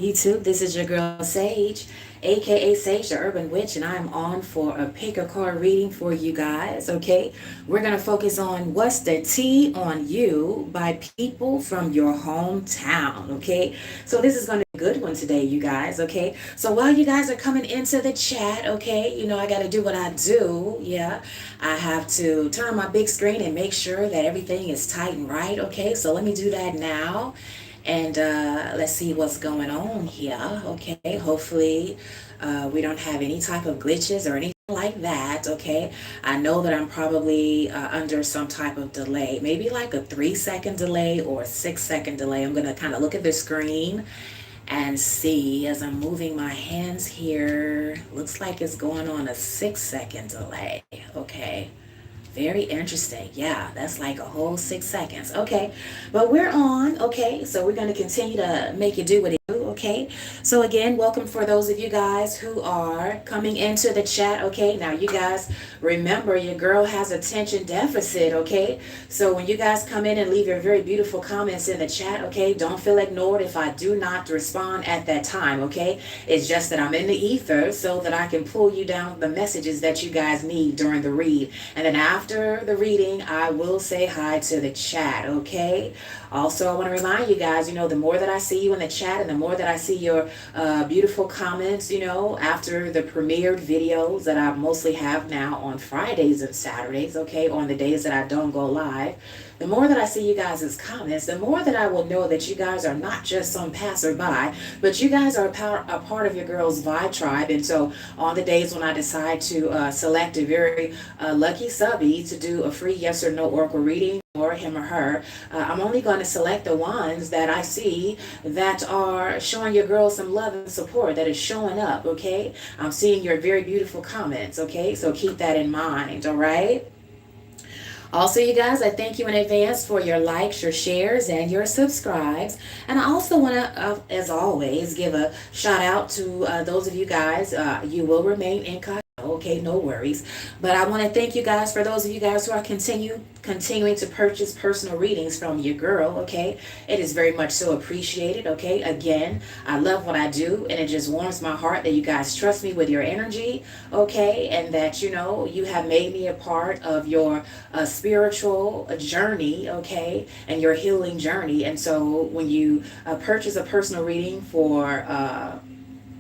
YouTube. This is your girl Sage, aka Sage the Urban Witch, and I'm on for a pick a card reading for you guys. Okay, we're gonna focus on what's the tea on you by people from your hometown. Okay, so this is gonna be a good one today, you guys. Okay, so while you guys are coming into the chat, okay, I gotta do what I do. Yeah, I have to turn on my big screen and make sure that everything is tight and right. Okay, so let me do that now. And let's see what's going on here. Okay, hopefully we don't have any type of glitches or anything like that. Okay, I know that I'm probably under some type of delay, maybe like a 3 second delay or a 6 second delay. I'm going to kind of look at the screen and see as I'm moving my hands here. Looks like it's going on a 6 second delay. Okay. Very interesting. Yeah, that's like a whole 6 seconds. Okay, but we're on. Okay, so we're going to continue to make it do what it do. Okay, so again, welcome for those of you guys who are coming into the chat. Okay, now you guys remember your girl has attention deficit. Okay, so when you guys come in and leave your very beautiful comments in the chat, okay, don't feel ignored if I do not respond at that time. Okay, it's just that I'm in the ether so that I can pull you down the messages that you guys need during the read, and then after the reading, I will say hi to the chat, okay? Also, I want to remind you guys, the more that I see you in the chat and the more that I see your beautiful comments, after the premiered videos that I mostly have now on Fridays and Saturdays, okay, on the days that I don't go live, the more that I see you guys' comments, the more that I will know that you guys are not just some passerby, but you guys are a part of your girl's vibe tribe. And so on the days when I decide to select a very lucky subby to do a free yes or no oracle reading, or him or her, I'm only going to select the ones that I see that are showing your girl some love and support, that is showing up, okay? I'm seeing your very beautiful comments, okay? So keep that in mind, all right? Also, you guys, I thank you in advance for your likes, your shares, and your subscribes. And I also want to, as always, give a shout out to those of you guys. You will remain incognito. Okay, no worries. But I want to thank you guys for those of you guys who are continuing to purchase personal readings from your girl. Okay, it is very much so appreciated. Okay, again, I love what I do, and it just warms my heart that you guys trust me with your energy. Okay, and that you have made me a part of your spiritual journey. Okay, and your healing journey. And so when you purchase a personal reading for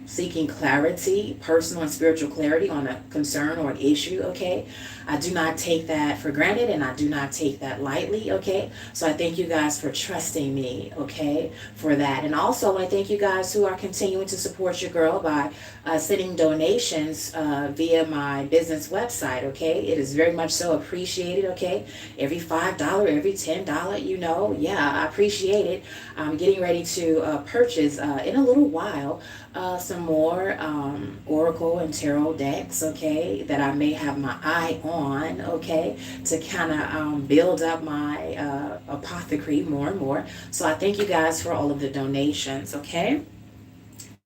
seeking clarity, personal and spiritual clarity on a concern or an issue, okay? I do not take that for granted, and I do not take that lightly, okay? So I thank you guys for trusting me, okay, for that. And also I thank you guys who are continuing to support your girl by sending donations via my business website, okay? It is very much so appreciated, okay? Every $5, every $10, yeah, I appreciate it. I'm getting ready to purchase in a little while some more oracle and tarot decks, okay, that I may have my eye on, okay, to kind of build up my apothecary more and more. So I thank you guys for all of the donations, okay?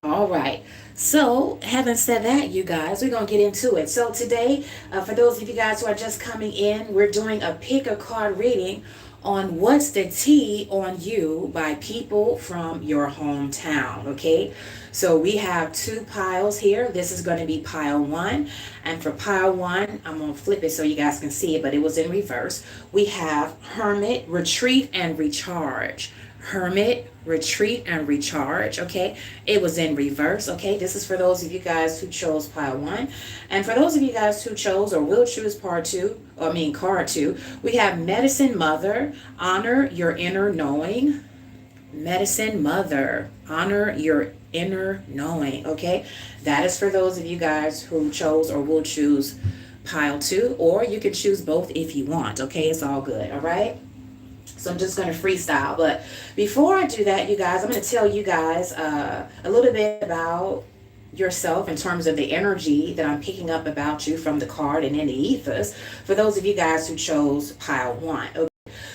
All right. So, having said that, you guys, we're going to get into it. So today, for those of you guys who are just coming in, we're doing a pick a card reading on what's the tea on you by people from your hometown, okay? So we have two piles here. This is going to be pile one. And for pile one, I'm going to flip it so you guys can see it, but it was in reverse. We have Hermit, Retreat, and Recharge. Hermit, Retreat, and Recharge, okay? It was in reverse, okay? This is for those of you guys who chose pile one. And for those of you guys who chose or will choose card two, we have Medicine Mother, Honor Your Inner Knowing. Medicine Mother, Honor Your Inner Knowing, okay? That is for those of you guys who chose or will choose pile two, or you can choose both if you want, okay? It's all good, all right? So I'm just going to freestyle. But before I do that, you guys, I'm going to tell you guys a little bit about yourself in terms of the energy that I'm picking up about you from the card and in the ethers for those of you guys who chose pile one. Okay?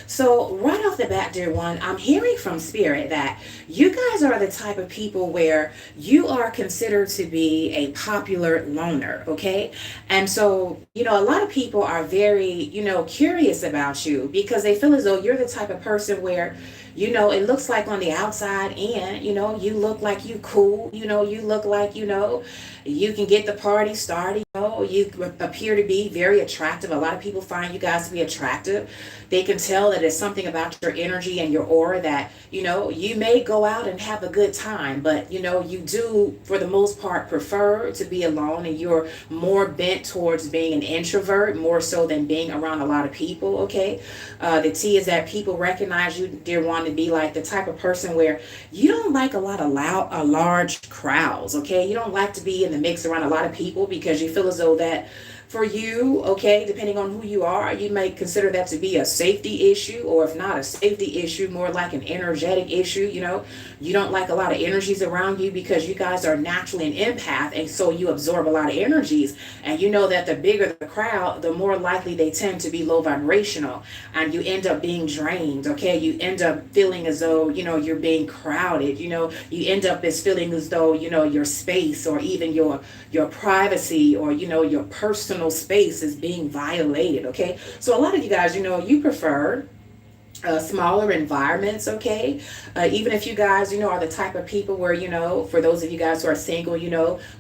So right off the bat, dear one, I'm hearing from Spirit that you guys are the type of people where you are considered to be a popular loner, okay? And so, a lot of people are very, curious about you because they feel as though you're the type of person where it looks like on the outside and, you look like you cool, you look like, you can get the party started. You appear to be very attractive. A lot of people find you guys to be attractive. They can tell that it's something about your energy and your aura that, you may go out and have a good time, but, you do, for the most part, prefer to be alone, and you're more bent towards being an introvert more so than being around a lot of people, okay? The T is that people recognize you, dear one, to be like the type of person where you don't like a lot of large crowds, okay? You don't like to be in the mix around a lot of people because you feel as though that for you, okay, depending on who you are, you may consider that to be a safety issue, or if not a safety issue, more like an energetic issue. You don't like a lot of energies around you because you guys are naturally an empath, and so you absorb a lot of energies, and you know that the bigger the crowd, the more likely they tend to be low vibrational, and you end up being drained, okay? You end up feeling as though, you're being crowded, you end up as feeling as though, your space, or even your privacy, or, your personal space is being violated, okay? So a lot of you guys, you prefer smaller environments, okay? Even if you guys, are the type of people where, for those of you guys who are single,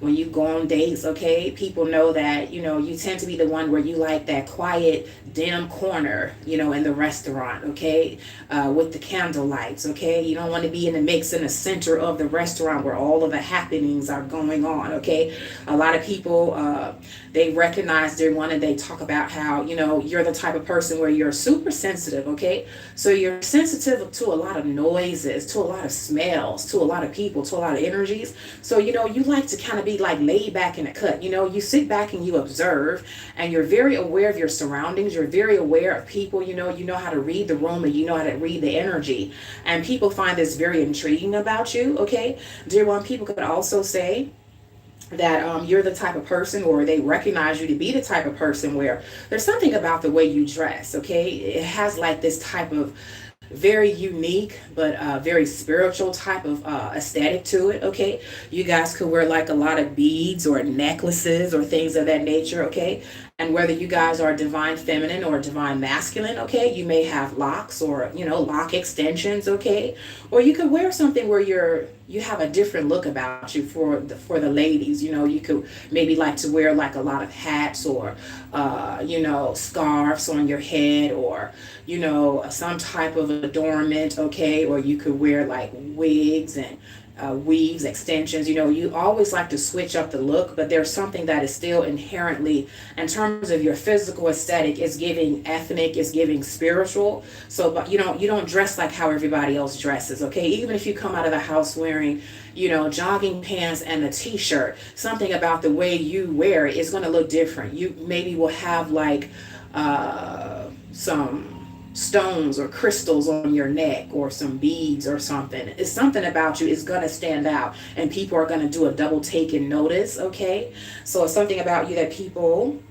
when you go on dates, okay, people know that, you tend to be the one where you like that quiet, dim corner, in the restaurant, okay, with the candle lights, okay? You don't want to be in the mix in the center of the restaurant where all of the happenings are going on, okay? A lot of people, they recognize their one, and they talk about how, you're the type of person where you're super sensitive, okay? So you're sensitive to a lot of noises, to a lot of smells, to a lot of people, to a lot of energies. So, you like to kind of be like laid back in a cut. You sit back and you observe, and you're very aware of your surroundings. You're very aware of people. You know how to read the room, and you know how to read the energy. And people find this very intriguing about you, okay? Dear one, people could also say that you're the type of person, or they recognize you to be the type of person where there's something about the way you dress, okay? It has like this type of very unique but very spiritual type of aesthetic to it, okay? You guys could wear like a lot of beads or necklaces or things of that nature, okay? And whether you guys are divine feminine or divine masculine, okay, you may have locks or, lock extensions, okay? Or you could wear something where you have a different look about you for the ladies. You could maybe like to wear like a lot of hats, or scarves on your head, or some type of adornment, okay? Or you could wear like wigs and weaves, extensions. You always like to switch up the look, but there's something that is still inherently, in terms of your physical aesthetic, is giving ethnic, is giving spiritual. So, but you don't dress like how everybody else dresses, okay? Even if you come out of the house wearing, jogging pants and a t-shirt, something about the way you wear it is going to look different. You maybe will have like some stones or crystals on your neck, or some beads or something. It's something about you is going to stand out, and people are going to do a double take and notice, okay? So it's something about you that people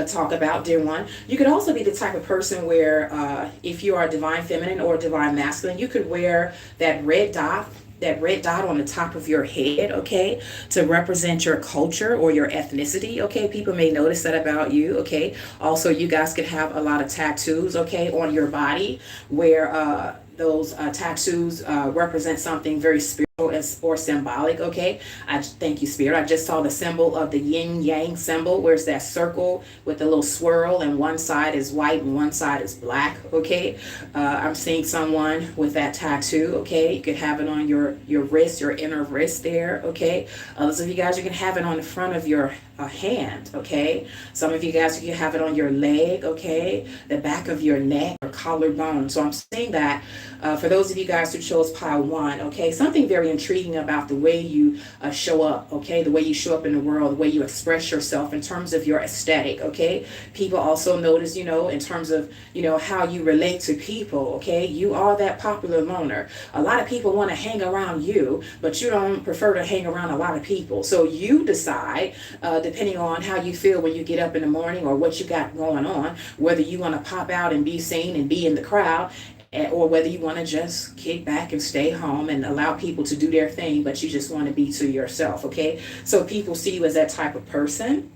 talk about, dear one. You could also be the type of person where if you are divine feminine or divine masculine, you could wear that red dot on the top of your head, okay, to represent your culture or your ethnicity, okay? People may notice that about you, okay? Also, you guys could have a lot of tattoos, okay, on your body, where those tattoos represent something very spiritual or symbolic, okay? I thank you, Spirit. I just saw the symbol of the yin yang symbol, where it's that circle with the little swirl, and one side is white and one side is black, okay? I'm seeing someone with that tattoo, okay? You could have it on your wrist, your inner wrist there, okay? Others of you guys, you can have it on the front of your hand, okay? Some of you guys, you can have it on your leg, okay? The back of your neck or collarbone. So I'm saying that for those of you guys who chose pile 1, okay? Something very intriguing about the way you show up, okay? The way you show up in the world, the way you express yourself in terms of your aesthetic, okay? People also notice, in terms of, how you relate to people, okay? You are that popular loner. A lot of people want to hang around you, but you don't prefer to hang around a lot of people. So you decide, depending on how you feel when you get up in the morning or what you got going on, whether you want to pop out and be seen and be in the crowd, or whether you want to just kick back and stay home and allow people to do their thing, but you just want to be to yourself, okay? So people see you as that type of person.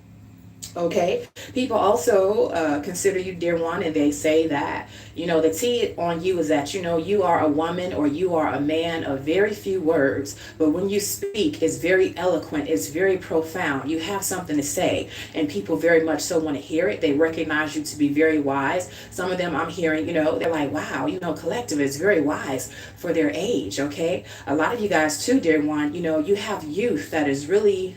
Okay, people also consider you, dear one, and they say that, the T on you is that, you are a woman or you are a man of very few words, but when you speak, it's very eloquent, it's very profound. You have something to say, and people very much so want to hear it. They recognize you to be very wise. Some of them I'm hearing, they're like, wow, collective is very wise for their age. Okay, a lot of you guys too, dear one, you have youth that is really,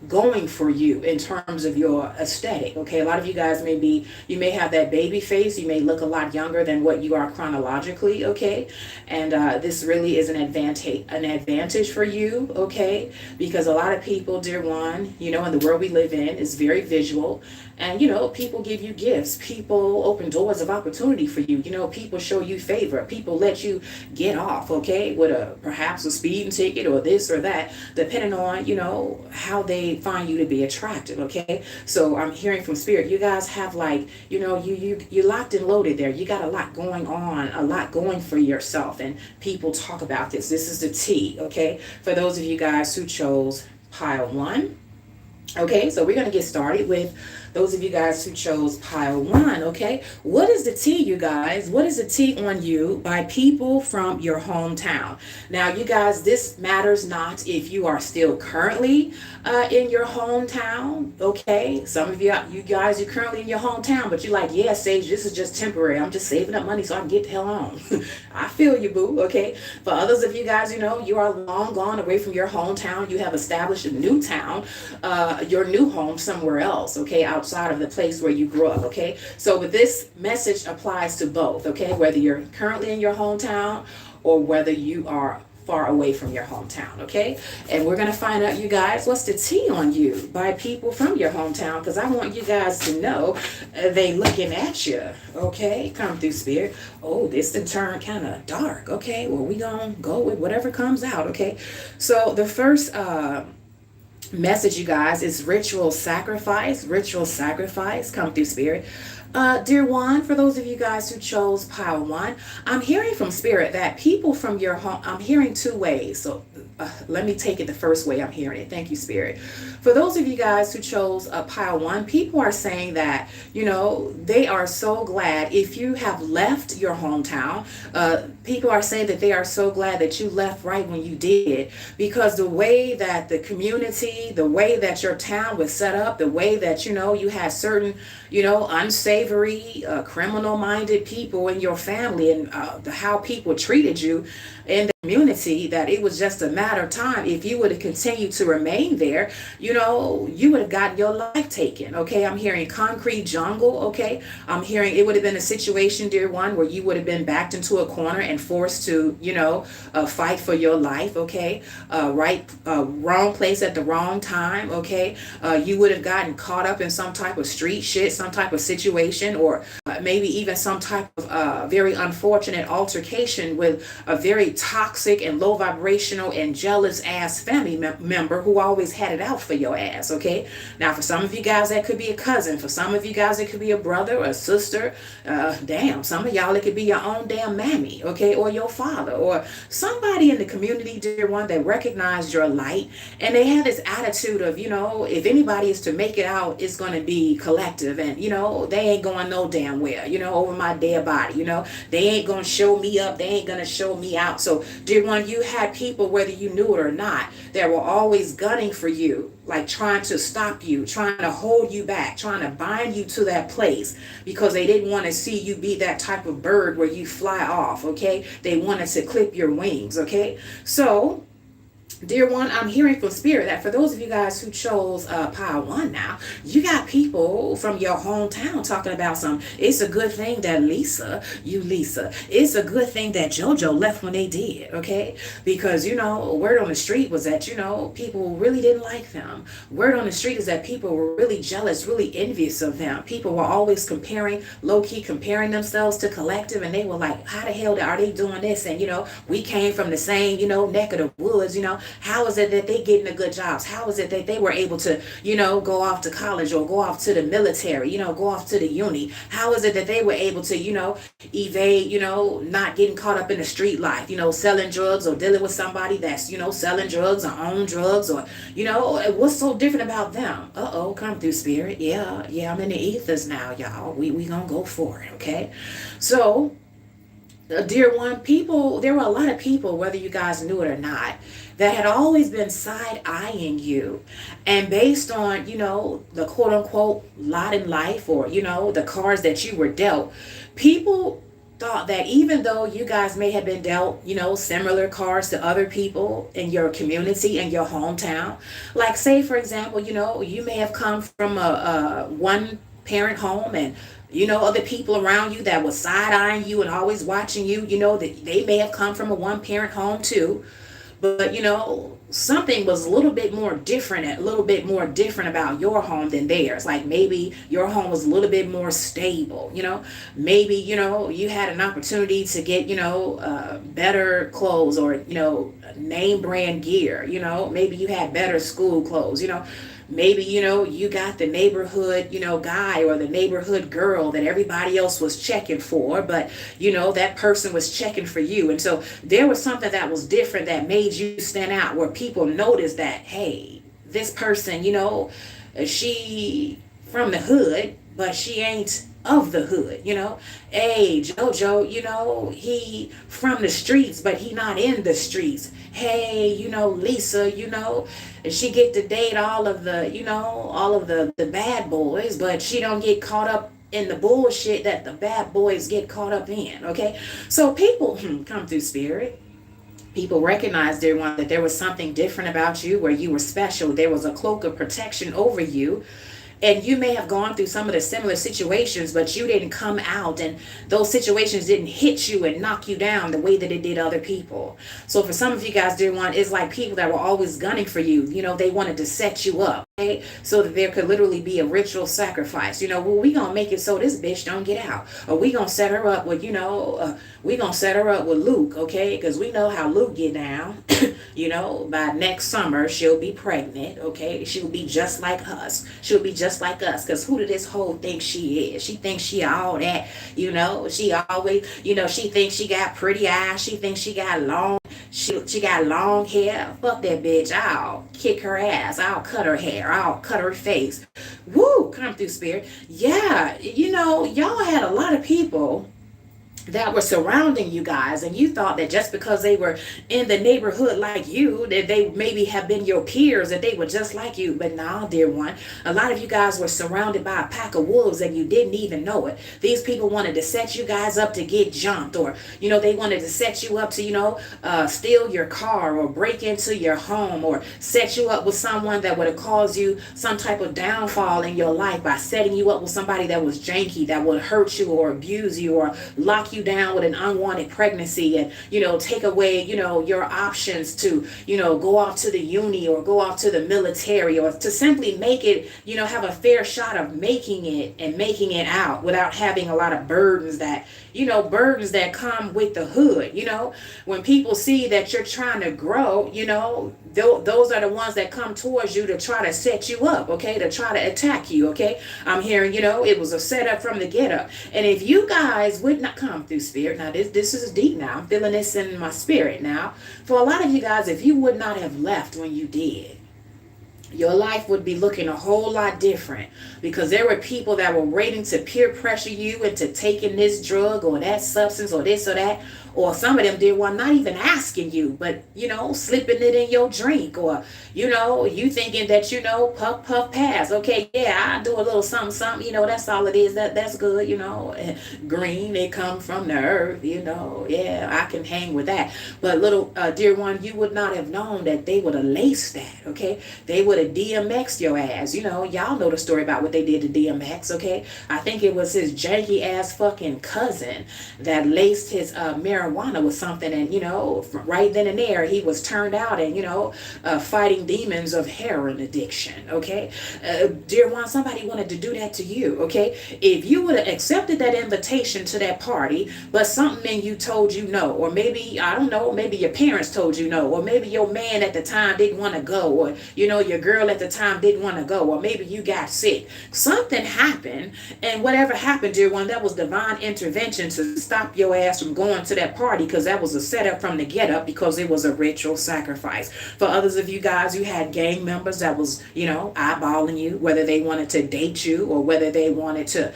going for you in terms of your aesthetic. Okay, a lot of you guys you may have that baby face, you may look a lot younger than what you are chronologically. Okay, and this really is an advantage for you. Okay, because a lot of people, dear one, in the world we live in is very visual, and people give you gifts, people open doors of opportunity for you, people show you favor, people let you get off, okay, with perhaps a speeding ticket or this or that, depending on how they find you to be attractive. Okay, so I'm hearing from spirit, you guys have like, you locked and loaded there. You got a lot going on, a lot going for yourself, and people talk about this. This is the T. Okay, for those of you guys who chose pile 1. Okay, so we're going to get started with those of you guys who chose pile 1. Okay, what is the T, you guys? What is the T on you by people from your hometown? Now, you guys, this matters not if you are still currently in your hometown. Okay, some of you guys are currently in your hometown, but you're like, yeah, Sage, this is just temporary. I'm just saving up money so I can get the hell on. I feel you, boo. Okay, for others of you guys, you are long gone away from your hometown. You have established a new town, your new home somewhere else. Okay, outside of the place where you grew up. Okay, so but this message applies to both. Okay, whether you're currently in your hometown or whether you are far away from your hometown. Okay, and we're going to find out, you guys, what's the T on you by people from your hometown, because I want you guys to know they looking at you. Okay, come through, spirit. Oh, this done turned kind of dark. Okay, well, we gonna go with whatever comes out. Okay, so the first message, you guys, is ritual sacrifice. Ritual sacrifice. Come through, spirit. Dear one, for those of you guys who chose pile 1, I'm hearing from spirit that people from your home, I'm hearing 2 ways. So let me take it the first way I'm hearing it. Thank you, spirit. For those of you guys who chose pile 1, people are saying that, they are so glad if you have left your hometown. People are saying that they are so glad that you left right when you did, because the way that the community, the way that your town was set up, the way that, you had certain, unsavory, criminal-minded people in your family, and how people treated you in the community, that it was just a matter of time. If you would have continued to remain there, you would have gotten your life taken. Okay, I'm hearing concrete jungle. Okay, I'm hearing it would have been a situation, dear one, where you would have been backed into a corner and forced to, fight for your life. Okay, wrong place at the wrong time. Okay, you would have gotten caught up in some type of street shit, some type of situation, or maybe even some type of very unfortunate altercation with a very toxic and low vibrational and jealous ass family member who always had it out for your ass. Okay, now for some of you guys that could be a cousin, for some of you guys it could be a brother or a sister, some of y'all it could be your own damn mammy, okay, or your father, or somebody in the community, dear one, that recognized your light, and they had this attitude of, if anybody is to make it out, it's going to be collective, and they ain't going no damn where, over my dead body, they ain't going to show me up, they ain't going to show me out. So, dear one, you had people, whether you knew it or not, that were always gunning for you, like trying to stop you, trying to hold you back, trying to bind you to that place, because they didn't want to see you be that type of bird where you fly off. Okay, they wanted to clip your wings. Okay, so dear one, I'm hearing from spirit that for those of you guys who chose pile 1 now, you got people from your hometown talking about it's a good thing that Lisa, it's a good thing that JoJo left when they did. Okay, because word on the street was that people really didn't like them. Word on the street is that people were really jealous, really envious of them. People were always low-key comparing themselves to collective, and they were like, how the hell are they doing this? And we came from the same neck of the woods. how is it that they getting the good jobs? How is it that they were able to, go off to college or go off to the military, go off to the uni? How is it that they were able to, evade, not getting caught up in the street life, selling drugs or dealing with somebody that's, selling drugs or own drugs, or, what's so different about them? Uh-oh, come through, spirit. Yeah, I'm in the ethers now, y'all. We gonna go for it, okay? So, dear one, there were a lot of people, whether you guys knew it or not, that had always been side-eyeing you. And based on, the quote-unquote lot in life, or, the cards that you were dealt, people thought that even though you guys may have been dealt, similar cards to other people in your community, in your hometown, like say, for example, you may have come from a one-parent home, and other people around you that was side-eyeing you and always watching you, that they may have come from a one-parent home too. But, something was a little bit more different about your home than theirs. Like maybe your home was a little bit more stable, maybe, you had an opportunity to get, better clothes, or, name brand gear, maybe you had better school clothes, maybe, you got the neighborhood, guy or the neighborhood girl that everybody else was checking for, but, that person was checking for you. And so there was something that was different that made you stand out, where people noticed that, hey, this person, she from the hood, but she ain't of the hood, Hey, Jojo, he from the streets, but he not in the streets. Hey, Lisa, she get to date all of the bad boys, but she don't get caught up in the bullshit that the bad boys get caught up in, okay? So people come through, spirit. People recognized, dear one, that there was something different about you, where you were special. There was a cloak of protection over you. And you may have gone through some of the similar situations, but you didn't come out, and those situations didn't hit you and knock you down the way that it did other people. So for some of you guys, dear one, it's like people that were always gunning for you. They wanted to set you up, okay? So that there could literally be a ritual sacrifice. Well, we gonna make it so this bitch don't get out, or we gonna set her up with, we gonna set her up with Luke, okay? Because we know how Luke get down. By next summer she'll be pregnant, okay? She'll be just like us. She'll be just like us, because who did this whole think she is? She thinks she all that, she always, she thinks she got pretty eyes, she thinks she got long hair. Fuck that bitch. I'll kick her ass, I'll cut her hair, I'll cut her face. Woo, come through, spirit. Yeah, y'all had a lot of people that were surrounding you guys, and you thought that just because they were in the neighborhood like you, that they maybe have been your peers, that they were just like you. But now, dear one, a lot of you guys were surrounded by a pack of wolves and you didn't even know it. These people wanted to set you guys up to get jumped, or they wanted to set you up to steal your car, or break into your home, or set you up with someone that would have caused you some type of downfall in your life by setting you up with somebody that was janky, that would hurt you or abuse you or lock you down with an unwanted pregnancy, and take away your options to go off to the uni, or go off to the military, or to simply make it have a fair shot of making it out without having a lot of burdens that come with the hood. When people see that you're trying to grow, those are the ones that come towards you to try to set you up, okay, to try to attack you, okay? I'm hearing it was a setup from the get up. And if you guys would not come through, spirit, now this is deep now, I'm feeling this in my spirit now. For a lot of you guys, if you would not have left when you did, your life would be looking a whole lot different, because there were people that were waiting to peer pressure you into taking this drug or that substance or this or that, or some of them did one not even asking you, but slipping it in your drink, or you thinking that puff pass, okay, yeah, I do a little something, that's all it is, that's good, green, it come from the earth, yeah, I can hang with that. But little dear one, you would not have known that they would have laced that, okay? They would have DMX'd your ass. Y'all know the story about what they did to DMX, okay? I think it was his janky ass fucking cousin that laced his marijuana marijuana was something, and right then and there he was turned out and fighting demons of heroin addiction. Okay, dear one, somebody wanted to do that to you. Okay, if you would have accepted that invitation to that party, but something in you told you no, or maybe, I don't know, maybe your parents told you no, or maybe your man at the time didn't want to go, or your girl at the time didn't want to go, or maybe you got sick. Something happened, and whatever happened, dear one, that was divine intervention to stop your ass from going to that party, because that was a setup from the get up, because it was a ritual sacrifice. For others of you guys, you had gang members that was eyeballing you, whether they wanted to date you or whether they wanted to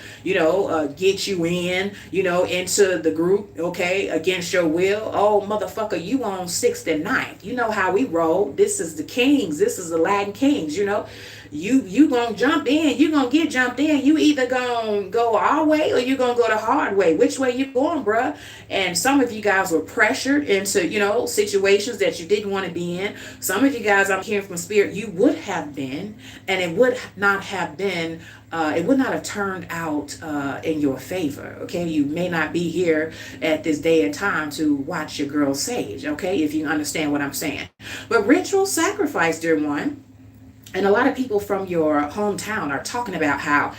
get you into the group, okay, against your will. Oh, motherfucker, you on 6th and 9th. You know how we roll. This is the Kings. This is the Latin Kings. You gonna jump in. You gonna get jumped in. You either gonna go our way or you gonna go the hard way. Which way you going, bruh? And some of you guys were pressured into situations that you didn't want to be in. Some of you guys, I'm hearing from spirit, you would have been, and it would not have been. It would not have turned out in your favor. Okay, you may not be here at this day and time to watch your girl Sage. Okay, if you understand what I'm saying. But ritual sacrifice, dear one. And a lot of people from your hometown are talking about how,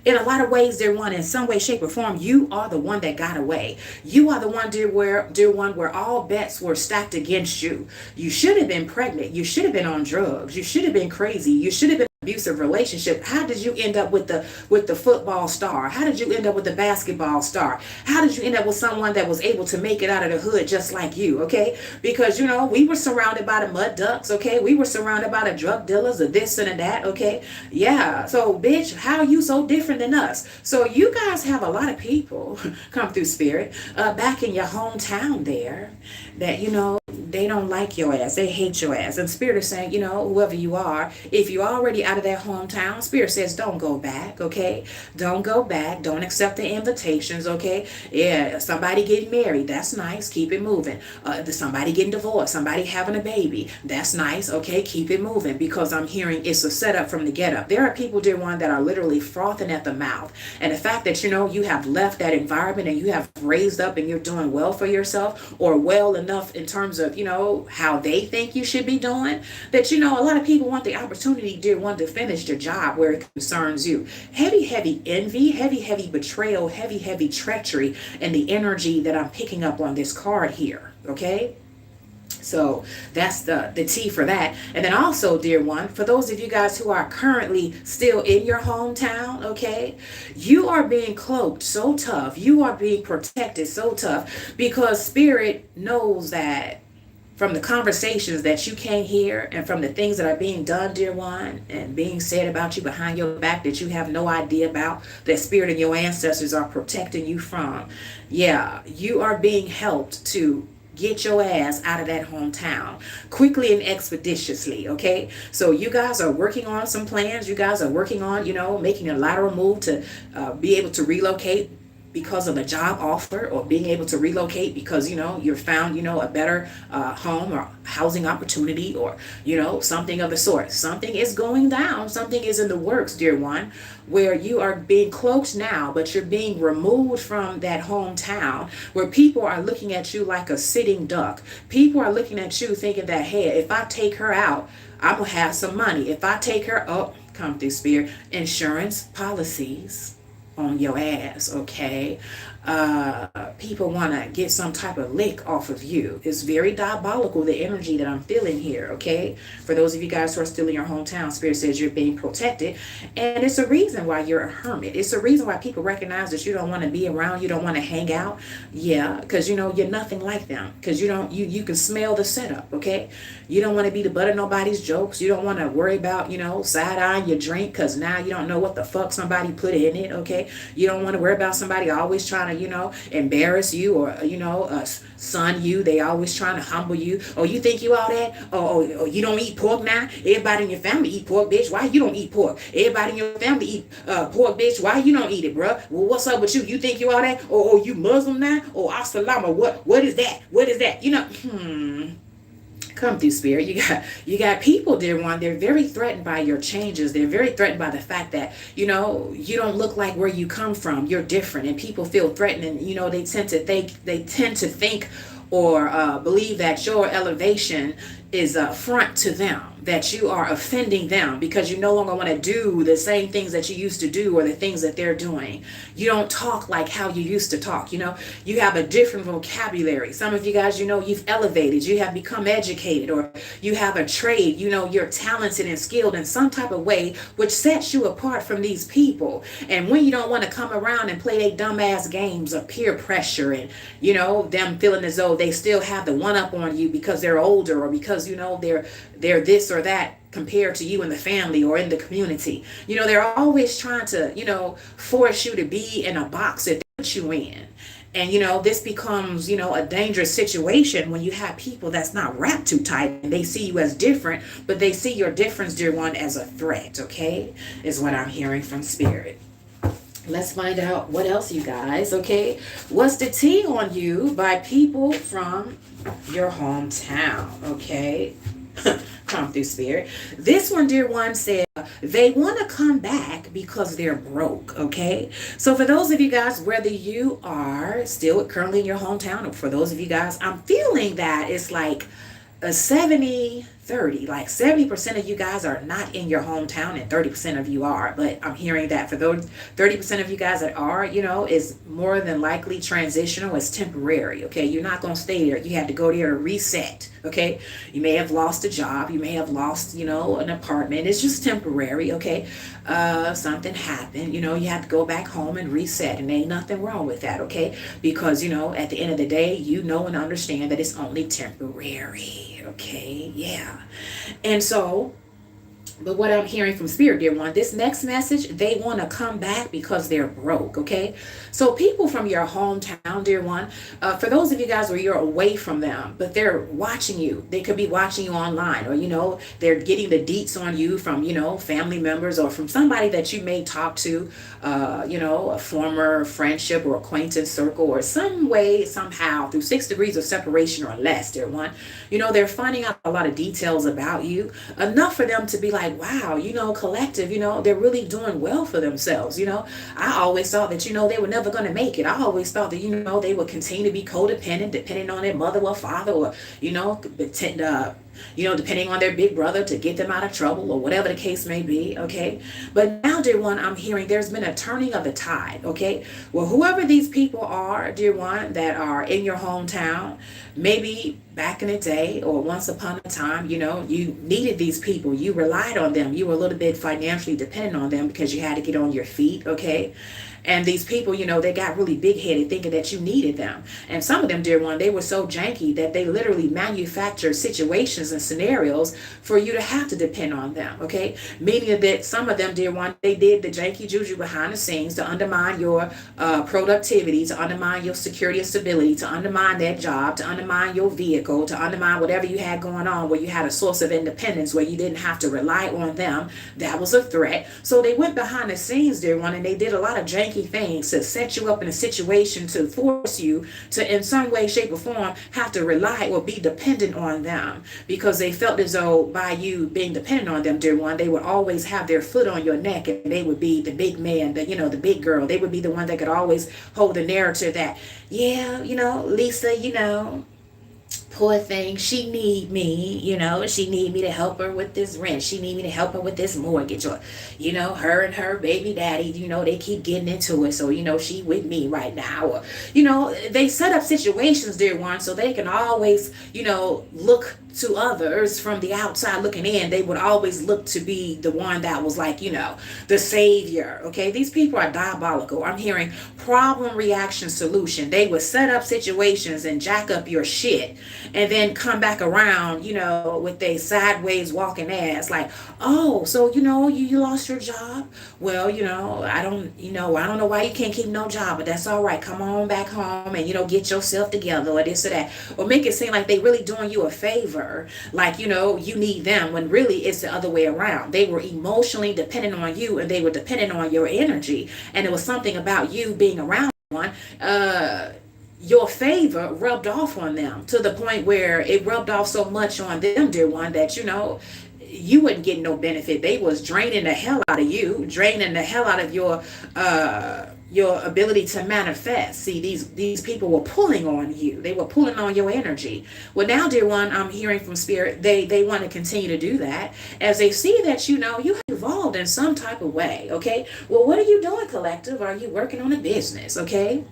in a lot of ways, dear one, in some way, shape, or form, you are the one that got away. You are the one, dear one, where all bets were stacked against you. You should have been pregnant. You should have been on drugs. You should have been crazy. You should have been abusive relationship. How did you end up with the football star? How did you end up with the basketball star? How did you end up with someone that was able to make it out of the hood just like you? Okay, because we were surrounded by the mud ducks. Okay, we were surrounded by the drug dealers, the this and the that. Okay, yeah. So bitch, how are you so different than us? So you guys have a lot of people come through spirit back in your hometown there that they don't like your ass. They hate your ass. And spirit is saying, whoever you are, if you're already out of that hometown, spirit says, don't go back. Okay, don't go back. Don't accept the invitations. Okay, yeah, somebody getting married, that's nice, keep it moving. Somebody getting divorced, somebody having a baby, that's nice. Okay, keep it moving, because I'm hearing it's a setup from the get up. There are people, dear one, that are literally frothing at the mouth, and the fact that you have left that environment and you have raised up and you're doing well for yourself, or well enough in terms of how they think you should be doing, that a lot of people want the opportunity, dear one, to finish the job where it concerns you. Heavy envy, heavy betrayal, heavy treachery, and the energy that I'm picking up on this card here. Okay, so that's the T for that. And then also, dear one, for those of you guys who are currently still in your hometown, okay, you are being cloaked so tough, you are being protected so tough, because spirit knows that from the conversations that you can't hear, and from the things that are being done, dear one, and being said about you behind your back that you have no idea about, that spirit and your ancestors are protecting you from. Yeah, you are being helped to get your ass out of that hometown quickly and expeditiously. Okay, so you guys are working on some plans. You guys are working on making a lateral move to be able to relocate because of a job offer, or being able to relocate because you're found a better home or housing opportunity, or something of the sort. Something is going down, something is in the works, dear one, where you are being cloaked now, but you're being removed from that hometown, where people are looking at you like a sitting duck. People are looking at you thinking that, hey, if I take her out, I'm gonna have some money. If I take her up, come through spirit, insurance policies on your ass. Okay, people want to get some type of lick off of you. It's very diabolical, the energy that I'm feeling here. Okay, for those of you guys who are still in your hometown, spirit says you're being protected, and it's a reason why you're a hermit. It's a reason why people recognize that you don't want to be around, you don't want to hang out. Yeah, because you're nothing like them, because you can smell the setup. Okay, you don't want to be the butt of nobody's jokes. You don't want to worry about side-eyeing your drink, because now you don't know what the fuck somebody put in it. Okay, you don't want to worry about somebody always trying to embarrass you, or son you. They always trying to humble you. Oh, you think you all that? Oh, you don't eat pork now? Everybody in your family eat pork, bitch. Why you don't eat pork? Everybody in your family eat pork, bitch. Why you don't eat it, bruh? Well, what's up with you? You think you all that? Oh, you Muslim now? Oh, assalamu. What is that? What is that? Come through, spirit. You got people, dear one. They're very threatened by your changes. They're very threatened by the fact that, you don't look like where you come from. You're different, and people feel threatened, and they tend to think or believe that your elevation is a front to them, that you are offending them because you no longer want to do the same things that you used to do or the things that they're doing. You don't talk like how you used to talk. You have a different vocabulary. Some of you guys, you've elevated, you have become educated, or you have a trade, you're talented and skilled in some type of way, which sets you apart from these people. And when you don't want to come around and play they dumbass games of peer pressure and, them feeling as though they still have the one up on you because they're older, or because, they're this or that compared to you in the family or in the community. They're always trying to, force you to be in a box that they put you in. And, this becomes, a dangerous situation when you have people that's not wrapped too tight and they see you as different, but they see your difference, dear one, as a threat, okay, is what I'm hearing from spirit. Let's find out what else, you guys, okay? What's the tea on you by people from your hometown, okay? Come through, spirit. This one, dear one, said they want to come back because they're broke, okay? So for those of you guys, whether you are still currently in your hometown, or for those of you guys, I'm feeling that it's like a 70-30, like 70% of you guys are not in your hometown and 30% of you are. But I'm hearing that for those 30% of you guys that are, is more than likely transitional. It's temporary, okay? You're not going to stay there. You have to go there to reset, okay? You may have lost a job. You may have lost, an apartment. It's just temporary, okay? Something happened, you have to go back home and reset, and ain't nothing wrong with that, okay? Because, at the end of the day, and understand that it's only temporary, okay? Yeah. And so, but what I'm hearing from spirit, dear one, this next message, they want to come back because they're broke, okay? So people from your hometown, dear one, for those of you guys where you're away from them, but they're watching you, they could be watching you online, or, they're getting the deets on you from, family members or from somebody that you may talk to, a former friendship or acquaintance circle, or some way, somehow, through 6 degrees of separation or less, dear one, they're finding out a lot of details about you, enough for them to be like, wow, collective, they're really doing well for themselves. I always thought that, they were never going to make it. I always thought that, they would continue to be codependent, depending on their mother or father, or, depending on their big brother to get them out of trouble, or whatever the case may be, okay? But now, dear one, I'm hearing there's been a turning of the tide, okay? Well, whoever these people are, dear one, that are in your hometown, maybe back in the day or once upon a time, you needed these people. You relied on them. You were a little bit financially dependent on them because you had to get on your feet, okay? And these people, they got really big-headed thinking that you needed them. And some of them, dear one, they were so janky that they literally manufactured situations and scenarios for you to have to depend on them, okay? Meaning that some of them, dear one, they did the janky juju behind the scenes to undermine your productivity, to undermine your security and stability, to undermine that job, to undermine your vehicle, to undermine whatever you had going on, where you had a source of independence, where you didn't have to rely on them. That was a threat. So they went behind the scenes, dear one, and they did a lot of janky things to set you up in a situation to force you to, in some way, shape, or form, have to rely or be dependent on them, because they felt as though by you being dependent on them, dear one, they would always have their foot on your neck, and they would be the big man, the big girl. They would be the one that could always hold the narrative that, yeah, Lisa, poor thing, she need me, she need me to help her with this rent. She need me to help her with this mortgage, or, her and her baby daddy, they keep getting into it. So, she with me right now. Or, they set up situations, dear one, so they can always, look to others from the outside looking in. They would always look to be the one that was like, the savior. Okay. These people are diabolical. I'm hearing problem, reaction, solution. They would set up situations and jack up your shit, and then come back around, with a sideways walking ass, like, oh, so, you lost your job. Well, I don't know why you can't keep no job, but that's all right. Come on back home and, get yourself together, or this or that, or make it seem like they really doing you a favor. Like, you need them, when really it's the other way around. They were emotionally dependent on you, and they were dependent on your energy. And it was something about you being around one, your favor rubbed off on them to the point where it rubbed off so much on them, dear one, that you wouldn't get no benefit. They was draining the hell out of you, draining the hell out of your ability to manifest. See, these people were pulling on you. They were pulling on your energy. Well, now, dear one, I'm hearing from spirit, they want to continue to do that as they see that you have evolved in some type of way. Okay. Well, what are you doing, collective? Are you working on a business? Okay.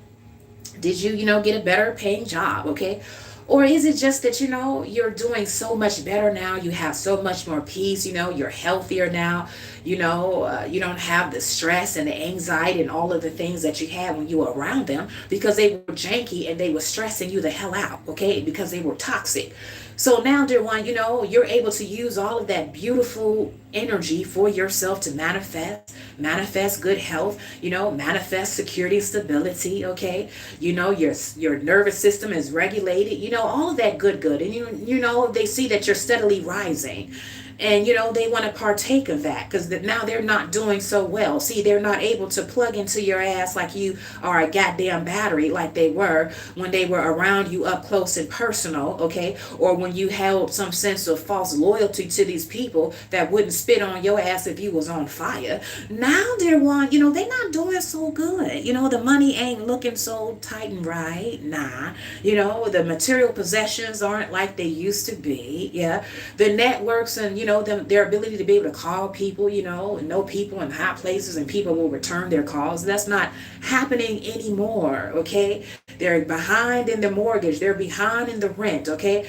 Did you get a better paying job? Okay. Or is it just that you're doing so much better now? You have so much more peace. You're healthier now. You don't have the stress and the anxiety and all of the things that you had when you were around them, because they were janky and they were stressing you the hell out, okay? Because they were toxic. So now, dear one, you're able to use all of that beautiful energy for yourself to manifest good health, manifest security, stability, okay? Your nervous system is regulated, all of that good. And they see that you're steadily rising. And they want to partake of that, because now they're not doing so well. See, they're not able to plug into your ass like you are a goddamn battery, like they were when they were around you up close and personal, okay? Or when you held some sense of false loyalty to these people that wouldn't spit on your ass if you was on fire. Now, dear one, they're not doing so good. The money ain't looking so tight and right. Nah. The material possessions aren't like they used to be. Yeah. The networks and their ability to be able to call people, and know people in high places, and people will return their calls. That's not happening anymore, okay? They're behind in the mortgage. They're behind in the rent, okay?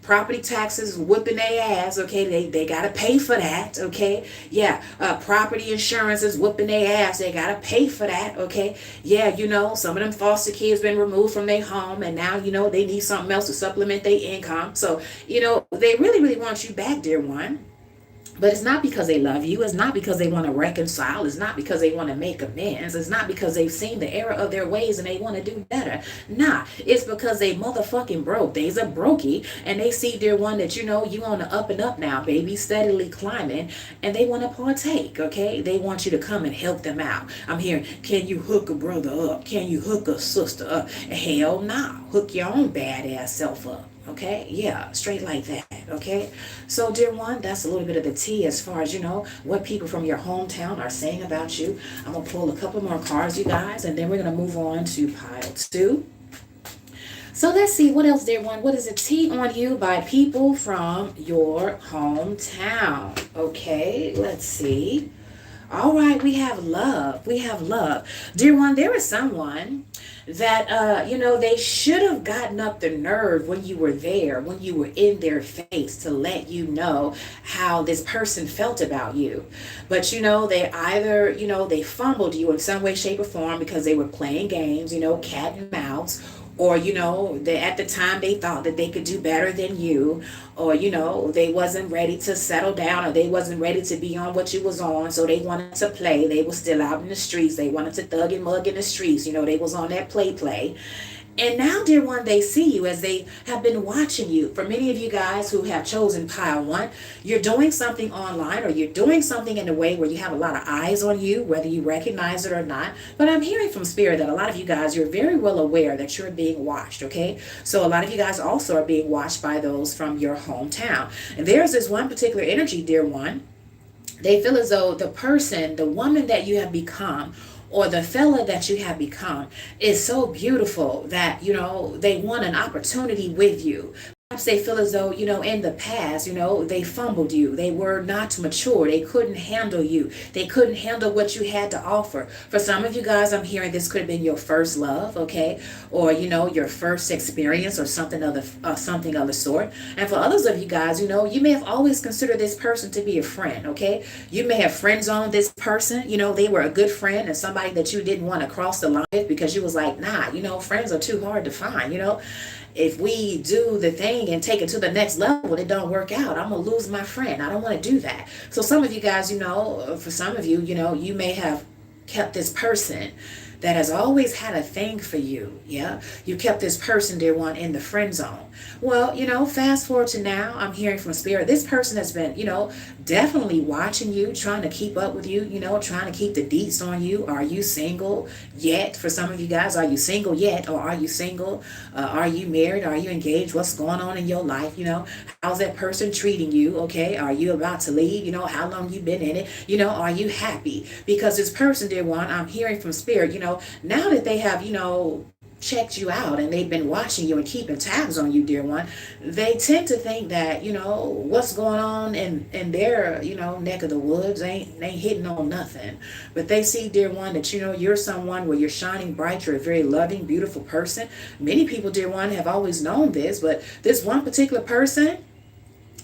Property taxes whipping their ass, okay? They got to pay for that, okay? Yeah, property insurance is whipping their ass. They got to pay for that, okay? Yeah, some of them foster kids been removed from their home, and now, they need something else to supplement their income. So, they really, really want you back, dear one. But it's not because they love you. It's not because they want to reconcile. It's not because they want to make amends. It's not because they've seen the error of their ways and they want to do better. Nah, it's because they motherfucking broke. They's a brokey, and they see, dear one, that you on the up and up now, baby, steadily climbing, and they want to partake, okay? They want you to come and help them out. I'm hearing, can you hook a brother up? Can you hook a sister up? Hell no. Hook your own badass self up. Okay, yeah, straight like that. Okay, so dear one, that's a little bit of the tea as far as what people from your hometown are saying about you. I'm gonna pull a couple more cards, you guys, and then we're gonna move on to pile 2. So let's see, what else, dear one? What is the tea on you by people from your hometown? Okay, let's see. All right, we have love. We have love. Dear one, there is someone that, they should have gotten up the nerve when you were there, when you were in their face, to let you know how this person felt about you. But, they either, they fumbled you in some way, shape, or form because they were playing games, cat and mouse. Or, at the time they thought that they could do better than you. Or, they wasn't ready to settle down, or they wasn't ready to be on what you was on. So they wanted to play. They were still out in the streets. They wanted to thug and mug in the streets. They was on that play. And now, dear one, they see you as they have been watching you. For many of you guys who have chosen pile 1, you're doing something online, or you're doing something in a way where you have a lot of eyes on you, whether you recognize it or not. But I'm hearing from spirit that a lot of you guys, you're very well aware that you're being watched, okay? So a lot of you guys also are being watched by those from your hometown. And there's this one particular energy, dear one. They feel as though the woman that you have become, or the fella that you have become, is so beautiful that, they want an opportunity with you. Perhaps they feel as though, in the past, they fumbled you. They were not mature. They couldn't handle you. They couldn't handle what you had to offer. For some of you guys, I'm hearing this could have been your first love, okay? Or, your first experience, or something of the sort. And for others of you guys, you may have always considered this person to be a friend, okay? You may have friends on this person. They were a good friend and somebody that you didn't want to cross the line with, because you was like, nah, friends are too hard to find, If we do the thing and take it to the next level, it don't work out, I'm going to lose my friend. I don't want to do that. So some of you guys, for some of you, you may have kept this person that has always had a thing for you. Yeah, you kept this person, dear one, in the friend zone. Well, fast forward to now, I'm hearing from spirit. This person has been, definitely watching you, trying to keep up with you, trying to keep the deets on you. Are you single yet? For some of you guys, are you single yet? Or are you single? Are you married? Are you engaged? What's going on in your life? How's that person treating you? Okay. Are you about to leave? How long you been in it? Are you happy? Because this person, dear one, I'm hearing from spirit, now that they have, checked you out and they've been watching you and keeping tabs on you, dear one, they tend to think that, what's going on in their, neck of the woods ain't hitting on nothing. But they see, dear one, that, you're someone where you're shining bright. You're a very loving, beautiful person. Many people, dear one, have always known this, but this one particular person,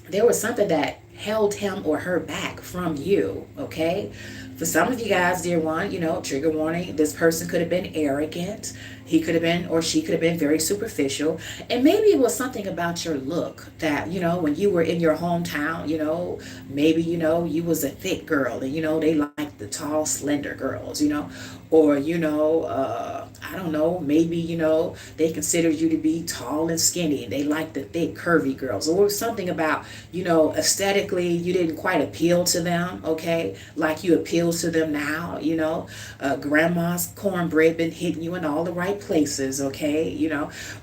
there was something that held him or her back from you, okay? For some of you guys, dear one, trigger warning, this person could have been arrogant. He could have been, or she could have been, very superficial. And maybe it was something about your look that, when you were in your hometown, maybe, you was a thick girl and, they liked the tall, slender girls, or, I don't know, maybe, they considered you to be tall and skinny and they liked the thick, curvy girls, or something about, aesthetically, you didn't quite appeal to them, okay? Like you appeal to them now, grandma's cornbread been hitting you in all the right places, okay?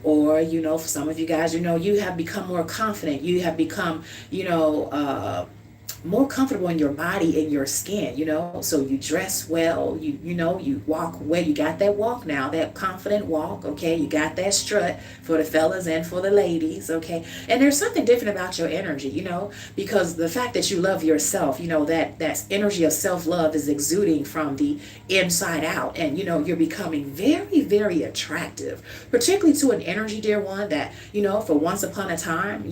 Or, for some of you guys, you have become more confident. You have become, more comfortable in your body, in your skin, so you dress well, you walk well, you got that walk now, that confident walk, okay? You got that strut for the fellas and for the ladies, okay? And there's something different about your energy, because the fact that you love yourself, that energy of self-love is exuding from the inside out, and you're becoming very, very attractive, particularly to an energy, dear one, that for once upon a time,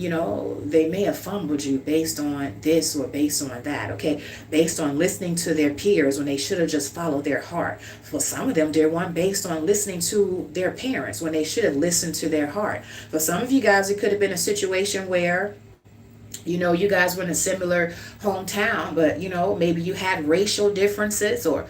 they may have fumbled you based on this or based on that, okay? Based on listening to their peers when they should have just followed their heart. For some of them, dear one, based on listening to their parents when they should have listened to their heart. For some of you guys, it could have been a situation where you guys were in a similar hometown, but maybe you had racial differences or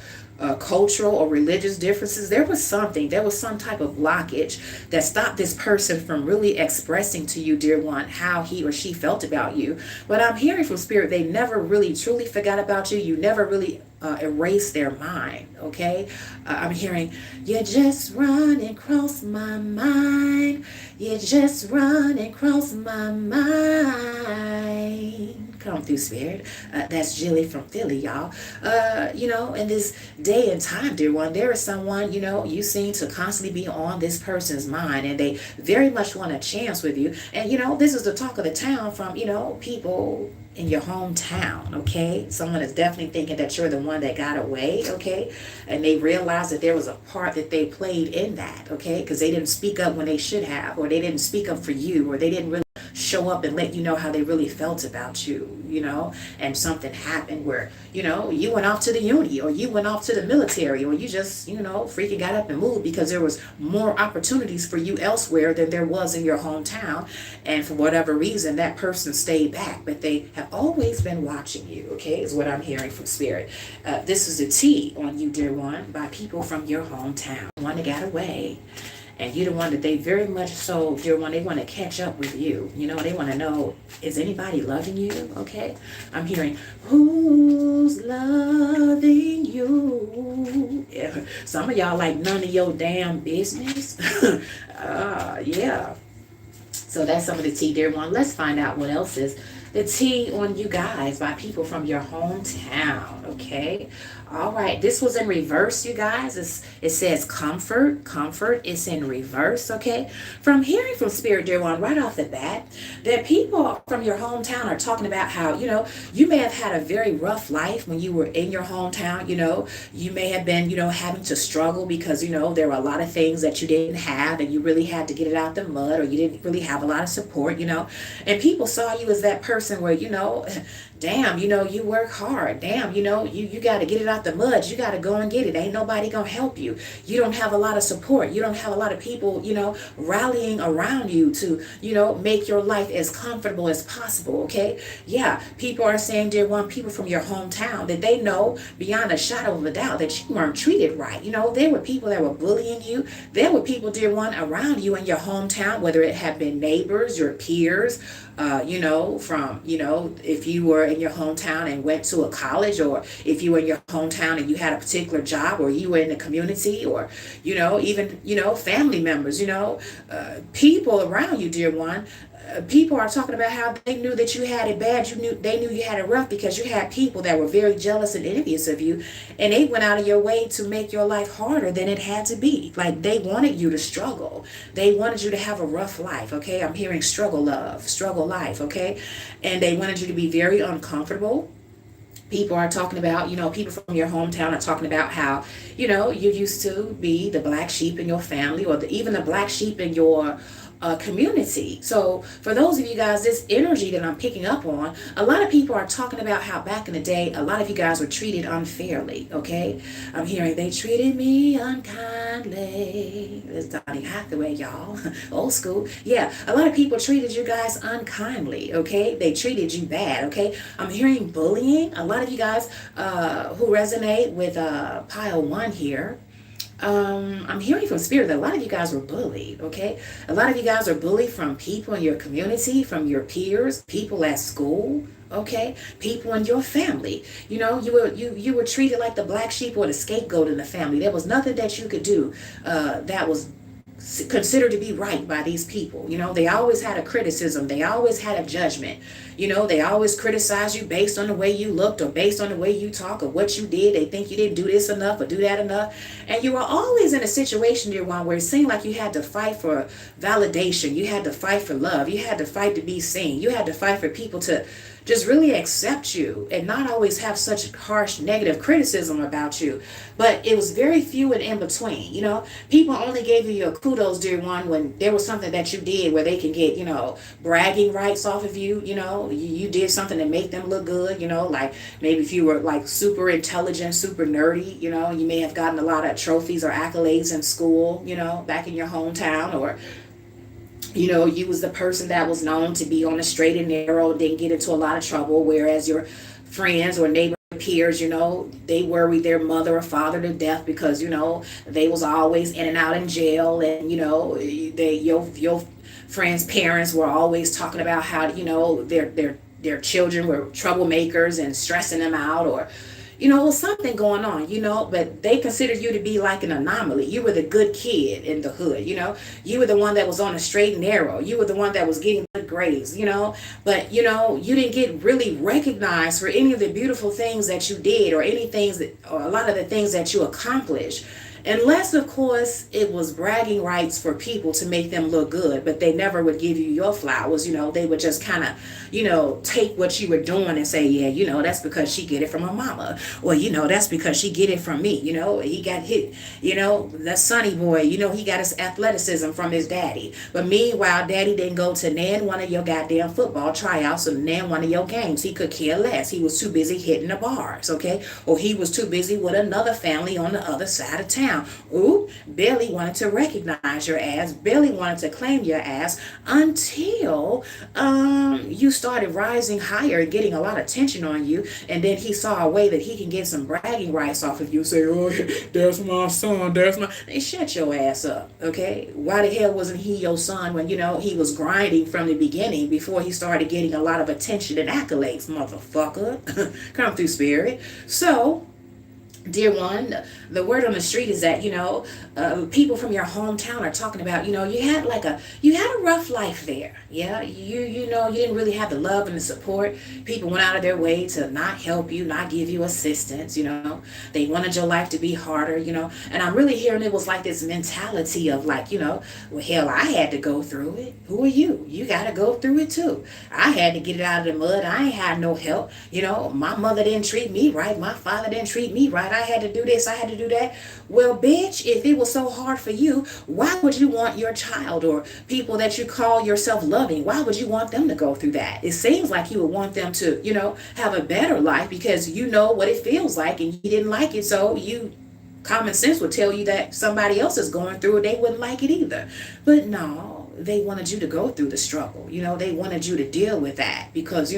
cultural or religious differences. There was some type of blockage that stopped this person from really expressing to you, dear one, how he or she felt about you. But I'm hearing from spirit, they never really truly forgot about you. You never really erased their mind, okay? I'm hearing, you just run and cross my mind. You just run and cross my mind. Come through, spirit. That's Jilly from Philly, y'all. In this day and time, dear one, there is someone, you seem to constantly be on this person's mind, and they very much want a chance with you. And, this is the talk of the town from, people in your hometown, okay? Someone is definitely thinking that you're the one that got away, okay? And they realize that there was a part that they played in that, okay? Because they didn't speak up when they should have, or they didn't speak up for you, or they didn't really show up and let you know how they really felt about you, and something happened where, you went off to the uni, or you went off to the military, or you just, freaking got up and moved because there was more opportunities for you elsewhere than there was in your hometown. And for whatever reason, that person stayed back, but they have always been watching you, okay, is what I'm hearing from spirit. This is a T on you, dear one, by people from your hometown. One that got away. And you're the one that they very much so, dear one, they want to catch up with you. They want to know, is anybody loving you? Okay? I'm hearing, who's loving you? Yeah. Some of y'all like none of your damn business. Yeah. So that's some of the tea, dear one. Let's find out what else is the tea on you guys by people from your hometown. Okay? All right, this was in reverse, you guys. It says comfort. Comfort is in reverse, okay? From hearing from spirit, dear one, right off the bat, that people from your hometown are talking about how, you may have had a very rough life when you were in your hometown, You may have been, having to struggle because, there were a lot of things that you didn't have and you really had to get it out the mud, or you didn't really have a lot of support, And people saw you as that person person where, damn, you work hard. Damn, you got to get it out the mud. You got to go and get it. Ain't nobody going to help you. You don't have a lot of support. You don't have a lot of people, rallying around you to, make your life as comfortable as possible. Okay. Yeah. People are saying, dear one, people from your hometown, that they know beyond a shadow of a doubt that you weren't treated right. There were people that were bullying you. There were people, dear one, around you in your hometown, whether it had been neighbors, your peers, if you were in your hometown and went to a college, or if you were in your hometown and you had a particular job, or you were in the community, or, even, family members, people around you, dear one. People are talking about how they knew that you had it bad. They knew you had it rough because you had people that were very jealous and envious of you, and they went out of your way to make your life harder than it had to be. Like, they wanted you to struggle. They wanted you to have a rough life. Okay, I'm hearing struggle life. Okay, and they wanted you to be very uncomfortable. People are talking about, people from your hometown are talking about how, you used to be the black sheep in your family, or even the black sheep in your community. So for those of you guys, this energy that I'm picking up on, a lot of people are talking about how back in the day, a lot of you guys were treated unfairly. Okay, I'm hearing they treated me unkindly. It's Donny Hathaway, y'all. Old school. Yeah, a lot of people treated you guys unkindly. Okay, they treated you bad. Okay, I'm hearing bullying. A lot of you guys who resonate with pile 1 here. I'm hearing from spirit that a lot of you guys were bullied. Okay, a lot of you guys are bullied from people in your community, from your peers, people at school. Okay, people in your family. You were treated like the black sheep or the scapegoat in the family. There was nothing that you could do that was considered to be right by these people. They always had a criticism. They always had a judgment. They always criticize you based on the way you looked, or based on the way you talk, or what you did. They think you didn't do this enough or do that enough. And you were always in a situation, dear one, where it seemed like you had to fight for validation. You had to fight for love. You had to fight to be seen. You had to fight for people to just really accept you and not always have such harsh negative criticism about you. But it was very few and in between. People only gave you your kudos, dear one, when there was something that you did where they can get, bragging rights off of you. You did something to make them look good, like maybe if you were like super intelligent, super nerdy, you may have gotten a lot of trophies or accolades in school, back in your hometown, or you was the person that was known to be on the straight and narrow, didn't get into a lot of trouble, whereas your friends or neighbor peers, they worried their mother or father to death because, they was always in and out in jail, and, your friends' parents were always talking about how, their children were troublemakers and stressing them out, or something going on, but they considered you to be like an anomaly. You were the good kid in the hood, you were the one that was on the straight and narrow. You were the one that was getting good grades, but, you didn't get really recognized for any of the beautiful things that you did, or or a lot of the things that you accomplished. Unless, of course, it was bragging rights for people to make them look good, but they never would give you your flowers. They would just kind of, take what you were doing and say, yeah, that's because she get it from her mama, or, that's because she get it from me. He got hit, that Sonny boy, he got his athleticism from his daddy. But meanwhile, daddy didn't go to nan one of your goddamn football tryouts or nan one of your games. He could care less. He was too busy hitting the bars, okay? Or he was too busy with another family on the other side of town. Ooh, barely wanted to recognize your ass, barely wanted to claim your ass until you started rising higher and getting a lot of attention on you, and then he saw a way that he can get some bragging rights off of you. Say, oh, there's my son, Hey, shut your ass up, okay? Why the hell wasn't he your son when, he was grinding from the beginning before he started getting a lot of attention and accolades, motherfucker? Come through, spirit. So, dear one, the word on the street is that, people from your hometown are talking about, you had a rough life there. Yeah. You didn't really have the love and the support. People went out of their way to not help you, not give you assistance. They wanted your life to be harder, and I'm really hearing it was like this mentality of like, well, hell, I had to go through it. Who are you? You got to go through it too. I had to get it out of the mud. I ain't had no help. My mother didn't treat me right. My father didn't treat me right. God, I had to do this, I had to do that. Well, bitch, if it was so hard for you, why would you want your child or people that you call yourself loving, why would you want them to go through that? It seems like you would want them to, have a better life because you know what it feels like and you didn't like it. So common sense would tell you that somebody else is going through it, they wouldn't like it either. But no, they wanted you to go through the struggle. They wanted you to deal with that because,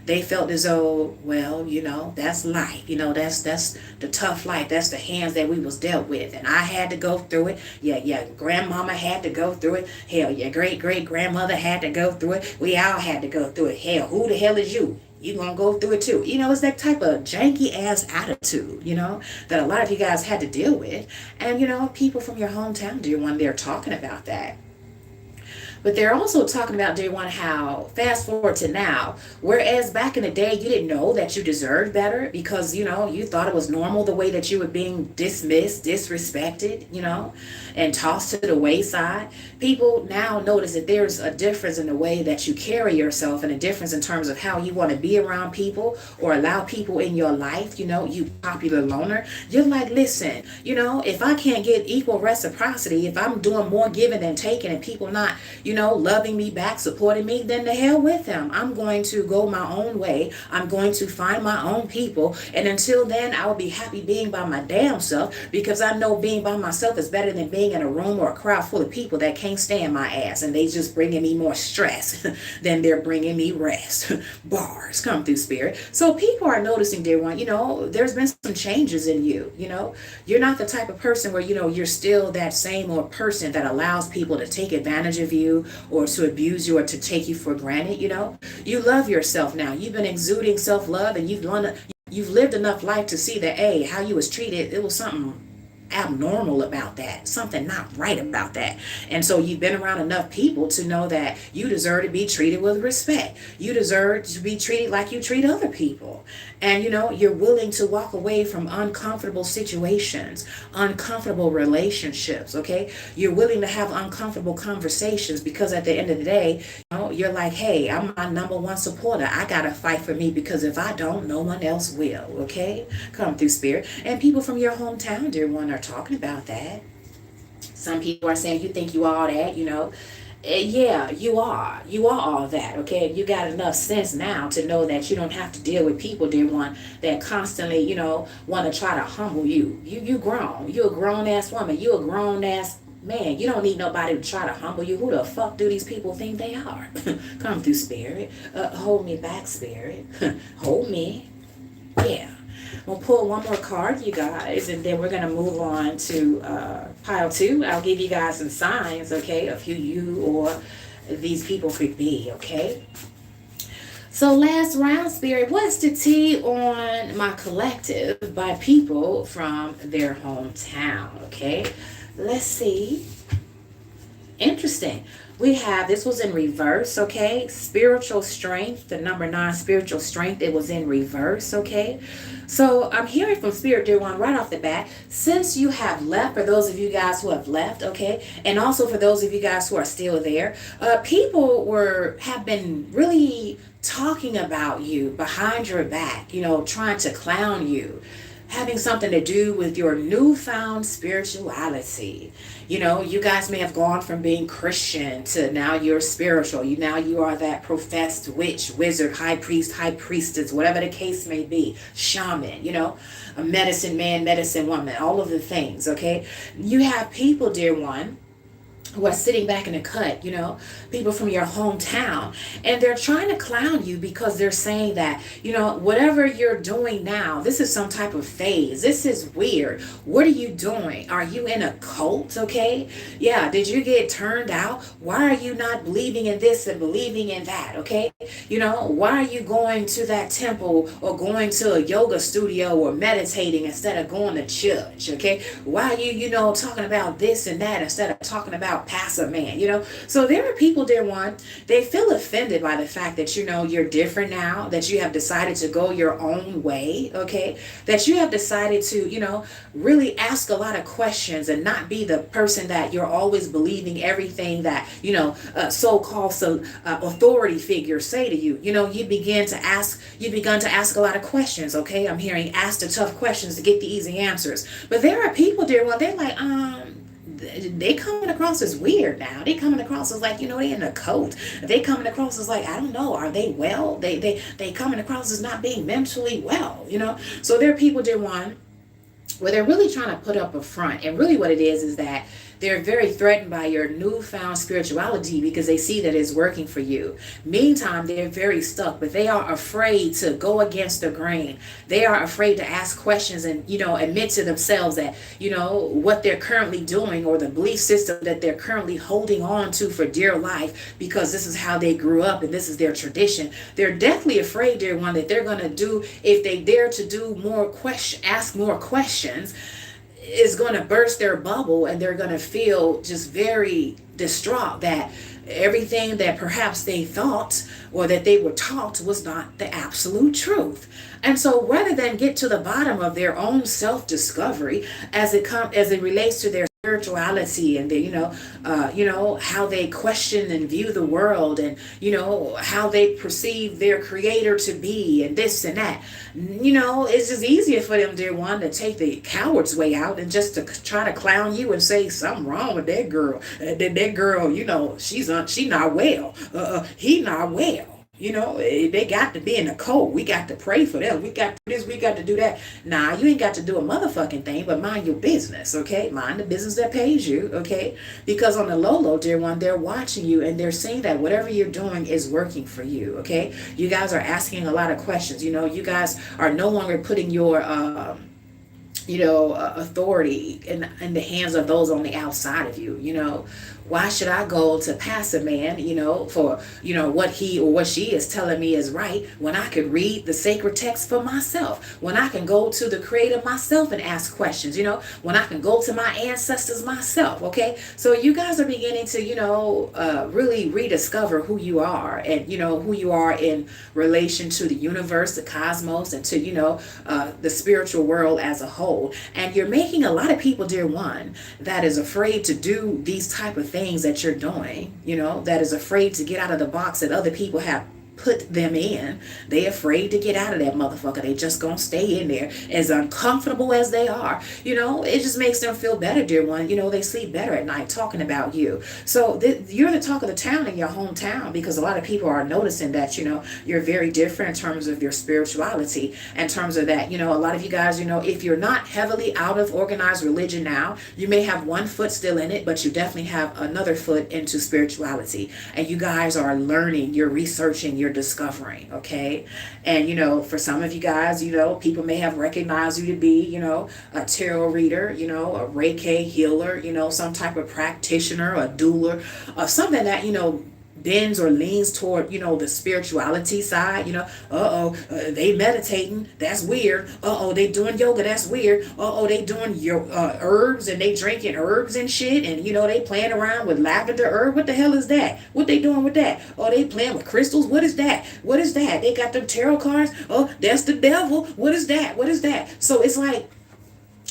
they felt as though, well, that's life. That's the tough life. That's the hands that we was dealt with. And I had to go through it. Yeah, grandmama had to go through it. Hell, your great-great-grandmother had to go through it. We all had to go through it. Hell, who the hell is you? You gonna go through it too. It's that type of janky ass attitude, that a lot of you guys had to deal with. And, people from your hometown, dear one, they're talking about that. But they're also talking about, dear one, how fast forward to now, whereas back in the day, you didn't know that you deserved better because, you thought it was normal the way that you were being dismissed, disrespected, and tossed to the wayside. People now notice that there's a difference in the way that you carry yourself and a difference in terms of how you want to be around people or allow people in your life, you popular loner. You're like, listen, if I can't get equal reciprocity, if I'm doing more giving than taking and people not, loving me back, supporting me, then the hell with them. I'm going to go my own way. I'm going to find my own people. And until then, I will be happy being by my damn self because I know being by myself is better than being in a room or a crowd full of people that can't stand my ass. And they just bringing me more stress than they're bringing me rest. Bars come through, spirit. So people are noticing, dear one, there's been some changes in you. You're not the type of person where, you're still that same old person that allows people to take advantage of you or to abuse you or to take you for granted. You love yourself now. You've been exuding self-love and you've lived enough life to see that, hey, how you was treated, it was something abnormal about that, something not right about that. And so you've been around enough people to know that you deserve to be treated with respect. You deserve to be treated like you treat other people. And you're willing to walk away from uncomfortable situations, uncomfortable relationships, okay? You're willing to have uncomfortable conversations because at the end of the day, you're like, hey, I'm my number one supporter. I gotta fight for me because if I don't, no one else will, okay? Come through, spirit. And people from your hometown, dear one, are talking about that. Some people are saying, you think you all that, yeah, you are all that, okay? You got enough sense now to know that you don't have to deal with people, dear one, that constantly, want to try to humble you. You grown. You're a grown ass woman. You're a grown ass man. You don't need nobody to try to humble you. Who the fuck do these people think they are? Come through, spirit. Hold me back, spirit. Hold me. Yeah. We'll pull one more card, you guys, and then we're going to move on to pile 2. I'll give you guys some signs, okay, of who you or these people could be, okay? So last round, spirit, what's the tea on my collective by people from their hometown, okay? Let's see. Interesting. We have, this was in reverse, okay? Spiritual strength, the number 9, spiritual strength, it was in reverse, okay? So I'm hearing from Spirit, dear one, right off the bat, since you have left, for those of you guys who have left, okay, and also for those of you guys who are still there, people have been really talking about you behind your back, trying to clown you, having something to do with your newfound spirituality. You guys may have gone from being Christian to now you're spiritual. You are that professed witch, wizard, high priest, high priestess, whatever the case may be, shaman, a medicine man, medicine woman, all of the things, okay? You have people, dear one, who are sitting back in the cut, people from your hometown, and they're trying to clown you because they're saying that, whatever you're doing now, this is some type of phase. This is weird. What are you doing? Are you in a cult? Okay. Yeah. Did you get turned out? Why are you not believing in this and believing in that? Okay. Why are you going to that temple or going to a yoga studio or meditating instead of going to church? Okay. Why are you, talking about this and that instead of talking about about passive man, you know. So there are people, dear one, they feel offended by the fact that, you know, you're different now, that you have decided to go your own way, okay? That you have decided to, you know, really ask a lot of questions and not be the person that you're always believing everything that, you know, so-called authority figures say to you. You know, you begun to ask a lot of questions, okay? I'm hearing ask the tough questions to get the easy answers. But there are people, dear one, they're like, they coming across as weird now. They coming across as like, you know, they in a cult. They coming across as like, I don't know, are they well? They coming across as not being mentally well, you know? So there are people, dear one, where they're really trying to put up a front. And really what it is that they're very threatened by your newfound spirituality because they see that it's working for you. Meantime, they're very stuck, but they are afraid to go against the grain. They are afraid to ask questions and, you know, admit to themselves that, you know, what they're currently doing or the belief system that they're currently holding on to for dear life because this is how they grew up and this is their tradition. They're deathly afraid, dear one, that they're going to do, if they dare to do ask more questions, is going to burst their bubble and they're going to feel just very distraught that everything that perhaps they thought or that they were taught was not the absolute truth. And so rather than get to the bottom of their own self-discovery as it relates to their spirituality and the, you know, how they question and view the world and, you know, how they perceive their creator to be and this and that, you know, it's just easier for them, dear one, to take the coward's way out and just to try to clown you and say something wrong with that girl. That girl, you know, she not well. He not well. You know, they got to be in a cult. We got to pray for them. We got to do this. We got to do that. Nah, you ain't got to do a motherfucking thing, but mind your business, okay? Mind the business that pays you, okay? Because on the low, dear one, they're watching you and they're seeing that whatever you're doing is working for you, okay? You guys are asking a lot of questions. You know, you guys are no longer putting your authority in the hands of those on the outside of you. You know, why should I go to passive man, you know, for, you know, what he or what she is telling me is right when I could read the sacred text for myself, when I can go to the creator myself and ask questions, you know, when I can go to my ancestors myself, okay? So you guys are beginning to, you know, really rediscover who you are and, you know, who you are in relation to the universe, the cosmos, and to, you know, the spiritual world as a whole. And you're making a lot of people, dear one, that is afraid to do these type of things that you're doing, you know, that is afraid to get out of the box that other people have put them in. They afraid to get out of that motherfucker. They just gonna stay in there as uncomfortable as they are. You know, it just makes them feel better, dear one. You know, they sleep better at night talking about you. So you're the talk of the town in your hometown because a lot of people are noticing that, you know, you're very different in terms of your spirituality, in terms of that, you know, a lot of you guys, you know, if you're not heavily out of organized religion now, you may have one foot still in it, but you definitely have another foot into spirituality. And you guys are learning, you're researching, you're discovering, okay? And, you know, for some of you guys, you know, people may have recognized you to be, you know, a tarot reader, you know, a Reiki healer, you know, some type of practitioner, a doula, something that, you know, bends or leans toward, you know, the spirituality side, you know, they meditating, that's weird. They doing yoga, that's weird. They doing your herbs and they drinking herbs and shit, and, you know, they playing around with lavender herb. What the hell is that? What they doing with that? They playing with crystals. What is that? What is that? They got them tarot cards. That's the devil. What is that? What is that? So it's like,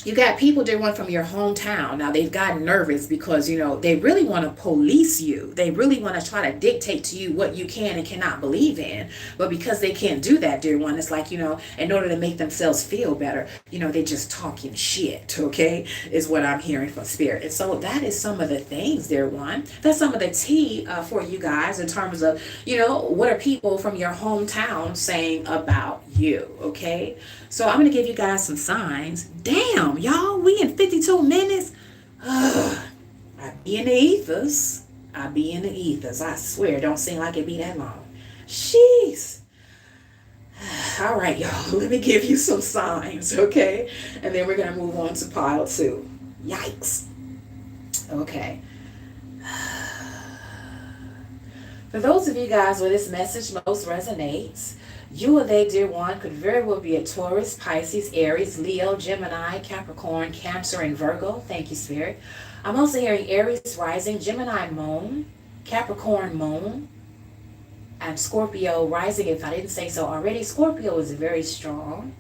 you got people, dear one, from your hometown. Now they've gotten nervous because, you know, they really want to police you. They really want to try to dictate to you what you can and cannot believe in. But because they can't do that, dear one, it's like, you know, in order to make themselves feel better, you know, they just talking shit, okay, is what I'm hearing from spirit. And so that is some of the things, dear one. That's some of the tea for you guys in terms of, you know, what are people from your hometown saying about you, okay? So I'm going to give you guys some signs. Damn, y'all, we in 52 minutes. I be in the ethers. I swear, it don't seem like it be that long. Jeez. All right, y'all, let me give you some signs, okay? And then we're going to move on to pile 2. Yikes. Okay. For those of you guys where this message most resonates, you or they, dear one, could very well be a Taurus, Pisces, Aries, Leo, Gemini, Capricorn, Cancer, and Virgo. Thank you, Spirit. I'm also hearing Aries rising, Gemini moon, Capricorn moon, and Scorpio rising, if I didn't say so already. Scorpio is very strong.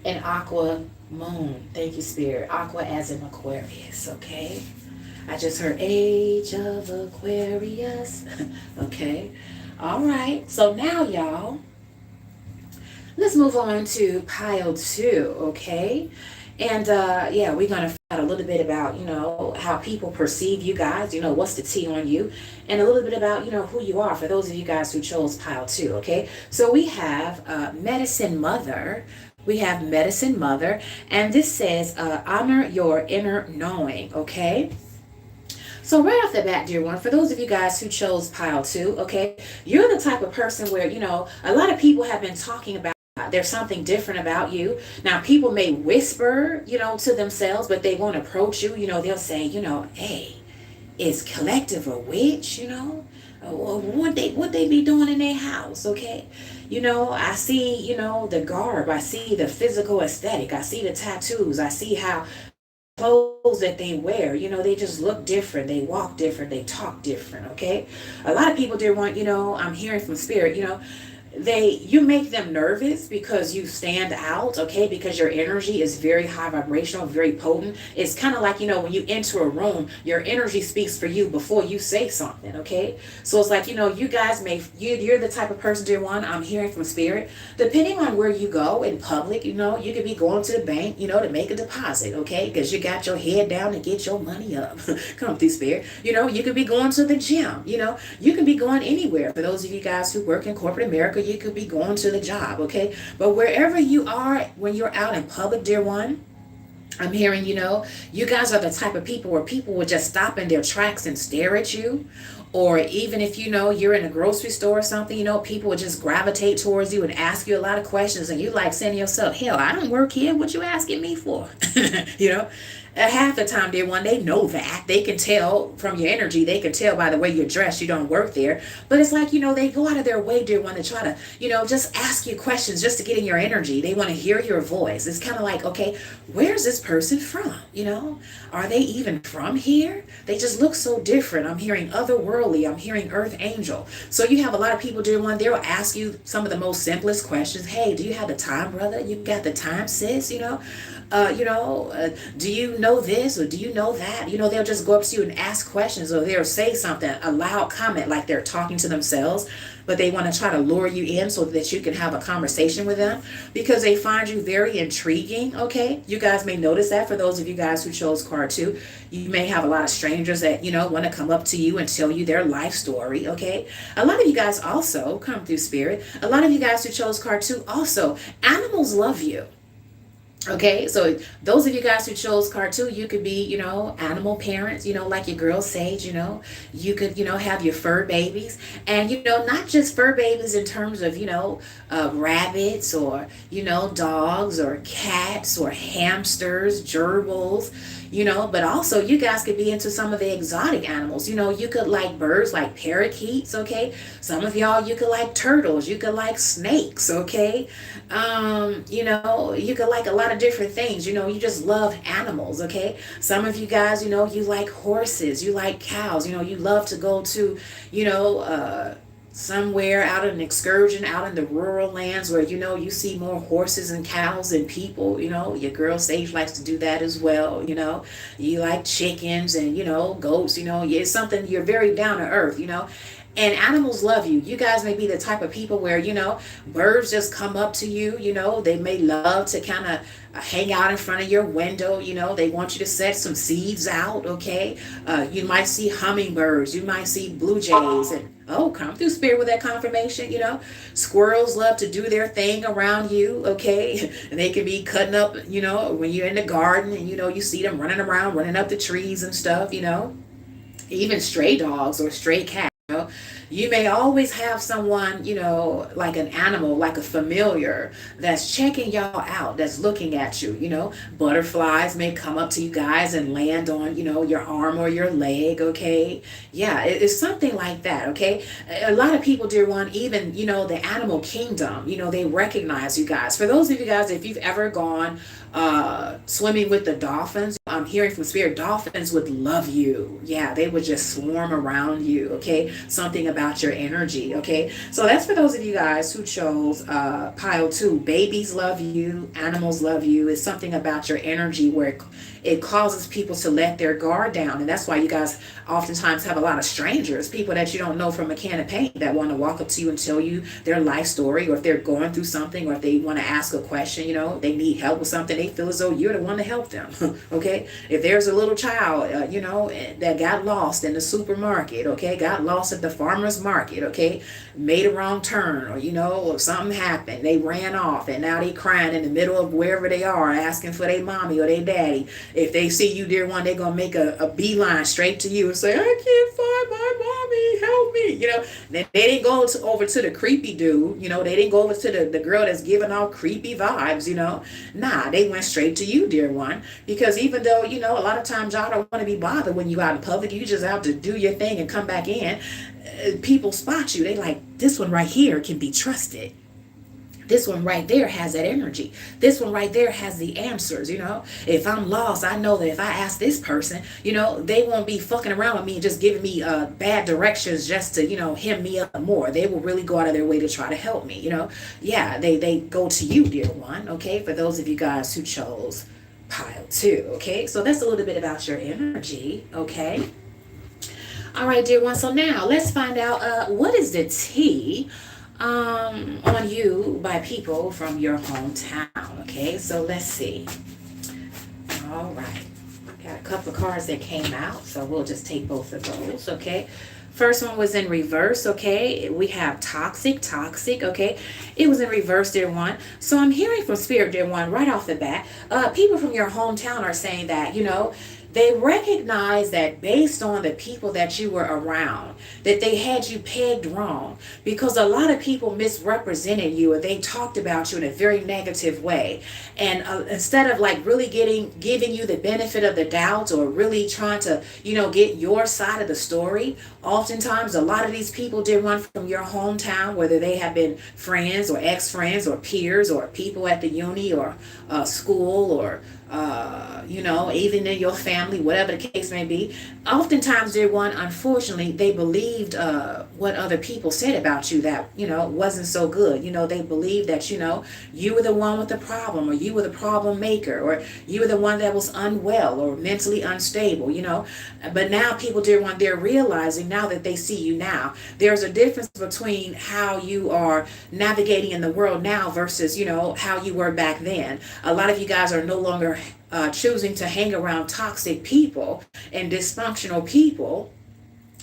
And Aqua moon. Thank you, Spirit. Aqua as in Aquarius, okay? I just heard Age of Aquarius. Okay. All right. So now, y'all, let's move on to pile 2, okay? And yeah, we're going to find out a little bit about, how people perceive you guys, what's the tea on you, and a little bit about, who you are for those of you guys who chose pile 2, okay? So we have Medicine Mother. We have Medicine Mother, and this says, honor your inner knowing, okay? So right off the bat, dear one, for those of you guys who chose pile 2, okay, you're the type of person where, a lot of people have been talking about there's something different about you. Now, people may whisper, to themselves, but they won't approach you. They'll say, hey, is Collective a witch, what they be doing in their house, okay? I see, the garb, I see the physical aesthetic, I see the tattoos, I see how clothes that they wear, they just look different, they walk different, they talk different, okay? A lot of people, dear one, I'm hearing from Spirit, you make them nervous because you stand out, okay, because your energy is very high vibrational, very potent. It's kind of like, when you enter a room, your energy speaks for you before you say something, okay? So it's like, you guys you're the type of person, dear one, I'm hearing from Spirit, depending on where you go in public, you could be going to the bank, to make a deposit, okay, because you got your head down to get your money up. Come through, Spirit. You could be going to the gym, you can be going anywhere. For those of you guys who work in corporate America, you could be going to the job, okay? But wherever you are, when you're out in public, dear one, I'm hearing, you guys are the type of people where people will just stop in their tracks and stare at you. Or even if, you're in a grocery store or something, people will just gravitate towards you and ask you a lot of questions. And you like saying to yourself, hell, I don't work here. What you asking me for? Half the time, dear one, they know that. They can tell from your energy. They can tell by the way you're dressed. You don't work there. But it's like, they go out of their way, dear one, to try to, just ask you questions just to get in your energy. They want to hear your voice. It's kind of like, okay, where's this person from? Are they even from here? They just look so different. I'm hearing otherworldly. I'm hearing earth angel. So you have a lot of people, dear one, they'll ask you some of the most simplest questions. Hey, do you have the time, brother? You got the time, sis? Do you know this or do you know that? They'll just go up to you and ask questions, or they'll say something, a loud comment like they're talking to themselves, but they want to try to lure you in so that you can have a conversation with them because they find you very intriguing, okay? You guys may notice that for those of you guys who chose card 2. You may have a lot of strangers that, want to come up to you and tell you their life story, okay? A lot of you guys also, come through, Spirit, a lot of you guys who chose card 2 also, animals love you. Okay, so those of you guys who chose card 2, you could be, animal parents, like your girl Sage, you could, have your fur babies, and, not just fur babies in terms of, rabbits or, dogs or cats or hamsters, gerbils, but also you guys could be into some of the exotic animals. You could like birds like parakeets, okay? Some of y'all, you could like turtles, you could like snakes, okay? You could like a lot of different things. You just love animals, okay? Some of you guys, you like horses, you like cows, you love to go to, somewhere out on an excursion out in the rural lands where you see more horses and cows than people. Your girl Sage likes to do that as well. You like chickens and goats. It's something, you're very down to earth. And animals love you. You guys may be the type of people where, birds just come up to you, they may love to kind of hang out in front of your window, they want you to set some seeds out, okay? You might see hummingbirds, you might see blue jays, and come through, Spirit, with that confirmation, Squirrels love to do their thing around you, okay? And they can be cutting up, when you're in the garden and, you see them running around, running up the trees and stuff, Even stray dogs or stray cats. You may always have someone, like an animal, like a familiar that's checking y'all out, that's looking at you. Butterflies may come up to you guys and land on, your arm or your leg, okay? Yeah, it's something like that, okay? A lot of people, dear one, even, the animal kingdom, they recognize you guys. For those of you guys, if you've ever gone swimming with the dolphins, I'm hearing from spirit, dolphins would love you. Yeah, they would just swarm around you, okay? Something about your energy, okay? So that's for those of you guys who chose pile 2. Babies love you, animals love you. It's something about your energy where it causes people to let their guard down. And that's why you guys oftentimes have a lot of strangers, people that you don't know from a can of paint, that want to walk up to you and tell you their life story, or if they're going through something, or if they want to ask a question, they need help with something, they feel as though you're the one to help them. Okay? If there's a little child, that got lost in the supermarket, okay, got lost at the farmer's market, okay, made a wrong turn, or something happened, they ran off, and now they crying in the middle of wherever they are, asking for their mommy or their daddy. If they see you, dear one, they're going to make a beeline straight to you and say, I can't find my mommy, help me. They didn't go over to the creepy dude, they didn't go over to the girl that's giving off creepy vibes, Nah, they went straight to you, dear one. Because even though, a lot of times y'all don't want to be bothered when you out in public, you just out to do your thing and come back in, people spot you. They like, this one right here can be trusted. This one right there has that energy. This one right there has the answers, If I'm lost, I know that if I ask this person, they won't be fucking around with me and just giving me bad directions just to, hem me up more. They will really go out of their way to try to help me, Yeah, they go to you, dear one, okay? For those of you guys who chose pile 2, okay? So that's a little bit about your energy, okay? All right, dear one. So now let's find out what is the tea on you by people from your hometown. Okay, so let's see. All right, got a couple of cards that came out, so we'll just take both of those. Okay, first one was in reverse. Okay, we have toxic, okay, it was in reverse, dear one. So I'm hearing from spirit, dear one, right off the bat, people from your hometown are saying that, they recognize that based on the people that you were around, that they had you pegged wrong, because a lot of people misrepresented you, or they talked about you in a very negative way. And instead of like really giving you the benefit of the doubt, or really trying to, get your side of the story, oftentimes a lot of these people, dear one, from your hometown, whether they have been friends or ex-friends or peers or people at the uni or school, or even in your family, whatever the case may be, oftentimes, dear one, unfortunately, they believed what other people said about you that, wasn't so good. They believed that, you were the one with the problem, or you were the problem maker, or you were the one that was unwell or mentally unstable, But now people, dear one, they're realizing now that they see you now, there's a difference between how you are navigating in the world now versus, how you were back then. A lot of you guys are no longer choosing to hang around toxic people and dysfunctional people.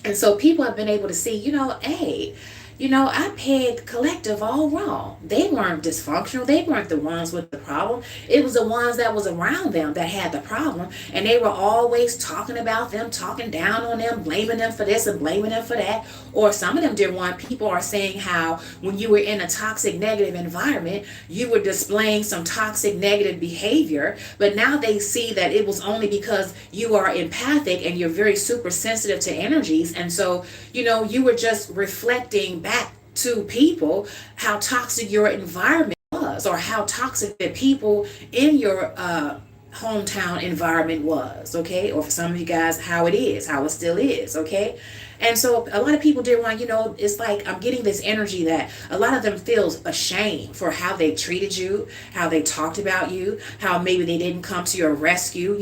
And so people have been able to see, hey, I pegged collective all wrong. They weren't dysfunctional. They weren't the ones with the problem. It was the ones that was around them that had the problem. And they were always talking about them, talking down on them, blaming them for this and blaming them for that. Or some of them, dear one, people are saying how when you were in a toxic, negative environment, you were displaying some toxic, negative behavior. But now they see that it was only because you are empathic and you're very super sensitive to energies. And so, you were just reflecting back to people how toxic your environment was, or how toxic the people in your hometown environment was, okay? Or for some of you guys, how it still is, okay? And so a lot of people, dear one, it's like I'm getting this energy that a lot of them feels ashamed for how they treated you, how they talked about you, how maybe they didn't come to your rescue,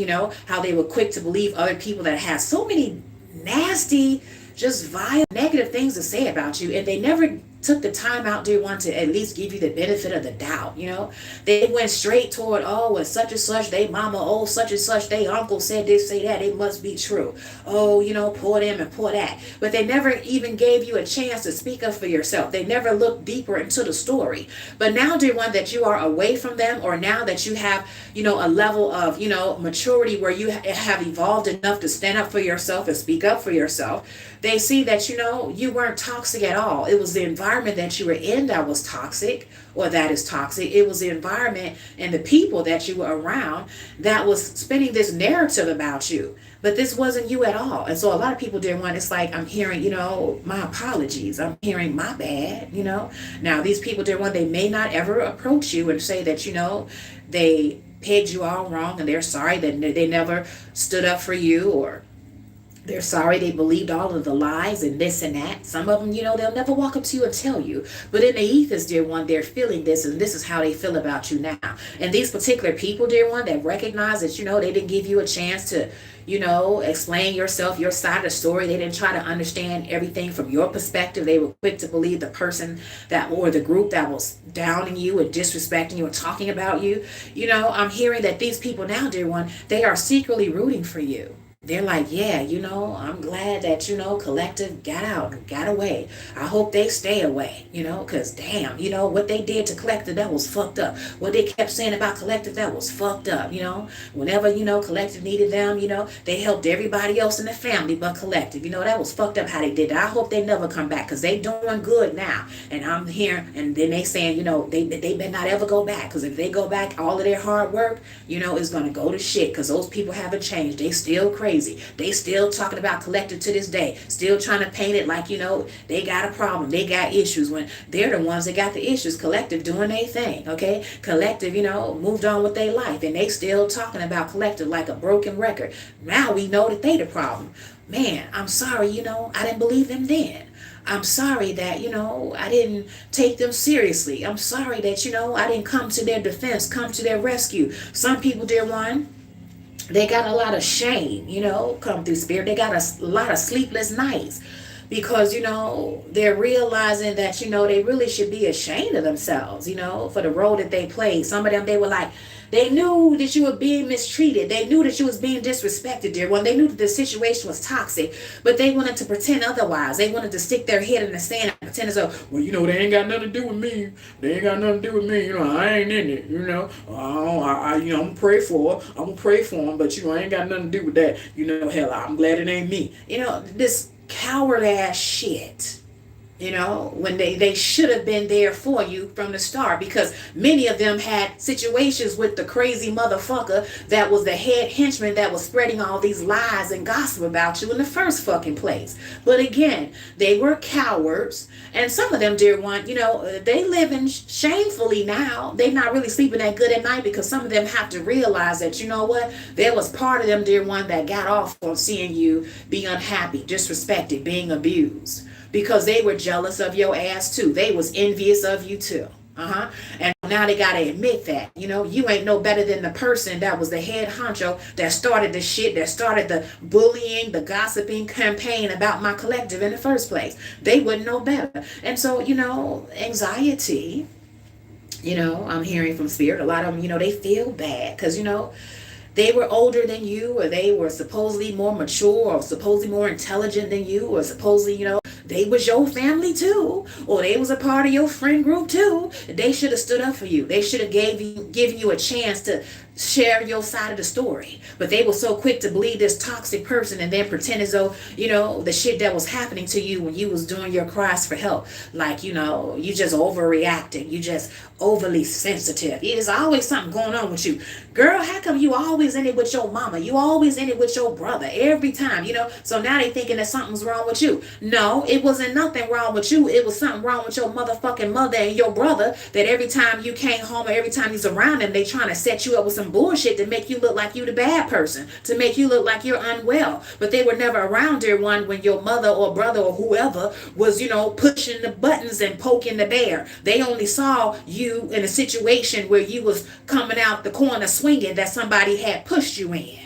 how they were quick to believe other people that had so many nasty, just vile, negative things to say about you, and they never took the time out, dear one, to at least give you the benefit of the doubt. They went straight toward, oh, and such, they mama, oh, such and such, they uncle said this, say that, it must be true. Oh, pour them and pour that. But they never even gave you a chance to speak up for yourself. They never looked deeper into the story. But now, dear one, that you are away from them, or now that you have, a level of, maturity where you have evolved enough to stand up for yourself and speak up for yourself, they see that, you weren't toxic at all. It was the environment that you were in that was toxic, or that is toxic. It was the environment and the people that you were around that was spinning this narrative about you. But this wasn't you at all. And so a lot of people, dear one, it's like I'm hearing, my apologies. I'm hearing my bad, Now, these people, dear one, they may not ever approach you and say that, they pegged you all wrong and they're sorry that they never stood up for you, or they're sorry they believed all of the lies and this and that. Some of them, they'll never walk up to you and tell you. But in the ethers, dear one, they're feeling this, and this is how they feel about you now. And these particular people, dear one, that recognize that, they didn't give you a chance to, explain yourself, your side of the story. They didn't try to understand everything from your perspective. They were quick to believe the person that, or the group that was downing you and disrespecting you and talking about you. I'm hearing that these people now, dear one, they are secretly rooting for you. They're like, yeah, I'm glad that, Collective got out and got away. I hope they stay away, because damn, what they did to Collective, that was fucked up. What they kept saying about Collective, that was fucked up, Whenever, Collective needed them, they helped everybody else in the family but Collective. That was fucked up how they did that. I hope they never come back, because they doing good now. And I'm here, and then they saying, they better not ever go back, because if they go back, all of their hard work, is going to go to shit, because those people haven't changed. They still crazy. They still talking about Collective to this day, still trying to paint it like, they got a problem, they got issues, when they're the ones that got the issues. Collective doing their thing, okay? Collective, moved on with their life, and they still talking about Collective like a broken record. Now we know that they the problem. Man, I'm sorry, I didn't believe them then. I'm sorry that, I didn't take them seriously. I'm sorry that, I didn't come to their defense, come to their rescue. Some people, dear one, they got a lot of shame, come through spirit. They got a lot of sleepless nights because, they're realizing that, they really should be ashamed of themselves, for the role that they played. Some of them, they were like, they knew that you were being mistreated. They knew that you was being disrespected, dear one. They knew that the situation was toxic, but they wanted to pretend otherwise. They wanted to stick their head in the sand and pretend as though, well, they ain't got nothing to do with me. They ain't got nothing to do with me. I ain't in it. I'm gonna pray for her. I'm gonna pray for them, but I ain't got nothing to do with that. Hell, I'm glad it ain't me. This coward ass shit. When they should have been there for you from the start, because many of them had situations with the crazy motherfucker that was the head henchman that was spreading all these lies and gossip about you in the first fucking place. But again, they were cowards, and some of them, dear one, they living shamefully now. They're not really sleeping that good at night, because some of them have to realize that, there was part of them, dear one, that got off on seeing you be unhappy, disrespected, being abused. Because they were jealous of your ass too. They was envious of you too. And now they gotta admit that, you ain't no better than the person that was the head honcho that started the shit, that started the bullying, the gossiping campaign about my Collective in the first place. They wouldn't know better. And so, anxiety, I'm hearing from spirit, a lot of them, they feel bad because, they were older than you, or they were supposedly more mature, or supposedly more intelligent than you, or supposedly, they was your family too, or they was a part of your friend group too. They should have stood up for you. They should have given you a chance to share your side of the story. But they were so quick to believe this toxic person and then pretend as though, the shit that was happening to you when you was doing your cries for help. Like, you just overreacting. You just overly sensitive. There's always something going on with you. Girl, how come you always in it with your mama? You always in it with your brother every time, So now they thinking that something's wrong with you. No, it wasn't nothing wrong with you. It was something wrong with your motherfucking mother and your brother, that every time you came home or every time he's around them, they trying to set you up with some bullshit to make you look like you the bad person, to make you look like you're unwell. But they were never around, dear one, when your mother or brother or whoever was, pushing the buttons and poking the bear. They only saw you in a situation where you was coming out the corner swinging, that somebody had pushed you in.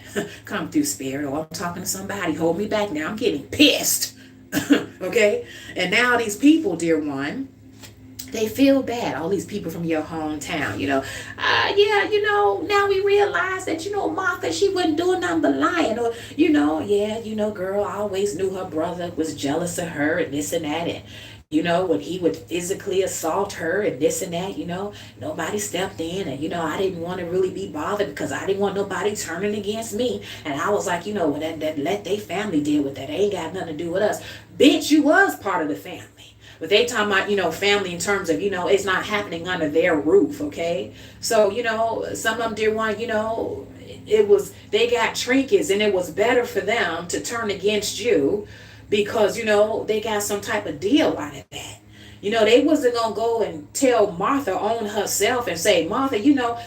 Come through, spirit. Or I'm talking to somebody. Hold me back now. I'm getting pissed. Okay? And now these people, dear one, they feel bad. All these people from your hometown, yeah, now we realize that, Martha, she wasn't doing nothing but lying. Or, yeah, girl, I always knew her brother was jealous of her and this and that. And, when he would physically assault her and this and that, nobody stepped in. And, I didn't want to really be bothered because I didn't want nobody turning against me. And I was like, well, that let their family deal with that. They ain't got nothing to do with us. Bitch, you was part of the family. But they talking about, family in terms of, it's not happening under their roof, okay? So, some of them, dear one, they got trinkets and it was better for them to turn against you because, they got some type of deal out of that. They wasn't going to go and tell Martha on herself and say, Martha,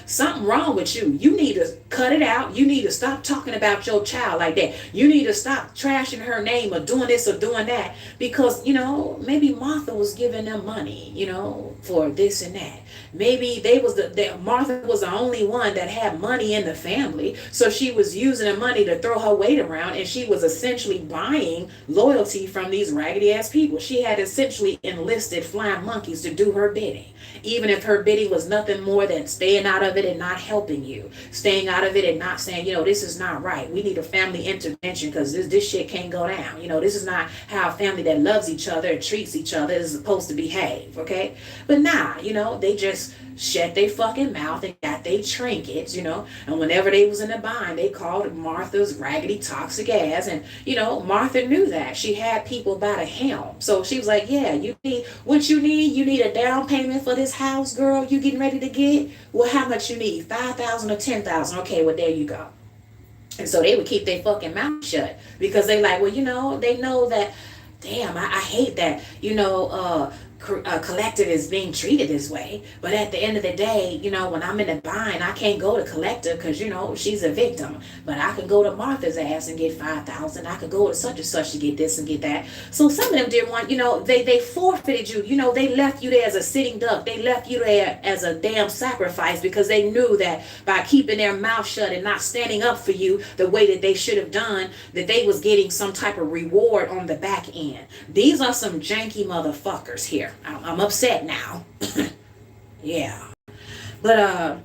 something wrong with you. You need to cut it out. You need to stop talking about your child like that. You need to stop trashing her name or doing this or doing that. Because, maybe Martha was giving them money, for this and that. Maybe Martha was the only one that had money in the family. So she was using the money to throw her weight around, and she was essentially buying loyalty from these raggedy ass people. She had essentially enlisted flying monkeys to do her bidding, even if her bidding was nothing more than staying out of it and not helping you, staying out of it and not saying, this is not right. We need a family intervention because this shit can't go down. This is not how a family that loves each other and treats each other is supposed to behave, okay? But nah, they just shut their fucking mouth and got their trinkets, and whenever they was in a bind, they called Martha's raggedy toxic ass, and, Martha knew that. She had people by the helm. So she was like, yeah, you need what you need. You need a down payment for this house, girl, you getting ready to get? Well, how much you need? 5,000 or 10,000? Okay, well, there you go. And so they would keep their fucking mouth shut because they like, well, they know that, damn, I hate that, collective is being treated this way. But at the end of the day, when I'm in a bind, I can't go to collective because, she's a victim. But I can go to Martha's ass and get 5,000. I could go to such and such to get this and get that. So some of them did want, they forfeited you. They left you there as a sitting duck. They left you there as a damn sacrifice because they knew that by keeping their mouth shut and not standing up for you the way that they should have done, that they was getting some type of reward on the back end. These are some janky motherfuckers here. I'm upset now. Yeah. But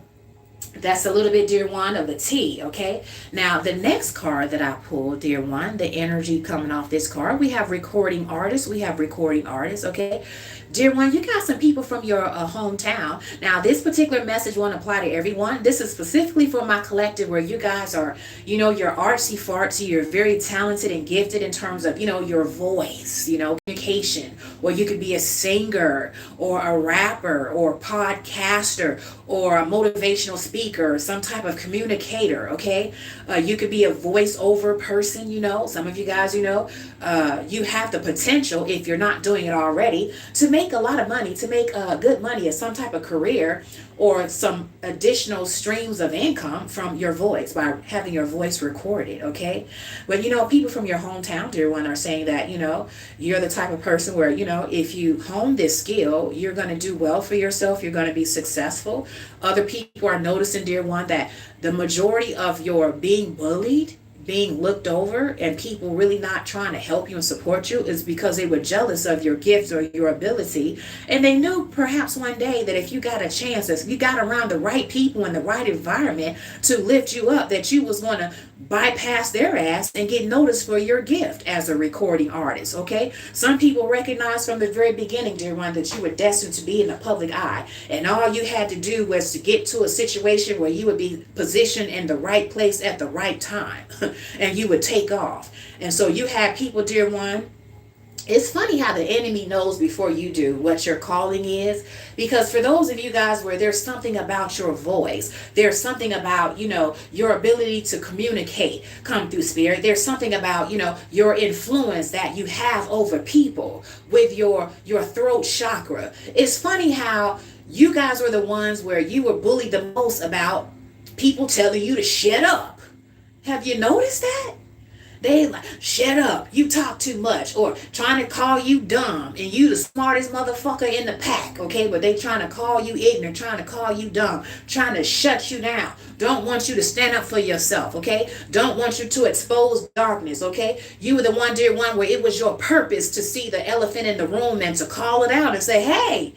that's a little bit, dear one, of the tea, okay? Now, the next card that I pulled, dear one, the energy coming off this card, we have recording artists. Okay? Dear one, you got some people from your hometown. Now, this particular message won't apply to everyone. This is specifically for my collective where you guys are, you're artsy fartsy. You're very talented and gifted in terms of, your voice, communication. Or you could be a singer or a rapper or podcaster or a motivational speaker or some type of communicator, okay? You could be a voiceover person, Some of you guys, you have the potential, if you're not doing it already, to make a lot of money, to make good money as some type of career or some additional streams of income from your voice by having your voice recorded, okay? But, people from your hometown, dear one, are saying that, you're the type of person where, if you hone this skill, you're going to do well for yourself. You're going to be successful. Other people are noticing, dear one, that the majority of your being bullied, being looked over, and people really not trying to help you and support you is because they were jealous of your gifts or your ability. And they knew perhaps one day that if you got a chance, if you got around the right people in the right environment to lift you up, that you was going to bypass their ass and get noticed for your gift as a recording artist, okay? Some people recognize from the very beginning, dear one, that you were destined to be in the public eye. And all you had to do was to get to a situation where you would be positioned in the right place at the right time. And you would take off. And so you have people, dear one, it's funny how the enemy knows before you do what your calling is. Because for those of you guys where there's something about your voice, there's something about, your ability to communicate, come through spirit. There's something about, your influence that you have over people with your throat chakra. It's funny how you guys were the ones where you were bullied the most about people telling you to shut up. Have you noticed that? They like, shut up, you talk too much, or trying to call you dumb, and you the smartest motherfucker in the pack, okay? But they trying to call you ignorant, trying to call you dumb, trying to shut you down. Don't want you to stand up for yourself, okay? Don't want you to expose darkness, okay? You were the one, dear one, where it was your purpose to see the elephant in the room and to call it out and say, hey,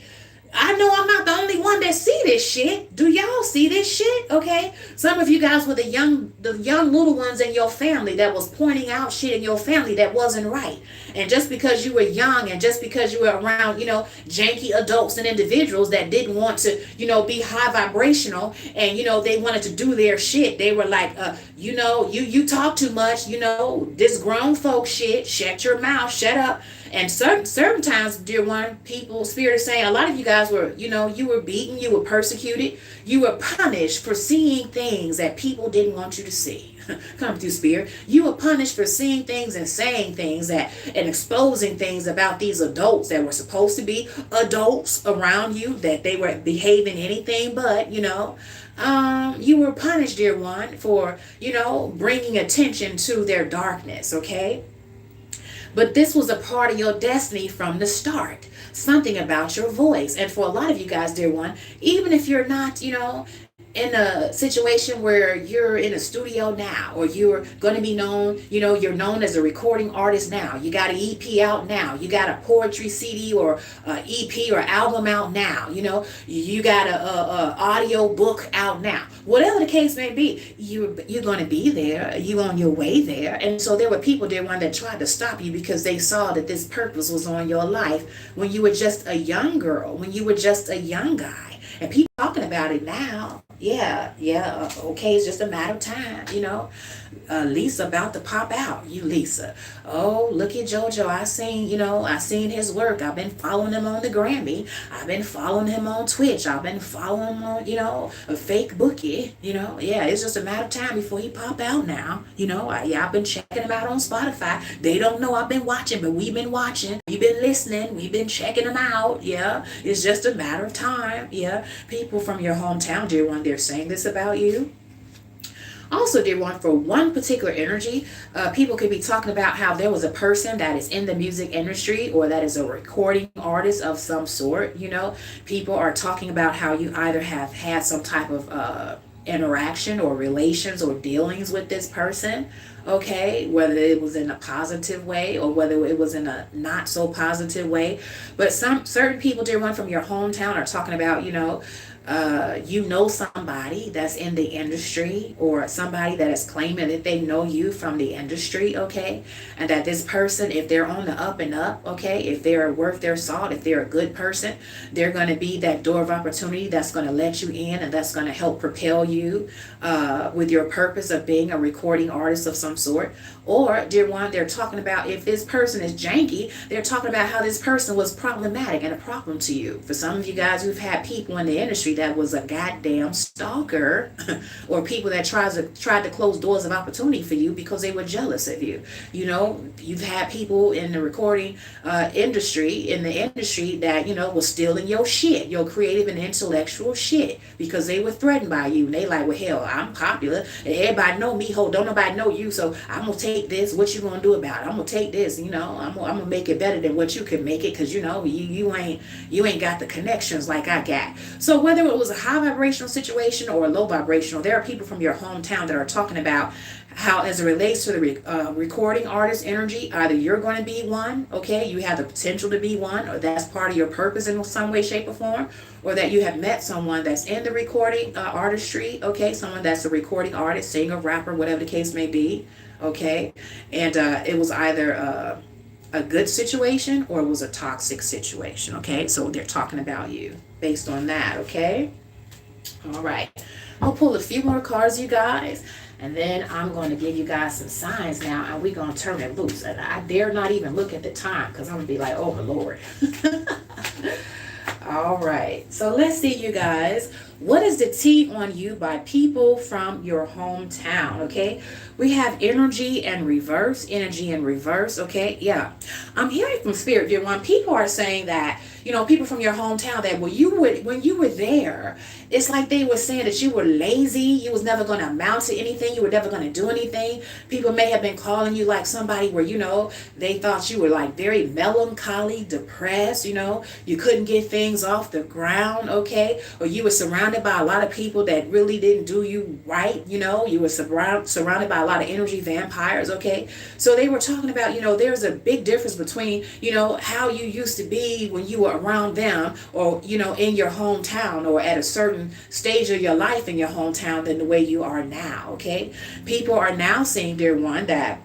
I know I'm not the only one that see this shit. Do y'all see this shit? Okay. Some of you guys were the young little ones in your family that was pointing out shit in your family that wasn't right. And just because you were young and just because you were around, janky adults and individuals that didn't want to, be high vibrational and, they wanted to do their shit. They were like, you talk too much, this grown folk shit, shut your mouth, shut up. And certain times, dear one, people, Spirit is saying, a lot of you guys were, you were beaten, you were persecuted, you were punished for seeing things that people didn't want you to see. Come through, Spirit. You were punished for seeing things and saying things and exposing things about these adults that were supposed to be adults around you, that they were behaving anything but, you were punished, dear one, for, bringing attention to their darkness, okay? But this was a part of your destiny from the start. Something about your voice. And for a lot of you guys, dear one, even if you're not, in a situation where you're in a studio now, or you're going to be known, you're known as a recording artist now, you got an EP out now, you got a poetry CD or EP or album out now, you got a audio book out now, whatever the case may be, you're going to be there, you on your way there. And so there were people, dear one, that tried to stop you because they saw that this purpose was on your life when you were just a young girl, when you were just a young guy. And people talking about it now. Yeah, okay, it's just a matter of time, Lisa about to pop out. You, Lisa. Oh, look at JoJo. I seen his work. I've been following him on the Grammy. I've been following him on Twitch. I've been following him on, a fake bookie, Yeah, it's just a matter of time before he pop out now. I've been checking him out on Spotify. They don't know I've been watching, but we've been watching. We've been listening. We've been checking him out. Yeah, it's just a matter of time. Yeah, people from your hometown, dear one, they're saying this about you. Also, dear one, for one particular energy, people could be talking about how there was a person that is in the music industry or that is a recording artist of some sort. People are talking about how you either have had some type of interaction or relations or dealings with this person, okay, whether it was in a positive way or whether it was in a not so positive way. But some certain people, dear one, from your hometown are talking about, somebody that's in the industry or somebody that is claiming that they know you from the industry, okay, and that this person, if they're on the up and up, okay, if they're worth their salt, if they're a good person, they're going to be that door of opportunity that's going to let you in and that's going to help propel you with your purpose of being a recording artist of some sort. Or, dear one, they're talking about if this person is janky, they're talking about how this person was problematic and a problem to you. For some of you guys who've had people in the industry that was a goddamn stalker or people that tried to close doors of opportunity for you because they were jealous of you. You've had people in the recording industry that, was stealing your shit, your creative and intellectual shit because they were threatened by you. And they like, well, hell, I'm popular. Everybody know me, ho, don't nobody know you, so I'm going to take this. What you going to do about it? I'm going to take this, I'm going to make it better than what you can make it because, you ain't got the connections like I got. So whether it was a high vibrational situation or a low vibrational, there are people from your hometown that are talking about how, as it relates to the recording artist energy, either you're going to be one, okay, you have the potential to be one, or that's part of your purpose in some way, shape, or form, or that you have met someone that's in the recording artistry, okay, someone that's a recording artist, singer, rapper, whatever the case may be, okay, and it was either a good situation or it was a toxic situation, okay, so they're talking about you based on that, okay. All right, I'll pull a few more cards, you guys, and then I'm going to give you guys some signs now, and we're going to turn it loose. And I dare not even look at the time because I'm going to be like, oh my Lord. All right, so let's see, you guys. What is the tea on you by people from your hometown, okay? We have energy and reverse, okay? Yeah. I'm hearing from Spirit, dear one. People are saying that, people from your hometown that when you were there, it's like they were saying that you were lazy, you was never going to amount to anything, you were never going to do anything. People may have been calling you like somebody where, they thought you were like very melancholy, depressed, you couldn't get things off the ground, okay? Or you were surrounded surrounded by a lot of people that really didn't do you right. You were surrounded by a lot of energy vampires. Okay, so they were talking about, there's a big difference between, how you used to be when you were around them, or in your hometown, or at a certain stage of your life in your hometown, than the way you are now. Okay, people are now saying, dear one, that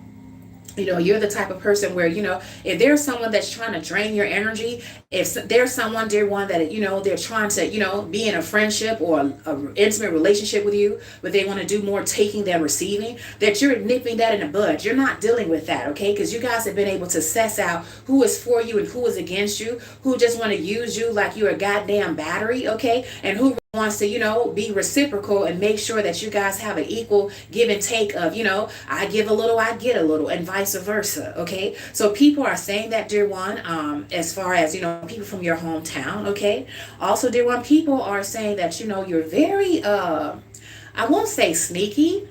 you're the type of person where, if there's someone that's trying to drain your energy, if there's someone, dear one, that, they're trying to, be in a friendship or an intimate relationship with you, but they want to do more taking than receiving, that you're nipping that in the bud. You're not dealing with that, okay? Because you guys have been able to suss out who is for you and who is against you, who just want to use you like you're a goddamn battery, okay? And who wants to, be reciprocal and make sure that you guys have an equal give and take of, I give a little, I get a little, and vice versa. Okay. So people are saying that, dear one, as far as, people from your hometown. Okay. Also, dear one, people are saying that, you're very, I won't say sneaky,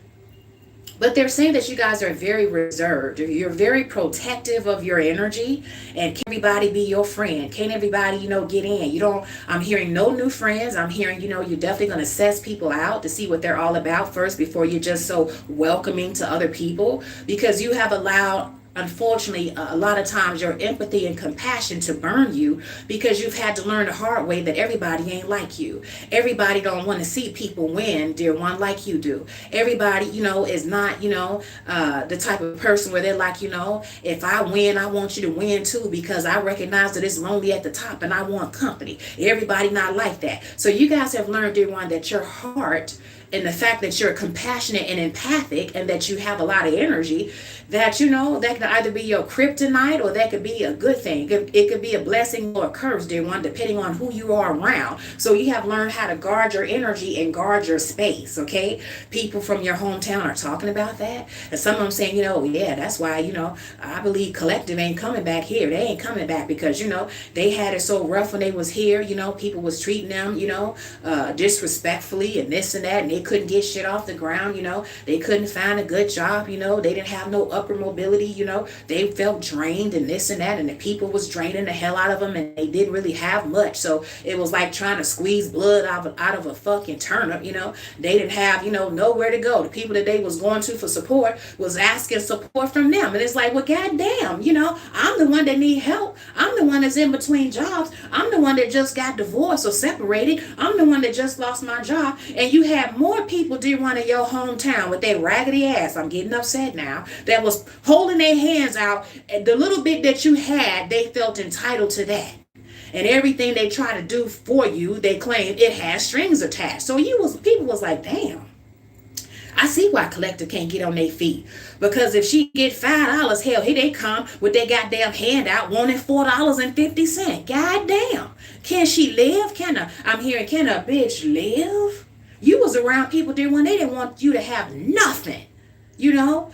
but they're saying that you guys are very reserved. You're very protective of your energy. And can everybody be your friend? Can everybody, get in? I'm hearing no new friends. I'm hearing, you're definitely going to assess people out to see what they're all about first before you're just so welcoming to other people. Because you have allowed, unfortunately, a lot of times your empathy and compassion to burn you, because you've had to learn the hard way that everybody ain't like you. Everybody don't want to see people win, dear one, like you do. Everybody, is not, the type of person where they're like, if I win, I want you to win too, because I recognize that it's lonely at the top and I want company. Everybody not like that. So you guys have learned, dear one, that your heart and the fact that you're compassionate and empathic and that you have a lot of energy, that, that can either be your kryptonite or that could be a good thing. It could be a blessing or a curse, dear one, depending on who you are around. So you have learned how to guard your energy and guard your space, okay? People from your hometown are talking about that. And some of them saying, yeah, that's why, I believe collective ain't coming back here. They ain't coming back because, they had it so rough when they was here. People was treating them, disrespectfully and this and that, and they couldn't get shit off the ground. They couldn't find a good job. They didn't have no upper mobility. They felt drained and this and that, and the people was draining the hell out of them, and they didn't really have much. So it was like trying to squeeze blood out of a fucking turnip. They didn't have nowhere to go. The people that they was going to for support was asking support from them, and it's like, well, goddamn, I'm the one that need help. I'm the one that's in between jobs. I'm the one that just got divorced or separated. I'm the one that just lost my job, and you had more people, dear one, in your hometown with their raggedy ass, I'm getting upset now, that was holding their hands out. And the little bit that you had, they felt entitled to that. And everything they try to do for you, they claim it has strings attached. So people was like, damn, I see why Collective can't get on their feet. Because if she get $5, hell, here they come with their goddamn handout wanting $4.50. Goddamn. Can she live? Can a bitch live? You was around people, dear one, they didn't want you to have nothing. No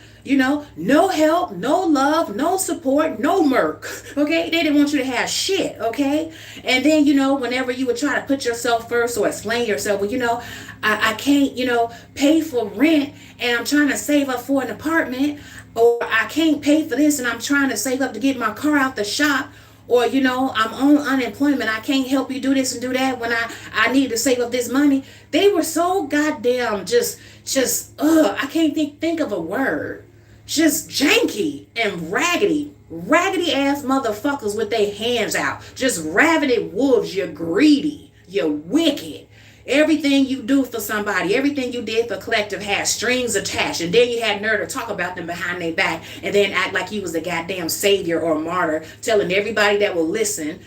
help, no love, no support, no merc. Okay? They didn't want you to have shit, okay? And then, whenever you would try to put yourself first or explain yourself, well, I can't, pay for rent and I'm trying to save up for an apartment, or I can't pay for this and I'm trying to save up to get my car out the shop. Or, I'm on unemployment. I can't help you do this and do that when I need to save up this money. They were so goddamn I can't think of a word. Just janky and raggedy ass motherfuckers with their hands out. Just rabid wolves. You're greedy. You're wicked. Everything you do for somebody, everything you did for Collective has strings attached. And then you had nerve to talk about them behind their back and then act like you was a goddamn savior or a martyr, telling everybody that will listen,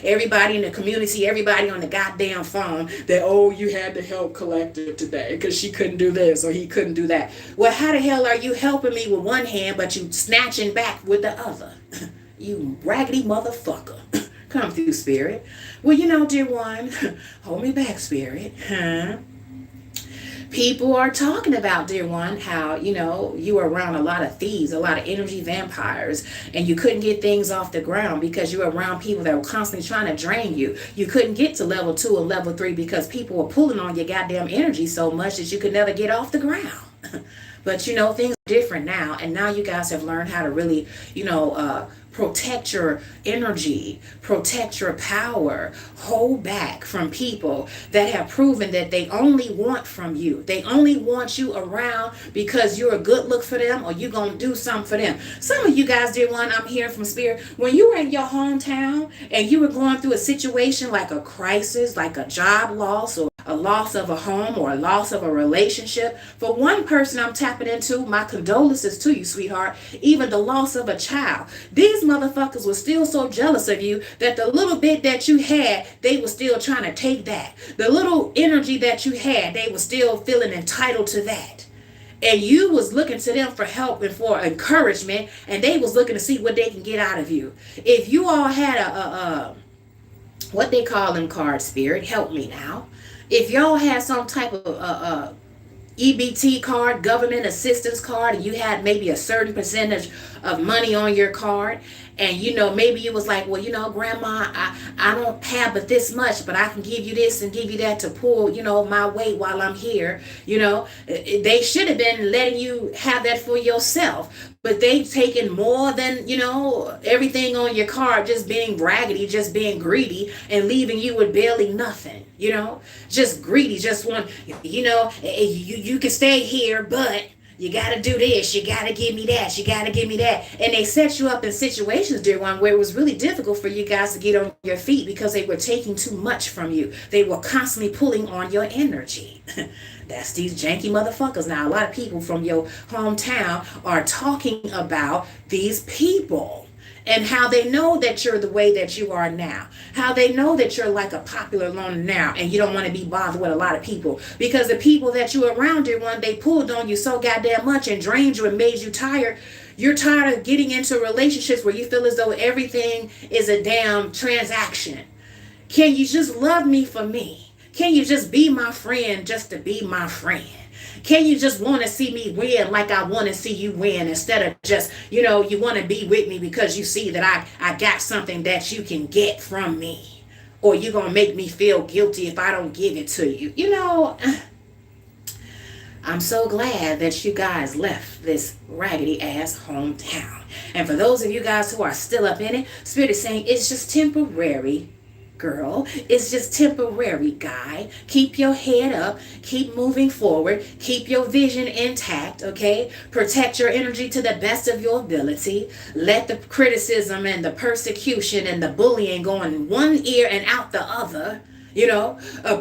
everybody in the community, everybody on the goddamn phone that, oh, you had to help Collective today because she couldn't do this or he couldn't do that. Well, how the hell are you helping me with one hand but you snatching back with the other? You raggedy motherfucker. Come through, Spirit. Well, dear one, hold me back, Spirit. People are talking about, dear one, how, you were around a lot of thieves, a lot of energy vampires, and you couldn't get things off the ground because you were around people that were constantly trying to drain you. You couldn't get to level 2 or level 3 because people were pulling on your goddamn energy so much that you could never get off the ground. But, things are different now, and now you guys have learned how to really, protect your energy, protect your power, hold back from people that have proven that they only want from you. They only want you around because you're a good look for them or you're going to do something for them. Some of you guys did one, I'm hearing from Spirit, when you were in your hometown and you were going through a situation like a crisis, like a job loss or a loss of a home or a loss of a relationship. For one person I'm tapping into, my condolences to you, sweetheart, even the loss of a child. These motherfuckers were still so jealous of you that the little bit that you had, they were still trying to take that. The little energy that you had, they were still feeling entitled to that. And you was looking to them for help and for encouragement, and they was looking to see what they can get out of you. If you all had a what they call them cards, Spirit, help me now. If y'all had some type of EBT card, government assistance card, and you had maybe a certain percentage of money on your card, and maybe you was like, well, Grandma, I don't have but this much, but I can give you this and give you that to pull, my weight while I'm here. They should have been letting you have that for yourself, but they've taken more than, everything on your card, just being raggedy, just being greedy, and leaving you with barely nothing, just greedy, just want, you can stay here, but you got to do this, you got to give me that, you got to give me that. And they set you up in situations, dear one, where it was really difficult for you guys to get on your feet because they were taking too much from you. They were constantly pulling on your energy. That's these janky motherfuckers. Now, a lot of people from your hometown are talking about these people and how they know that you're the way that you are now. How they know that you're like a popular loner now and you don't want to be bothered with a lot of people. Because the people that you around there, one, they pulled on you so goddamn much and drained you and made you tired. You're tired of getting into relationships where you feel as though everything is a damn transaction. Can you just love me for me? Can you just be my friend just to be my friend? Can you just want to see me win like I want to see you win instead of just, you want to be with me because you see that I got something that you can get from me, or you're going to make me feel guilty if I don't give it to you. I'm so glad that you guys left this raggedy ass hometown. And for those of you guys who are still up in it, Spirit is saying it's just temporary. Girl, it's just temporary, guy. Keep your head up. Keep moving forward. Keep your vision intact, okay? Protect your energy to the best of your ability. Let the criticism and the persecution and the bullying go in one ear and out the other.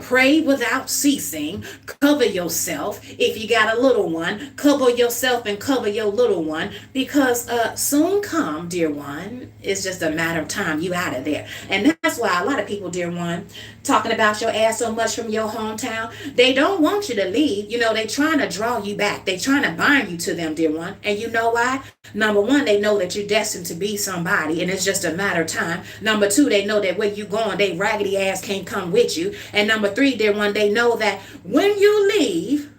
Pray without ceasing. Cover yourself. If you got a little one, cover yourself and cover your little one, because soon come, dear one. It's just a matter of time. You out of there. And that's why a lot of people, dear one, talking about your ass so much from your hometown, they don't want you to leave. They trying to draw you back. They trying to bind you to them, dear one. And you know why? Number one, they know that you're destined to be somebody, and it's just a matter of time. Number two, they know that where you going, they raggedy ass can't come with you. And number three, dear one, they know that when you leave,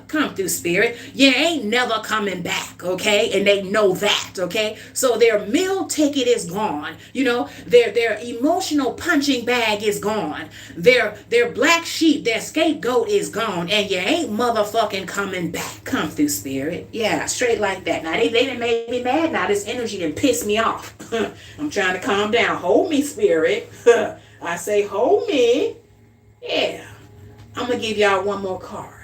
come through, Spirit, you ain't never coming back, okay? And they know that, okay? So their meal ticket is gone. Their emotional punching bag is gone. Their black sheep, their scapegoat is gone, and you ain't motherfucking coming back. Come through, Spirit. Yeah, straight like that. Now they done made me mad. Now this energy done pissed me off. I'm trying to calm down. Hold me, Spirit. I say hold me. Yeah. I'm gonna give y'all one more card.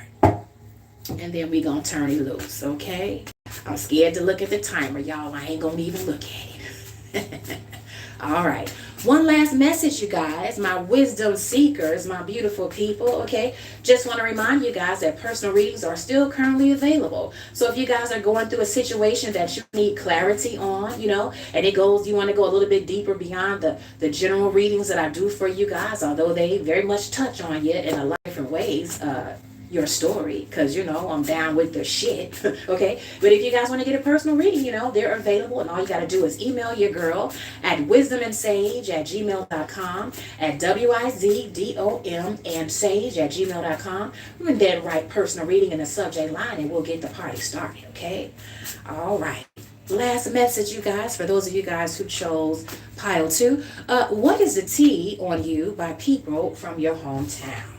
And then we gonna turn it loose, okay? I'm scared to look at the timer, y'all. I ain't gonna even look at it. All right. One last message, you guys, my wisdom seekers, my beautiful people, okay? Just want to remind you guys that personal readings are still currently available. So if you guys are going through a situation that you need clarity on, and you want to go a little bit deeper beyond the general readings that I do for you guys, although they very much touch on you in a lot of different ways, your story, because I'm down with the shit. Okay, but if you guys want to get a personal reading, they're available, and all you got to do is email your girl at WizdomandSage@gmail.com, at WIZDOM and Sage@gmail.com, and then write personal reading in the subject line, and we'll get the party started. Okay, all right. Last message, you guys, for those of you guys who chose pile 2. What is the tea on you by people from your hometown?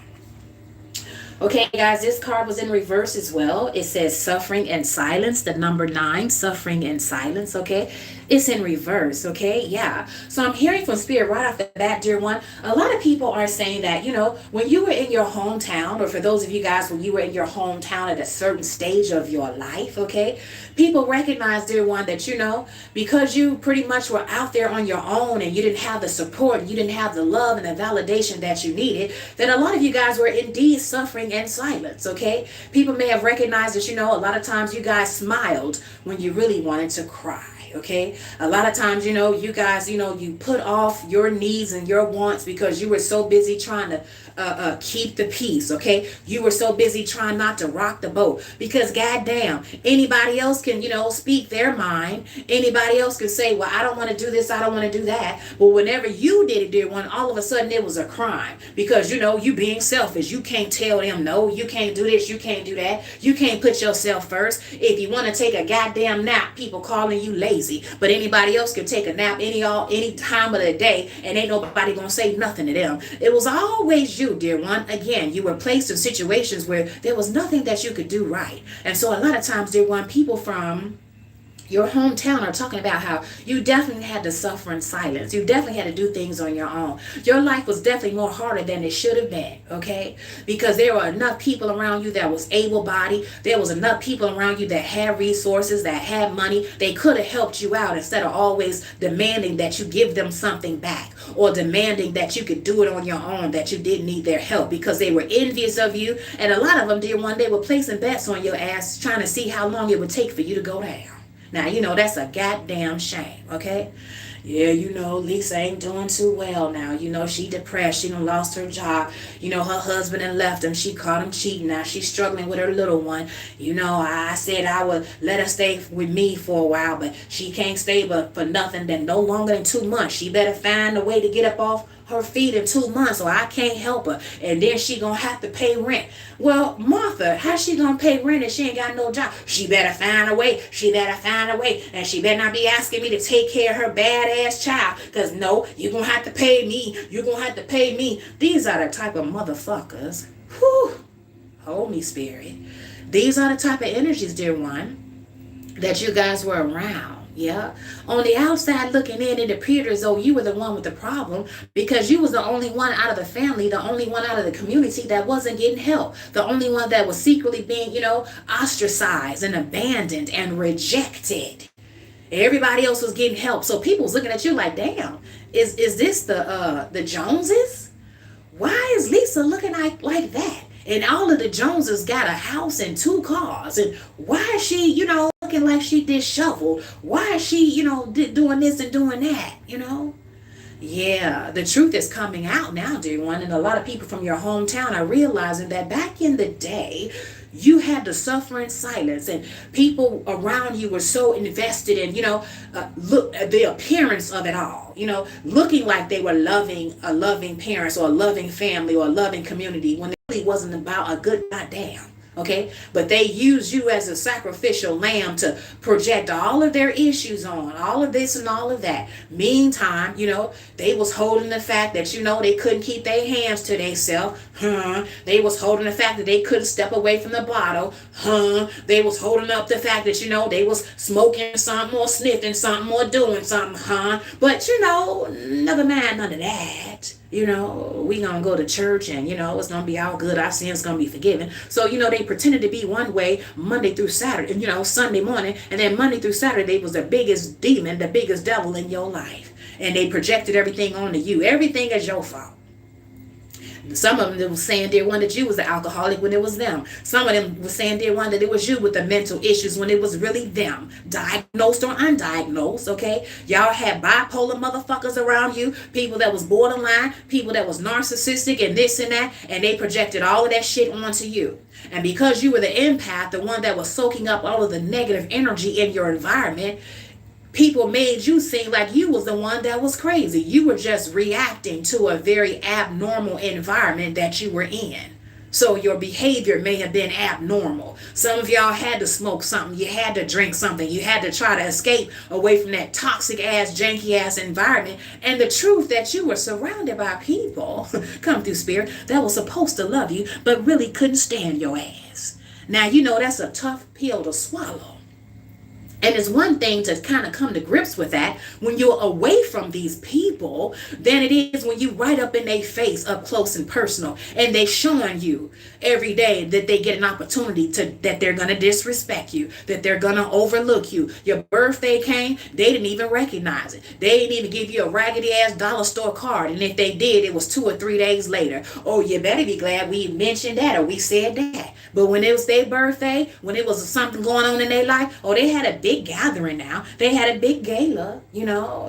Okay, guys, this card was in reverse as well. It says suffering and silence, the number 9, suffering and silence, okay? It's in reverse, okay? Yeah. So I'm hearing from Spirit right off the bat, dear one. A lot of people are saying that, when you were in your hometown, or for those of you guys, when you were in your hometown at a certain stage of your life, okay? People recognize, dear one, that, because you pretty much were out there on your own and you didn't have the support, you didn't have the love and the validation that you needed, that a lot of you guys were indeed suffering in silence, okay? People may have recognized that, a lot of times you guys smiled when you really wanted to cry. Okay, a lot of times, you guys, you put off your needs and your wants because you were so busy trying to keep the peace. Okay, you were so busy trying not to rock the boat because, goddamn, anybody else can, speak their mind. Anybody else can say, well, I don't want to do this, I don't want to do that. But whenever you did it, dear one, all of a sudden it was a crime because, you being selfish. You can't tell them no, you can't do this, you can't do that. You can't put yourself first. If you want to take a goddamn nap, people calling you lazy. But anybody else can take a nap any time of the day and ain't nobody gonna say nothing to them. It was always you, dear one. Again, you were placed in situations where there was nothing that you could do right. And so a lot of times, dear one, people from your hometown are talking about how you definitely had to suffer in silence. You definitely had to do things on your own. Your life was definitely more harder than it should have been, okay? Because there were enough people around you that was able-bodied. There was enough people around you that had resources, that had money. They could have helped you out instead of always demanding that you give them something back or demanding that you could do it on your own, that you didn't need their help because they were envious of you. And a lot of them, dear one, they were placing bets on your ass trying to see how long it would take for you to go down. Now, that's a goddamn shame, okay? Yeah, Lisa ain't doing too well now. She depressed. She done lost her job. Her husband and left him. She caught him cheating. Now she's struggling with her little one. I said I would let her stay with me for a while, but she can't stay but for nothing than no longer than 2 months. She better find a way to get up off her feet in 2 months or I can't help her. And then she gonna have to pay rent. Well, Martha, how's she gonna pay rent if she ain't got no job? She better find a way. She better find a way. And she better not be asking me to take care of her badass child. Because no, you're gonna have to pay me. You're gonna have to pay me. These are the type of motherfuckers. Whew. Hold me, Spirit. These are the type of energies, dear one, that you guys were around. Yeah. On the outside looking in, it appeared as though you were the one with the problem because you was the only one out of the family, the only one out of the community that wasn't getting help. The only one that was secretly being, ostracized and abandoned and rejected. Everybody else was getting help. So people was looking at you like, damn, is this the Joneses? Why is Lisa looking like that? And all of the Joneses got a house and 2 cars. And why is she, looking like she disheveled? Why is she, doing this and doing that, Yeah, the truth is coming out now, dear one. And a lot of people from your hometown are realizing that back in the day, you had to suffer in silence and people around you were so invested in, look at the appearance of it all, looking like they were loving parents or a loving family or a loving community when it really wasn't about a good goddamn. Okay, but they use you as a sacrificial lamb to project all of their issues on, all of this and all of that. Meantime, they was holding the fact that, they couldn't keep their hands to themselves. They was holding the fact that they couldn't step away from the bottle. They was holding up the fact that, they was smoking something or sniffing something or doing something. But, never mind none of that. We gonna go to church and, it's gonna be all good. Our sins gonna be forgiven. So, they pretended to be one way Monday through Saturday, Sunday morning. And then Monday through Saturday was the biggest demon, the biggest devil in your life. And they projected everything onto you. Everything is your fault. Some of them were saying, dear one, that you was the alcoholic when it was them. Some of them were saying, dear one, that it was you with the mental issues when it was really them. Diagnosed or undiagnosed, okay? Y'all had bipolar motherfuckers around you. People that was borderline. People that was narcissistic and this and that. And they projected all of that shit onto you. And because you were the empath, the one that was soaking up all of the negative energy in your environment, people made you seem like you was the one that was crazy. You were just reacting to a very abnormal environment that you were in. So your behavior may have been abnormal. Some of y'all had to smoke something. You had to drink something. You had to try to escape away from that toxic ass, janky ass environment. And the truth that you were surrounded by people, come through Spirit, that was supposed to love you, but really couldn't stand your ass. Now, that's a tough pill to swallow. And it's one thing to kind of come to grips with that when you're away from these people than it is when you right up in their face, up close and personal, and they showing you every day that they get an opportunity that they're gonna disrespect you, that they're gonna overlook you. Your birthday came, they didn't even recognize it. They didn't even give you a raggedy ass dollar store card, and if they did, it was 2 or 3 days later. Oh, you better be glad we mentioned that or we said that. But when it was their birthday, when it was something going on in their life, oh, they had a big gathering now. They had a big gala,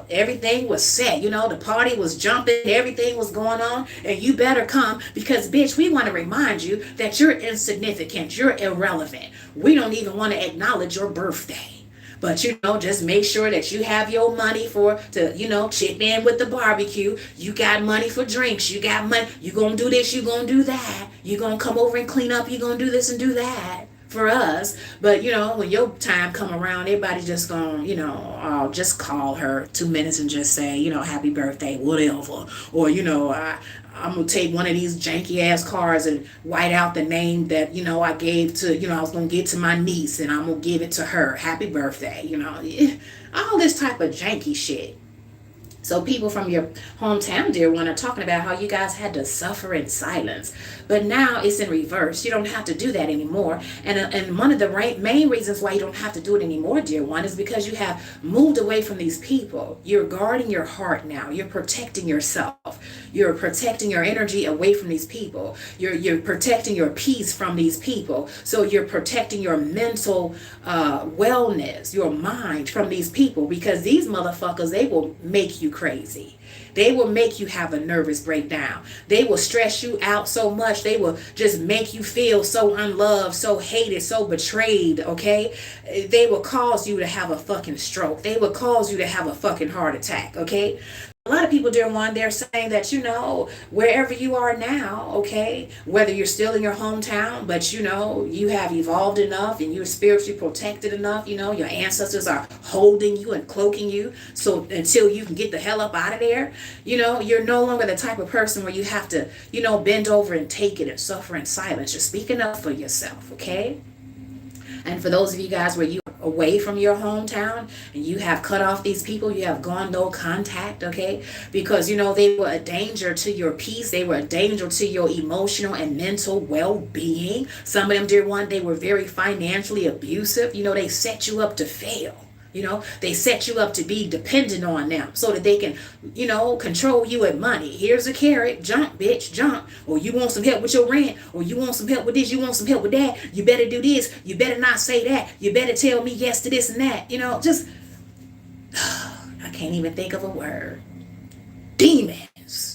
everything was set, the party was jumping, everything was going on, and you better come because, bitch, we want to remind you that you're insignificant, you're irrelevant. We don't even want to acknowledge your birthday. But just make sure that you have your money to chip in with the barbecue. You got money for drinks. You got money. You gonna do this. You gonna do that. You gonna come over and clean up. You gonna do this and do that for us. But when your time come around, everybody just gonna just call her 2 minutes and just say happy birthday, whatever. Or I'm gonna take one of these janky ass cards and white out the name that I gave to I was gonna give to my niece, and I'm gonna give it to her. Happy birthday, all this type of janky shit. So people from your hometown, dear one, are talking about how you guys had to suffer in silence. But now it's in reverse. You don't have to do that anymore. And one of the main reasons why you don't have to do it anymore, dear one, is because you have moved away from these people. You're guarding your heart now. You're protecting yourself. You're protecting your energy away from these people. You're protecting your peace from these people. So you're protecting your mental wellness, your mind from these people, because these motherfuckers, they will make you crazy. They will make you have a nervous breakdown. They will stress you out so much. They will just make you feel so unloved, so hated, so betrayed, okay? They will cause you to have a fucking stroke. They will cause you to have a fucking heart attack, okay? A lot of people, dear one, they're saying that, wherever you are now, okay, whether you're still in your hometown, but, you have evolved enough and you're spiritually protected enough, your ancestors are holding you and cloaking you. So until you can get the hell up out of there, you're no longer the type of person where you have to, bend over and take it and suffer in silence. You're speaking up for yourself, okay? And for those of you guys where you are away from your hometown and you have cut off these people, you have gone no contact, okay? Because, they were a danger to your peace. They were a danger to your emotional and mental well-being. Some of them, dear one, they were very financially abusive. They set you up to fail. They set you up to be dependent on them so that they can, control you with money. Here's a carrot. Jump, bitch, jump. Or you want some help with your rent. Or you want some help with this. You want some help with that. You better do this. You better not say that. You better tell me yes to this and that. Just, I can't even think of a word. Demons.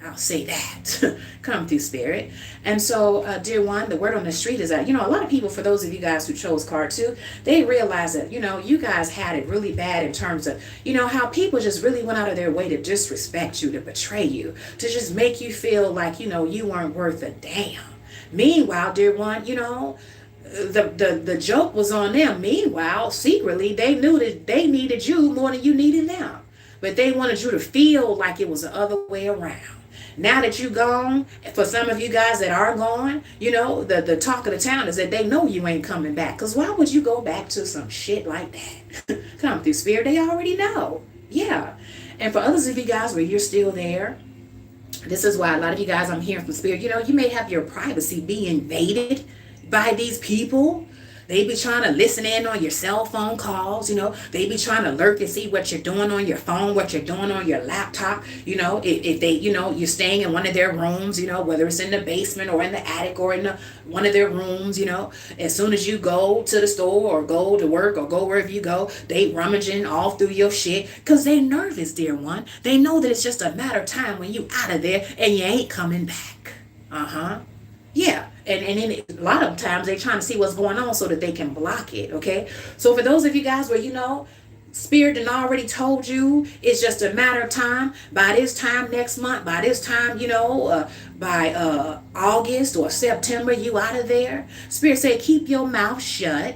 I'll say that. Come through, spirit. And so, dear one, the word on the street is that, a lot of people, for those of you guys who chose card 2, they realize that, you guys had it really bad in terms of, how people just really went out of their way to disrespect you, to betray you, to just make you feel like, you weren't worth a damn. Meanwhile, dear one, the joke was on them. Meanwhile, secretly, they knew that they needed you more than you needed them. But they wanted you to feel like it was the other way around. Now that you're gone, for some of you guys that are gone, the talk of the town is that they know you ain't coming back. Because why would you go back to some shit like that? Come through, spirit. They already know. Yeah. And for others of you guys where you're still there, this is why a lot of you guys, I'm hearing from spirit, you may have your privacy be invaded by these people. They be trying to listen in on your cell phone calls, They be trying to lurk and see what you're doing on your phone, what you're doing on your laptop, If they, you're staying in one of their rooms, whether it's in the basement or in the attic or in one of their rooms, As soon as you go to the store or go to work or go wherever you go, they rummaging all through your shit because they nervous, dear one. They know that it's just a matter of time when you out of there and you ain't coming back. Yeah. And then a lot of times they're trying to see what's going on so that they can block it, okay? So for those of you guys where, Spirit done already told you it's just a matter of time. By this time next month, by this time, by August or September, you out of there. Spirit said, keep your mouth shut.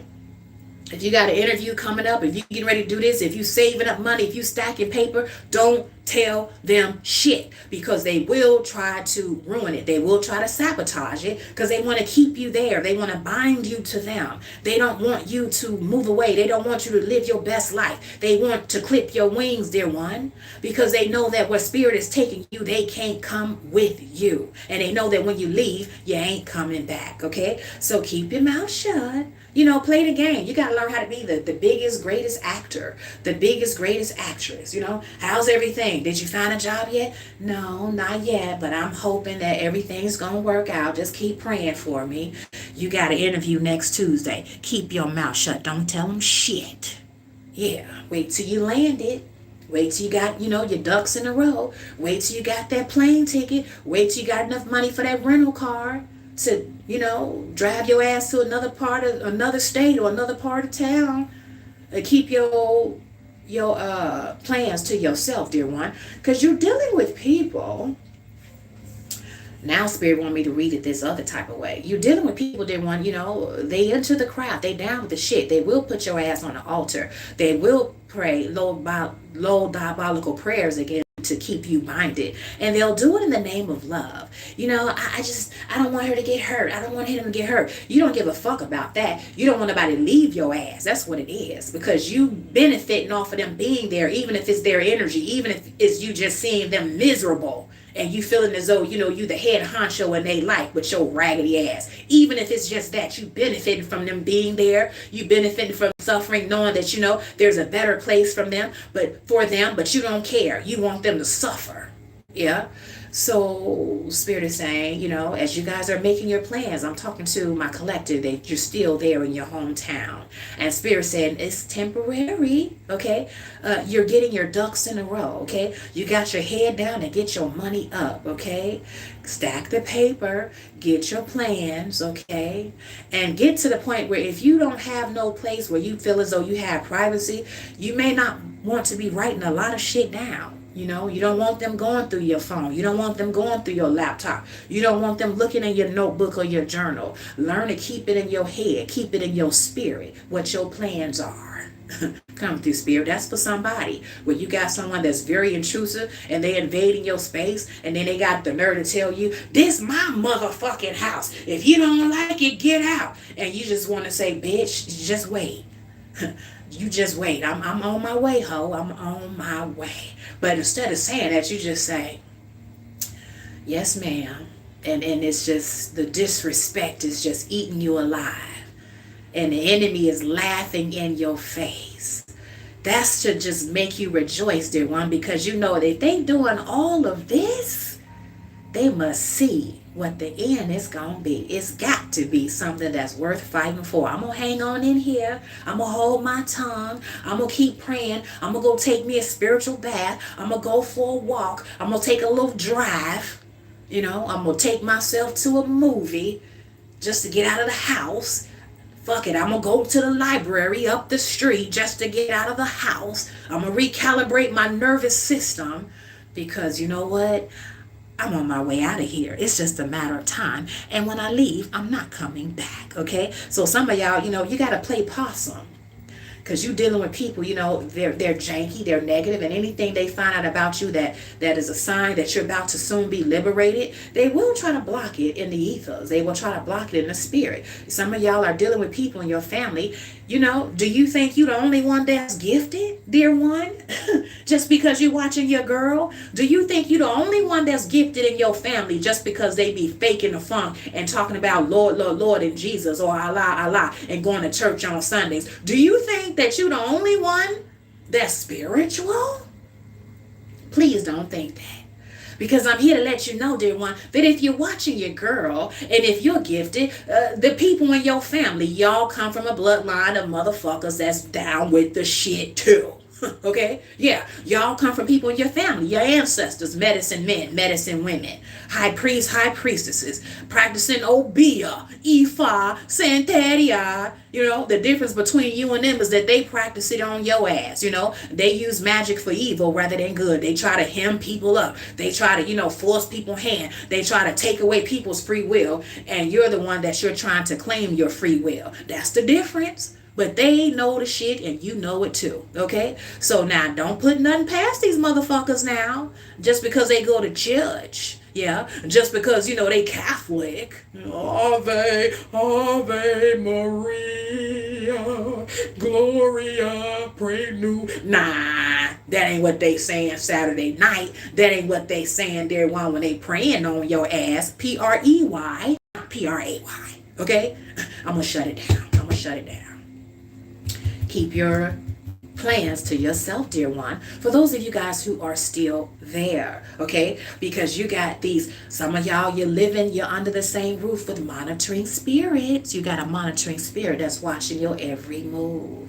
If you got an interview coming up, if you getting ready to do this, if you saving up money, if you stacking paper, don't tell them shit, because they will try to ruin it. They will try to sabotage it because they want to keep you there. They want to bind you to them. They don't want you to move away. They don't want you to live your best life. They want to clip your wings, dear one, because they know that where spirit is taking you, they can't come with you. And they know that when you leave, you ain't coming back. Okay? So keep your mouth shut. Play the game. You got to learn how to be the biggest, greatest actor, the biggest, greatest actress. How's everything? Did you find a job yet? No, not yet, but I'm hoping that everything's going to work out. Just keep praying for me. You got an interview next Tuesday. Keep your mouth shut. Don't tell them shit. Yeah, wait till you land it. Wait till you got, your ducks in a row. Wait till you got that plane ticket. Wait till you got enough money for that rental car to, drive your ass to another state or another part of town. Keep your plans to yourself, dear one, because you're dealing with people. Now spirit want me to read it this other type of way. You're dealing with people, dear one, they into the crowd. They down with the shit. They will put your ass on the altar. They will pray low diabolical prayers again to keep you minded, and they'll do it in the name of love. I don't want her to get hurt. I don't want him to get hurt. You don't give a fuck about that. You don't want nobody to leave your ass. That's what it is, because you benefiting off of them being there, even if it's their energy, even if it's you just seeing them miserable and you feeling as though you the head honcho in they life with your raggedy ass. Even if it's just that, you benefiting from them being there. You benefiting from suffering, knowing that there's a better place for them, but you don't care. You want them to suffer. Yeah. So spirit is saying, as you guys are making your plans, I'm talking to my collective, that you're still there in your hometown. And spirit saying it's temporary. Okay. You're getting your ducks in a row. Okay. You got your head down and get your money up. Okay. Stack the paper, get your plans. Okay. And get to the point where if you don't have no place where you feel as though you have privacy, you may not want to be writing a lot of shit down. You don't want them going through your phone. You don't want them going through your laptop. You don't want them looking in your notebook or your journal. Learn to keep it in your head. Keep it in your spirit, what your plans are. Come through, spirit. That's for somebody. Where you got someone that's very intrusive and they invading your space, and then they got the nerve to tell you, this my motherfucking house. If you don't like it, get out. And you just want to say, bitch, just wait. You just wait. I'm on my way, ho. I'm on my way. But instead of saying that, you just say, yes, ma'am. And it's just, the disrespect is just eating you alive. And the enemy is laughing in your face. That's to just make you rejoice, dear one, because if they doing all of this, they must see what the end is going to be. It's got to be something that's worth fighting for. I'm going to hang on in here. I'm going to hold my tongue. I'm going to keep praying. I'm going to go take me a spiritual bath. I'm going to go for a walk. I'm going to take a little drive. I'm going to take myself to a movie just to get out of the house. Fuck it, I'm going to go to the library up the street just to get out of the house. I'm going to recalibrate my nervous system, because you know what? I'm on my way out of here. It's just a matter of time. And when I leave, I'm not coming back. Okay? So some of y'all, you got to play possum. Because you're dealing with people, they're janky, they're negative, and anything they find out about you that is a sign that you're about to soon be liberated, they will try to block it in the ethers. They will try to block it in the spirit. Some of y'all are dealing with people in your family. Do you think you're the only one that's gifted, dear one? Just because you're watching your girl? Do you think you're the only one that's gifted in your family just because they be faking the funk and talking about Lord, Lord, Lord and Jesus, or Allah, Allah, and going to church on Sundays? Do you think that you're the only one that's spiritual? Please don't think that. Because I'm here to let you know, dear one, that if you're watching your girl, and if you're gifted, the people in your family, y'all come from a bloodline of motherfuckers that's down with the shit too. Okay? Yeah. Y'all come from people in your family, your ancestors, medicine men, medicine women, high priests, high priestesses, practicing Obeah, Ifa, Santeria. The difference between you and them is that they practice it on your ass. They use magic for evil rather than good. They try to hem people up. They try to, force people's hand. They try to take away people's free will. And you're the one that you're trying to claim your free will. That's the difference. But they know the shit and you know it too, okay? So now don't put nothing past these motherfuckers now just because they go to church. Yeah, just because, they Catholic. Ave, Ave Maria, Gloria, pray new. Nah, that ain't what they saying Saturday night. That ain't what they saying there when they praying on your ass. P-R-E-Y, not P-R-A-Y, okay? I'm gonna shut it down. I'm gonna shut it down. Keep your plans to yourself, dear one, for those of you guys who are still there, okay? Because you got some of y'all, you're under the same roof with monitoring spirits. You got a monitoring spirit that's watching your every move.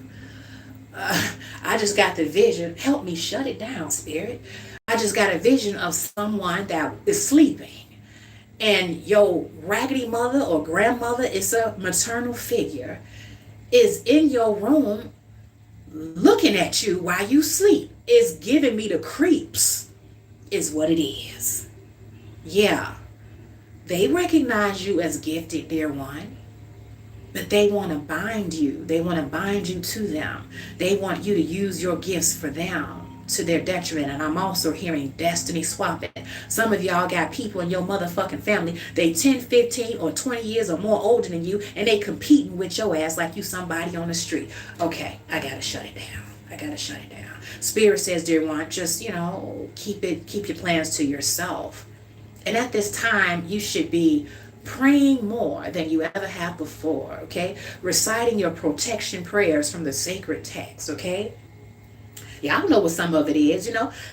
I just got the vision. Help me shut it down, spirit. I just got a vision of someone that is sleeping, and your raggedy mother or grandmother, is a maternal figure, is in your room looking at you while you sleep. Is giving me the creeps, is what it is. Yeah, they recognize you as gifted, dear one, but they want to bind you. They want to bind you to them. They want you to use your gifts for them to their detriment. And I'm also hearing destiny swapping. Some of y'all got people in your motherfucking family, they 10, 15, or 20 years or more older than you, and they competing with your ass like you somebody on the street. Okay, I gotta shut it down. I gotta shut it down. Spirit says, dear one, just, keep your plans to yourself. And at this time, you should be praying more than you ever have before, okay? Reciting your protection prayers from the sacred text, okay? Yeah, I don't know what some of it is,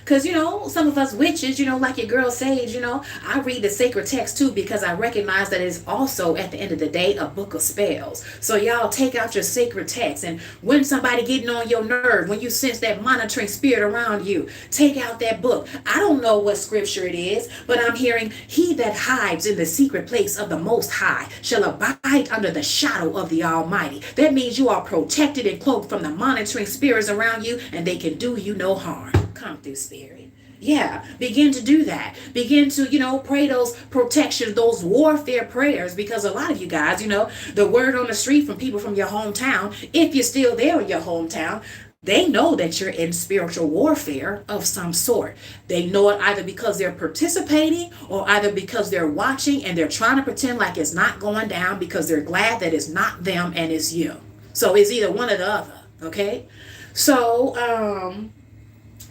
because, some of us witches, like your girl Sage, I read the sacred text too because I recognize that it's also, at the end of the day, a book of spells. So y'all take out your sacred text, and when somebody getting on your nerve, when you sense that monitoring spirit around you, take out that book. I don't know what scripture it is, but I'm hearing, he that hides in the secret place of the Most High shall abide under the shadow of the Almighty. That means you are protected and cloaked from the monitoring spirits around you, and they can do you no harm. Come through, spirit. Yeah, begin to do that. Begin to, pray those protections, those warfare prayers, because a lot of you guys, the word on the street from people from your hometown, if you're still there in your hometown, they know that you're in spiritual warfare of some sort. They know it either because they're participating or either because they're watching and they're trying to pretend like it's not going down because they're glad that it's not them and it's you. So it's either one or the other, okay? So,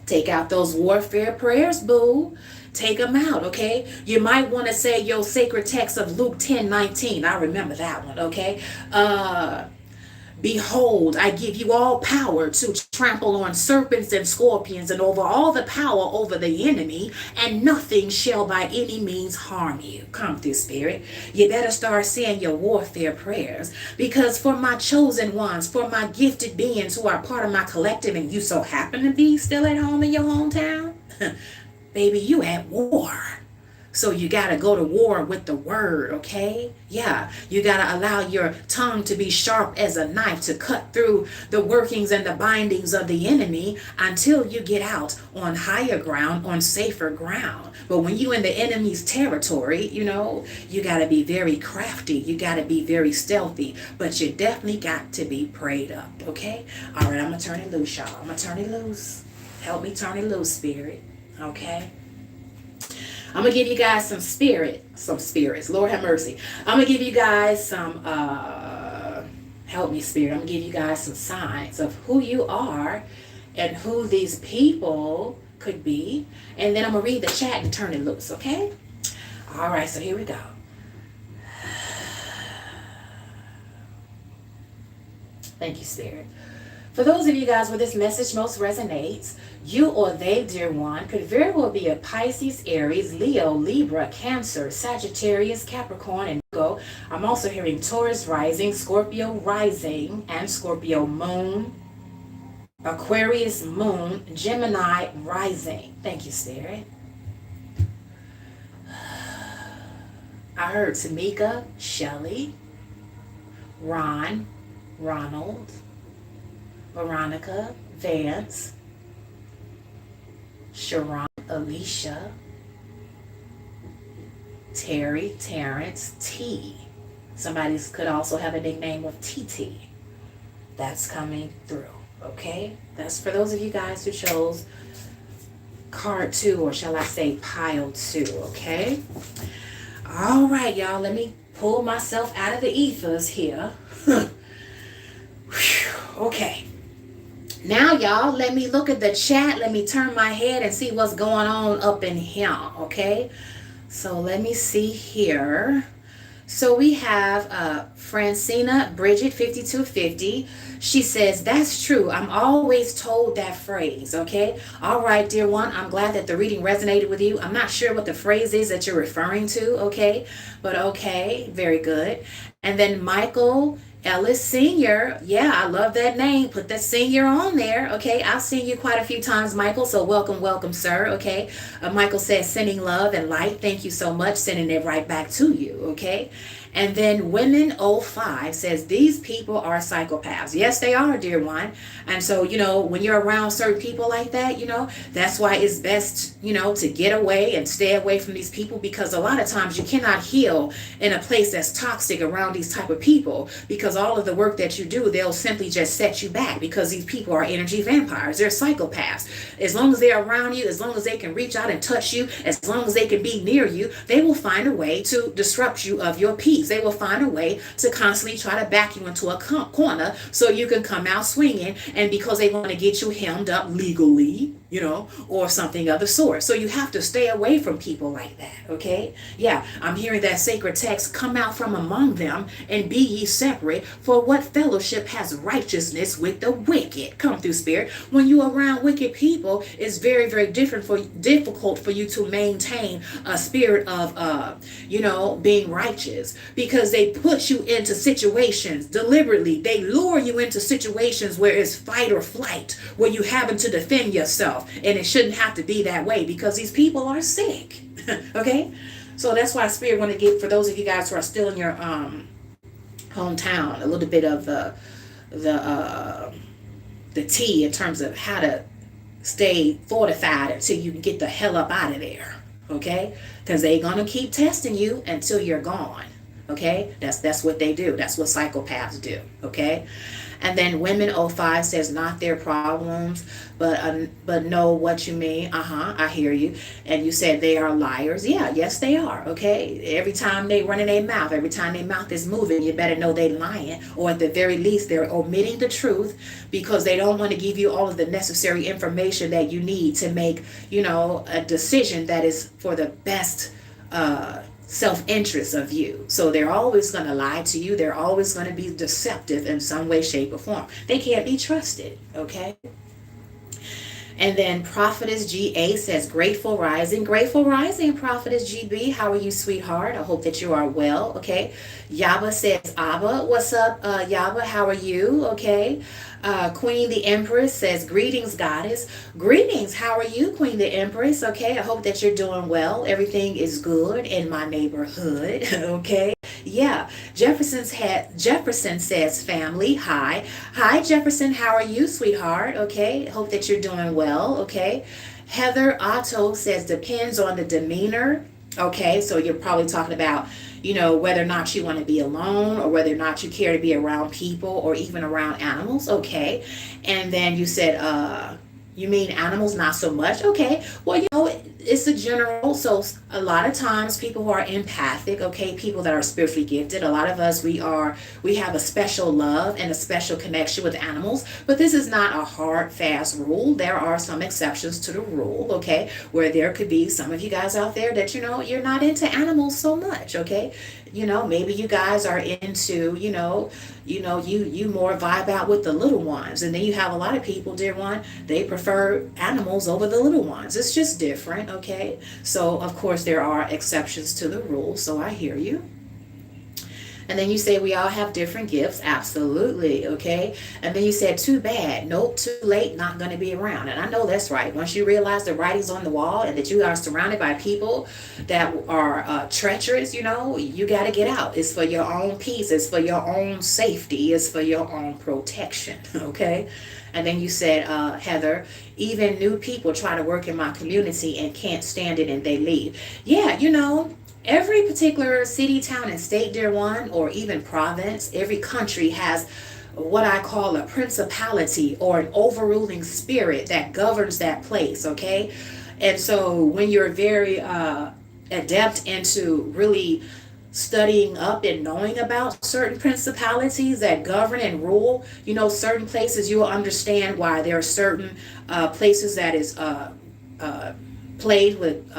take out those warfare prayers, boo. Take them out, okay? You might want to say your sacred text of Luke 10:19. I remember that one, okay? Behold, I give you all power to trample on serpents and scorpions and over all the power over the enemy, and nothing shall by any means harm you. Come through, spirit. You better start saying your warfare prayers, because for my chosen ones, for my gifted beings who are part of my collective, and you so happen to be still at home in your hometown, baby, you at war. So you got to go to war with the word, okay? Yeah, you got to allow your tongue to be sharp as a knife to cut through the workings and the bindings of the enemy until you get out on higher ground, on safer ground. But when you in the enemy's territory, you got to be very crafty. You got to be very stealthy. But you definitely got to be prayed up, okay? All right, I'm going to turn it loose, y'all. I'm going to turn it loose. Help me turn it loose, spirit, okay? I'm going to give you guys some spirits. Lord have mercy. I'm going to give you guys some, help me, spirit. I'm going to give you guys some signs of who you are and who these people could be. And then I'm going to read the chat and turn it loose, okay? All right, so here we go. Thank you, spirit. For those of you guys where this message most resonates, you or they, dear one, could very well be a Pisces, Aries, Leo, Libra, Cancer, Sagittarius, Capricorn, and Virgo. I'm also hearing Taurus rising, Scorpio rising, and Scorpio moon, Aquarius moon, Gemini rising. Thank you, spirit. I heard Tamika, Shelley, Ron, Ronald, Veronica, Vance, Sharon, Alicia, Terry, Terrence, T. Somebody could also have a nickname of TT. that's coming through. Okay, that's for those of you guys who chose card 2, or shall I say pile 2. Okay, all right, y'all, let me pull myself out of the ethers here. Okay, now y'all, let me look at the chat. Let me turn my head and see what's going on up in here. Okay, so let me see here. So we have Francina Bridget 5250. She says, that's true. I'm always told that phrase. Okay. All right, dear one. I'm glad that the reading resonated with you. I'm not sure what the phrase is that you're referring to. Okay. But okay. Very good. And then Michael Ellis Sr. Yeah, I love that name. Put that senior on there. Okay. I've seen you quite a few times, Michael. So welcome, welcome, sir. Okay. Michael says, sending love and light. Thank you so much. Sending it right back to you. Okay. And then Women 05 says, these people are psychopaths. Yes, they are, dear one. And so, when you're around certain people like that, that's why it's best, to get away and stay away from these people, because a lot of times you cannot heal in a place that's toxic around these type of people, because all of the work that you do, they'll simply just set you back, because these people are energy vampires. They're psychopaths. As long as they're around you, as long as they can reach out and touch you, as long as they can be near you, they will find a way to disrupt you of your peace. They will find a way to constantly try to back you into a corner so you can come out swinging, and because they want to get you hemmed up legally, or something of the sort. So you have to stay away from people like that, okay? Yeah, I'm hearing that sacred text, come out from among them and be ye separate, for what fellowship has righteousness with the wicked? Come through, Spirit. When you're around wicked people, it's very, very difficult for you to maintain a spirit of, being righteous, because they put you into situations deliberately. They lure you into situations where it's fight or flight, where you having to defend yourself. And it shouldn't have to be that way, because these people are sick. Okay, so that's why Spirit want to get, for those of you guys who are still in your hometown, a little bit of the tea in terms of how to stay fortified until you can get the hell up out of there. Okay, because they're gonna keep testing you until you're gone. Okay, that's what they do. That's what psychopaths do. Okay. And then Women 05 says, not their problems, but know what you mean. I hear you. And you said they are liars. Yeah, yes, they are. Okay. Every time they run in their mouth, every time their mouth is moving, you better know they're lying, or at the very least, they're omitting the truth, because they don't want to give you all of the necessary information that you need to make, a decision that is for the best, self-interest of you. So they're always going to lie to you. They're always going to be deceptive in some way, shape, or form. They can't be trusted. Okay. And then Prophetess GA says, grateful rising. Grateful rising, Prophetess GB. How are you, sweetheart? I hope that you are well. Okay. Yaba says, Abba. What's up, Yaba? How are you? Okay. Queen the Empress says, greetings, goddess. Greetings. How are you, Queen the Empress? Okay. I hope that you're doing well. Everything is good in my neighborhood. Okay. Yeah. Jefferson says, family. Hi. Hi, Jefferson. How are you, sweetheart? Okay. Hope that you're doing well. Okay. Heather Otto says, depends on the demeanor. Okay. So you're probably talking about, whether or not you want to be alone, or whether or not you care to be around people, or even around animals. Okay. And then you said, you mean animals, not so much. Okay. Well, it's a general. So a lot of times people who are empathic, okay, people that are spiritually gifted, a lot of us, we have a special love and a special connection with animals, but this is not a hard, fast rule. There are some exceptions to the rule, okay, where there could be some of you guys out there that, you're not into animals so much, okay. Maybe you guys are into, you more vibe out with the little ones. And then you have a lot of people, dear one, they prefer animals over the little ones. It's just different, okay? So, of course, there are exceptions to the rule. So I hear you. And then you say we all have different gifts. Absolutely. Okay. And then you said, too bad. Nope. Too late. Not going to be around. And I know that's right. Once you realize the writing's on the wall and that you are surrounded by people that are treacherous, you got to get out. It's for your own peace. It's for your own safety. It's for your own protection. Okay. And then you said, Heather, even new people try to work in my community and can't stand it and they leave. Yeah, Every particular city, town, and state, dear one, or even province, every country has what I call a principality or an overruling spirit that governs that place, okay? And so when you're very adept into really studying up and knowing about certain principalities that govern and rule, you know, certain places, you will understand why there are certain places that is plagued with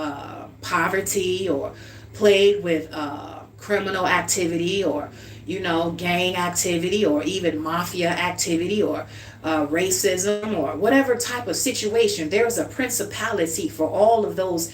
poverty, or plagued with criminal activity, or you know, gang activity, or even mafia activity, or racism, or whatever type of situation. There's a principality for all of those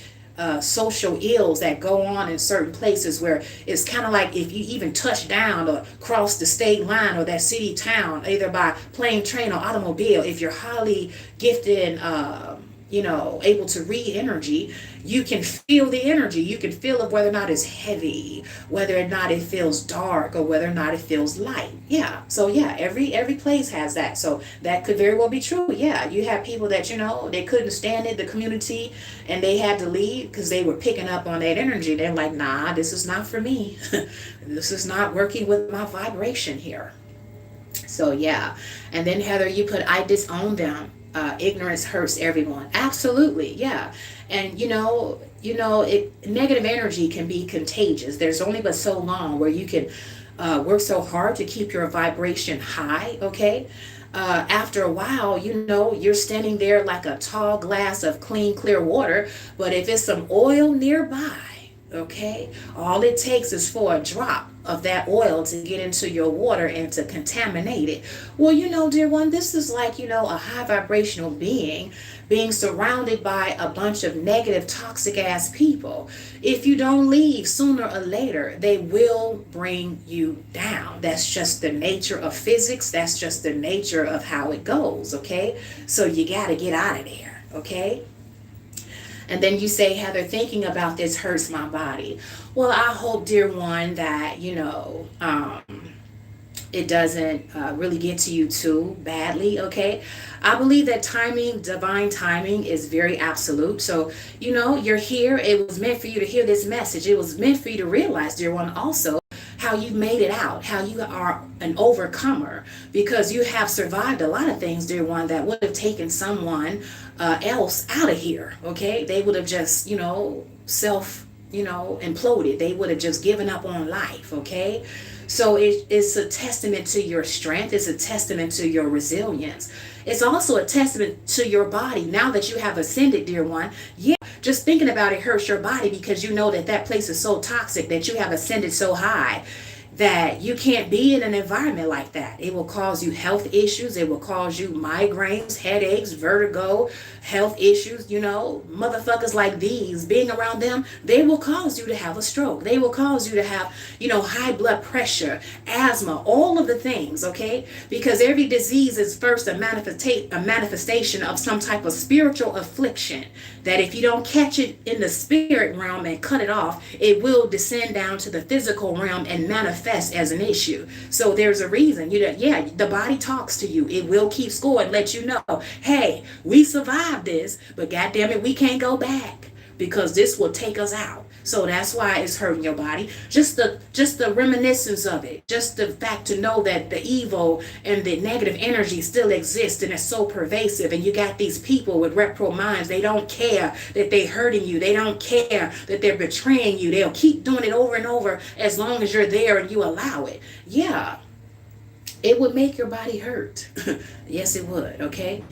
social ills that go on in certain places, where it's kind of like if you even touch down or cross the state line or that city, town, either by plane, train, or automobile, if you're highly gifted and you know, able to read energy, you can feel the energy. You can feel of whether or not it's heavy, whether or not it feels dark, or whether or not it feels light. Yeah. So yeah, every place has that. So that could very well be true. Yeah, you have people that, you know, they couldn't stand it, the community, and they had to leave because they were picking up on that energy. They're like, nah, this is not for me. This is not working with my vibration here. So yeah. And then Heather, you put, I disown them. Ignorance hurts everyone. Absolutely, yeah. And negative energy can be contagious. There's only but so long where you can work so hard to keep your vibration high, okay? After a while, you know, you're standing there like a tall glass of clean, clear water, but if it's some oil nearby, okay, all it takes is for a drop of that oil to get into your water and to contaminate it. Well, you know, dear one, this is like, you know, a high vibrational being surrounded by a bunch of negative, toxic ass people. If you don't leave sooner or later, they will bring you down. That's just the nature of physics. That's just the nature of how it goes, okay? So you got to get out of there, okay? And then you say, Heather, thinking about this hurts my body. Well, I hope, dear one, that, you know, it doesn't really get to you too badly, okay? I believe that timing, divine timing, is very absolute. So, you know, you're here. It was meant for you to hear this message. It was meant for you to realize, dear one, also, how you made it out, how you are an overcomer, because you have survived a lot of things, dear one, that would have taken someone else out of here, okay? They would have just, you know, imploded. They would have just given up on life, okay? So it's a testament to your strength. It's a testament to your resilience. It's also a testament to your body. Now that you have ascended, dear one, yeah, just thinking about it hurts your body, because you know that that place is so toxic, that you have ascended so high that you can't be in an environment like that. It will cause you health issues. It will cause you migraines, headaches, vertigo, health issues. You know, motherfuckers like these, being around them, they will cause you to have a stroke. They will cause you to have, you know, high blood pressure, asthma, all of the things, okay? Because every disease is first a manifestation of some type of spiritual affliction, that if you don't catch it in the spirit realm and cut it off, it will descend down to the physical realm and manifest as an issue. So there's a reason, you know, yeah, the body talks to you. It will keep score and let you know, hey, we survived this, but goddamn it, we can't go back, because this will take us out. So that's why it's hurting your body. Just the reminiscence of it. Just the fact to know that the evil and the negative energy still exists, and it's so pervasive. And you got these people with repro minds. They don't care that they're hurting you. They don't care that they're betraying you. They'll keep doing it over and over as long as you're there and you allow it. Yeah. It would make your body hurt. Yes, it would, okay?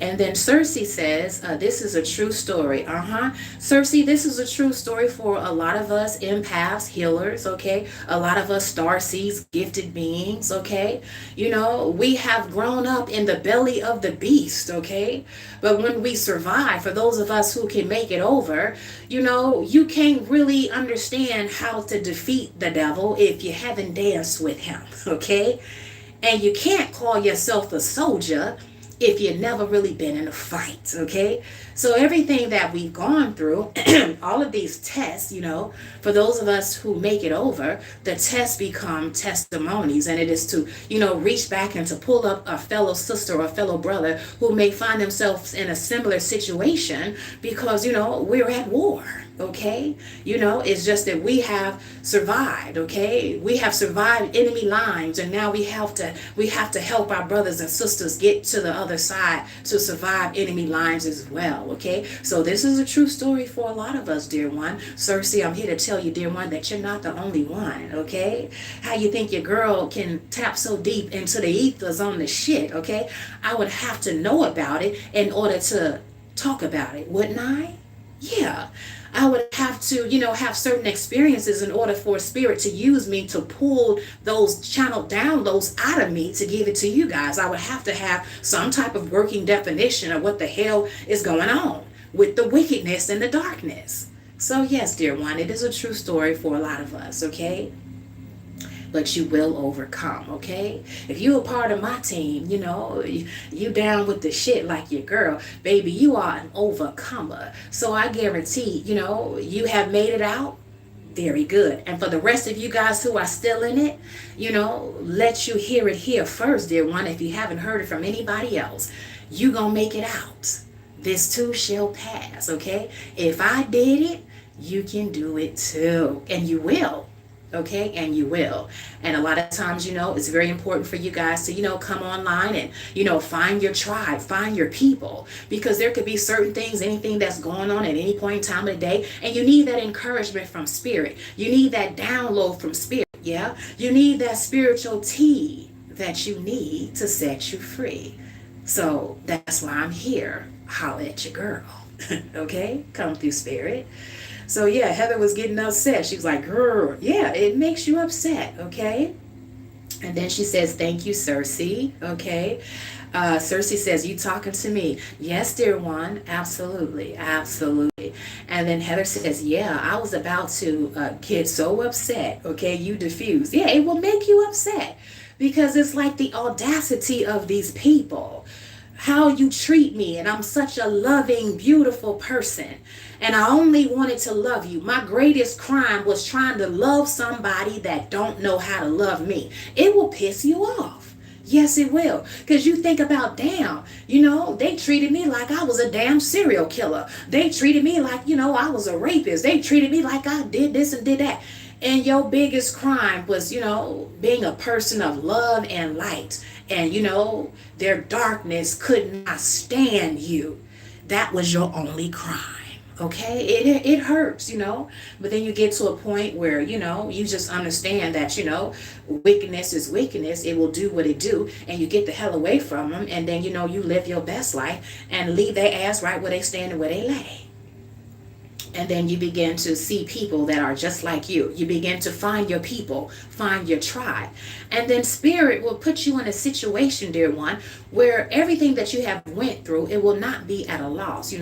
And then Cersei says, this is a true story. Cersei, this is a true story for a lot of us empaths, healers, okay? A lot of us starseeds, gifted beings, okay? You know, we have grown up in the belly of the beast, okay? But when we survive, for those of us who can make it over, you know, you can't really understand how to defeat the devil if you haven't danced with him, okay? And you can't call yourself a soldier if you've never really been in a fight, okay? So everything that we've gone through, all of these tests, for those of us who make it over, the tests become testimonies. And it is to, reach back and to pull up a fellow sister or a fellow brother who may find themselves in a similar situation because, we're at war. Okay, it's just that we have survived. Okay, we have survived enemy lines, and now we have to help our brothers and sisters get to the other side to survive enemy lines as well. Okay, so this is a true story for a lot of us, dear one. Cersei, I'm here to tell you, dear one, that you're not the only one. Okay, how you think your girl can tap so deep into the ethers on the shit? Okay, I would have to know about it in order to talk about it, wouldn't I? Yeah. I would have to, have certain experiences in order for spirit to use me to pull those channel downloads out of me to give it to you guys. I would have to have some type of working definition of what the hell is going on with the wickedness and the darkness. So yes, dear one, it is a true story for a lot of us, okay? But you will overcome, okay? If you're a part of my team, you down with the shit like your girl, baby, you are an overcomer. So I guarantee, you have made it out very good. And for the rest of you guys who are still in it, let you hear it here first, dear one. If you haven't heard it from anybody else, you gonna make it out. This too shall pass, okay? If I did it, you can do it too. And you will. Okay, and you will. And a lot of times, it's very important for you guys to, come online and, find your tribe, find your people, because there could be certain things, anything that's going on at any point in time of the day, and you need that encouragement from spirit. You need that download from spirit, yeah? You need that spiritual tea that you need to set you free. So that's why I'm here. Holla at your girl. Okay, come through, spirit. So yeah, Heather was getting upset. She was like, girl, yeah, it makes you upset, okay? And then she says, thank you, Cersei, okay? Cersei says, you talking to me? Yes, dear one, absolutely, absolutely. And then Heather says, yeah, I was about to get so upset, okay? You diffuse. Yeah, it will make you upset because it's like the audacity of these people. How you treat me, and I'm such a loving, beautiful person, and I only wanted to love you. My greatest crime was trying to love somebody that don't know how to love me. It will piss you off. Yes, it will. Because you think about, damn, they treated me like I was a damn serial killer. They treated me like, I was a rapist. They treated me like I did this and did that. And your biggest crime was, being a person of love and light. And, their darkness could not stand you. That was your only crime. Okay, it hurts, but then you get to a point where, you just understand that, wickedness is wickedness. It will do what it do, and you get the hell away from them, and then, you live your best life and leave their ass right where they stand and where they lay. And then you begin to see people that are just like you. You begin to find your people, find your tribe. And then spirit will put you in a situation, dear one, where everything that you have went through, it will not be at a loss. You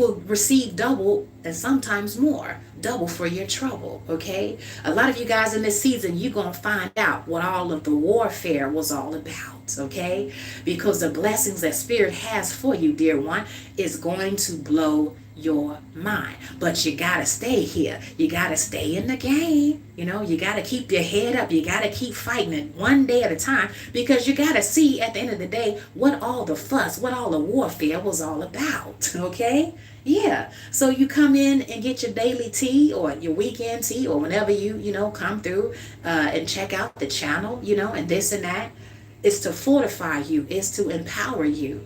will receive double and sometimes more, double for your trouble, okay? A lot of you guys in this season, you're going to find out what all of the warfare was all about, okay? Because the blessings that spirit has for you, dear one, is going to blow your mind. But you gotta stay here. You gotta stay in the game. You gotta keep your head up. You gotta keep fighting it one day at a time, because you gotta see at the end of the day what all the fuss, what all the warfare was all about. Okay? Yeah. So you come in and get your daily tea or your weekend tea or whenever you come through and check out the channel, and this and that. It's to fortify you. It's to empower you,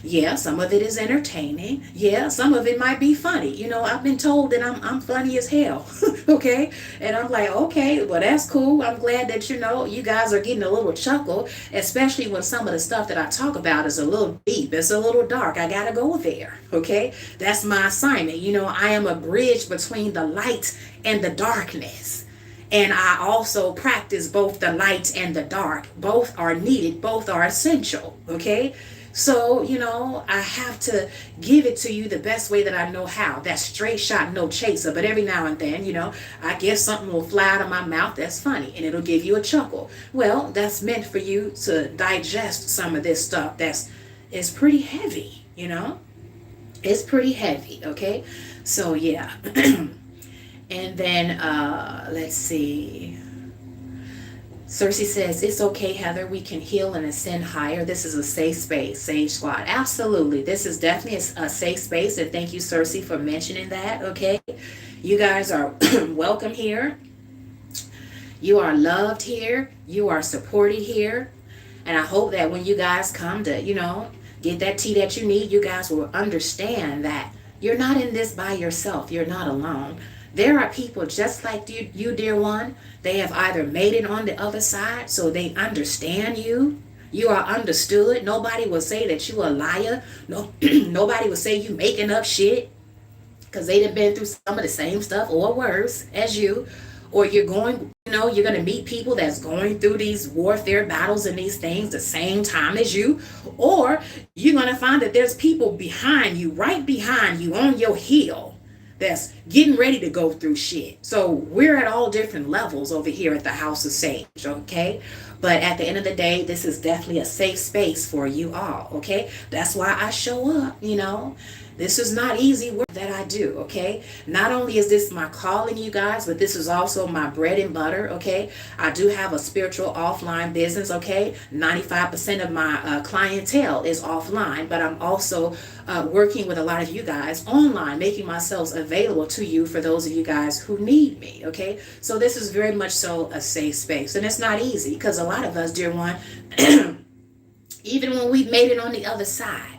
Yeah, some of it is entertaining. Yeah, some of it might be funny. I've been told that I'm funny as hell. Okay? And I'm like, okay, well, that's cool. I'm glad that, you guys are getting a little chuckle, especially when some of the stuff that I talk about is a little deep. It's a little dark. I got to go there. Okay? That's my assignment. I am a bridge between the light and the darkness. And I also practice both the light and the dark. Both are needed. Both are essential. Okay? So, I have to give it to you the best way that I know how. That's straight shot, no chaser. But every now and then, I guess something will fly out of my mouth that's funny. And it'll give you a chuckle. Well, that's meant for you to digest some of this stuff it's pretty heavy, It's pretty heavy, okay? So yeah. And then let's see. Cersei says, it's okay, Heather. We can heal and ascend higher. This is a safe space, Sage Squad. Absolutely. This is definitely a safe space. And thank you, Cersei, for mentioning that. Okay. You guys are welcome here. You are loved here. You are supported here. And I hope that when you guys come to, get that tea that you need, you guys will understand that you're not in this by yourself. You're not alone. There are people just like you, dear one. They have either made it on the other side, so they understand you. You are understood. Nobody will say that you a liar. No, nobody will say you making up shit because they done been through some of the same stuff or worse as you. Or you're going, you're going to meet people that's going through these warfare battles and these things the same time as you. Or you're going to find that there's people behind you, right behind you, on your heel, that's getting ready to go through shit. So we're at all different levels over here at the House of Sage, okay? But at the end of the day, this is definitely a safe space for you all, okay? That's why I show up, This is not easy work that I do, okay? Not only is this my calling, you guys, but this is also my bread and butter, okay? I do have a spiritual offline business, okay? 95% of my clientele is offline, but I'm also working with a lot of you guys online, making myself available to you for those of you guys who need me, okay? So this is very much so a safe space. And it's not easy because a lot of us, dear one, even when we've made it on the other side,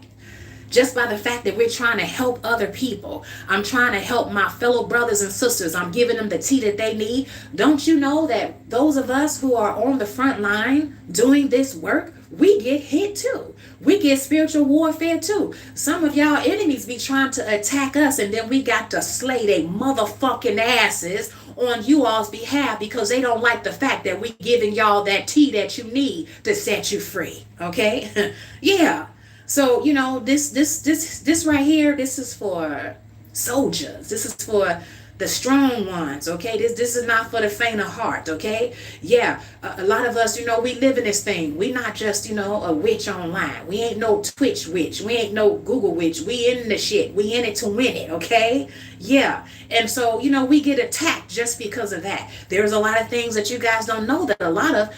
just by the fact that we're trying to help other people. I'm trying to help my fellow brothers and sisters. I'm giving them the tea that they need. Don't you know that those of us who are on the front line doing this work, we get hit too. We get spiritual warfare too. Some of y'all enemies be trying to attack us, and then we got to slay they motherfucking asses on you all's behalf because they don't like the fact that we giving y'all that tea that you need to set you free. Okay? Yeah. So, this right here, this is for soldiers. This is for the strong ones, okay? This is not for the faint of heart, okay? Yeah, a lot of us, we live in this thing. We not just, a witch online. We ain't no Twitch witch. We ain't no Google witch. We in the shit. We in it to win it, okay? Yeah, and so, we get attacked just because of that. There's a lot of things that you guys don't know that a lot of,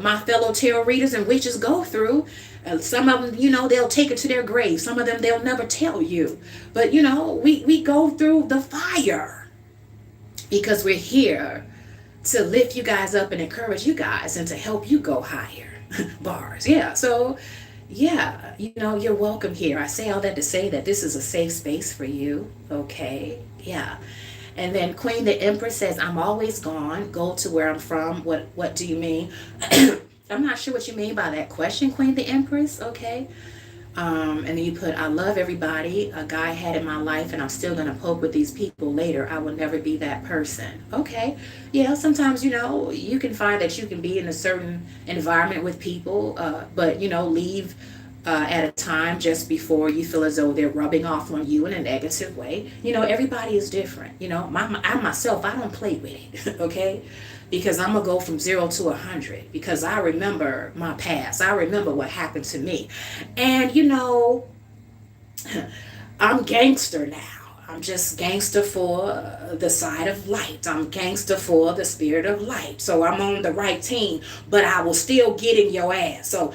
my fellow tarot readers and witches go through. Some of them, they'll take it to their grave. Some of them, they'll never tell you. But, we go through the fire because we're here to lift you guys up and encourage you guys and to help you go higher. Bars. Yeah. So, yeah, you're welcome here. I say all that to say that this is a safe space for you. Okay. Yeah. And then Queen the Empress says, I'm always gone. Go to where I'm from. What do you mean? I'm not sure what you mean by that question, Queen the Empress, okay? And then you put, I love everybody a guy had in my life, and I'm still going to poke with these people later. I will never be that person. Okay. Yeah, sometimes, you can find that you can be in a certain environment with people, but, leave at a time just before you feel as though they're rubbing off on you in a negative way. Everybody is different. I myself, I don't play with it, okay? Because I'm going to go from 0 to 100 because I remember my past. I remember what happened to me. And, I'm gangster now. I'm just gangster for the side of light. I'm gangster for the spirit of light. So I'm on the right team, but I will still get in your ass. So,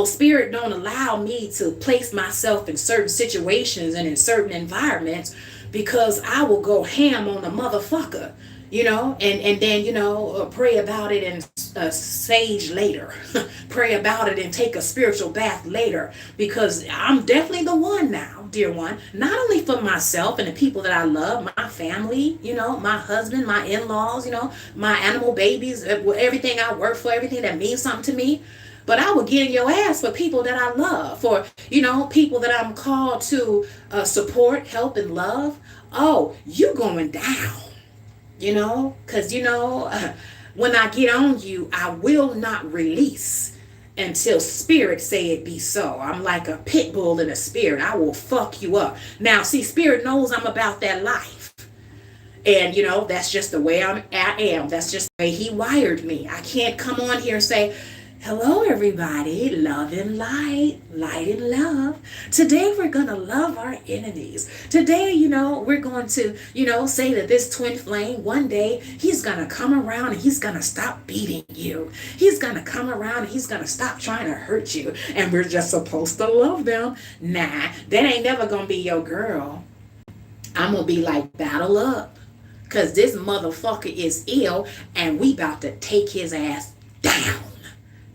spirit don't allow me to place myself in certain situations and in certain environments because I will go ham on the motherfucker. And then, pray about it and sage later. Pray about it and take a spiritual bath later. Because I'm definitely the one now, dear one. Not only for myself and the people that I love, my family, my husband, my in-laws, my animal babies, everything I work for, everything that means something to me. But I will get in your ass for people that I love, for, people that I'm called to support, help, and love. Oh, you going down. Because, when I get on you, I will not release until spirit say it be so. I'm like a pit bull in a spirit. I will fuck you up. Now, see, spirit knows I'm about that life. And, that's just the way I am. That's just the way he wired me. I can't come on here and say, Hello, everybody. Love and light, light and love. Today, we're going to love our enemies. Today, we're going to, say that this twin flame, one day, he's going to come around and he's going to stop beating you. He's going to come around and he's going to stop trying to hurt you. And we're just supposed to love them. Nah, that ain't never going to be your girl. I'm going to be like, battle up. Because this motherfucker is ill and we about to take his ass down.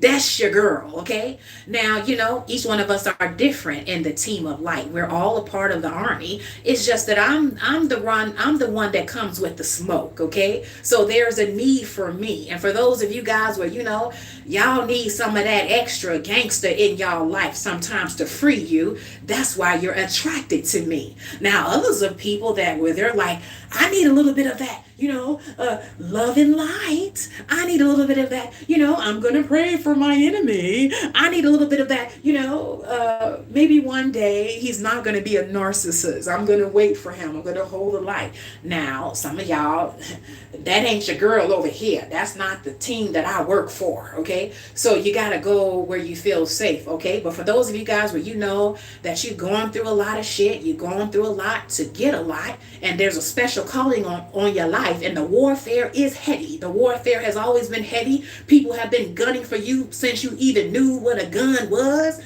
That's your girl, okay? Now, each one of us are different in the team of light. We're all a part of the army. It's just that I'm the one that comes with the smoke, okay? So there's a need for me. And for those of you guys where, y'all need some of that extra gangster in y'all life sometimes to free you, that's why you're attracted to me. Now, others of people that where they're like, I need a little bit of that, love and light. I need a little bit of that, I'm going to pray for my enemy. I need a little bit of that, maybe one day he's not going to be a narcissist. I'm going to wait for him. I'm going to hold the light. Now, some of y'all, that ain't your girl over here. That's not the team that I work for, okay? So you got to go where you feel safe, okay? But for those of you guys where you know that you're going through a lot of shit, you're going through a lot to get a lot, and there's a special calling on your life, and the warfare is heady. The warfare has always been heady. People have been gunning for you since you even knew what a gun was.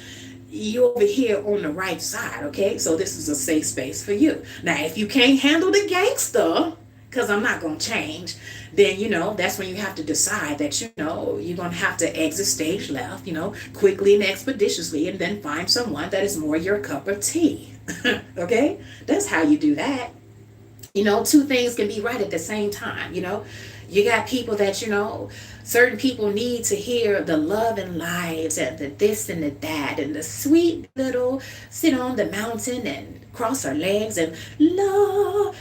You're over here on the right side, okay? So this is a safe space for you. Now, if you can't handle the gangster, because I'm not going to change, then, that's when you have to decide that, you're going to have to exit stage left, quickly and expeditiously, and then find someone that is more your cup of tea. Okay? That's how you do that. Two things can be right at the same time. You got people that, certain people need to hear the love and light and the this and the that and the sweet little sit on the mountain and cross our legs and love.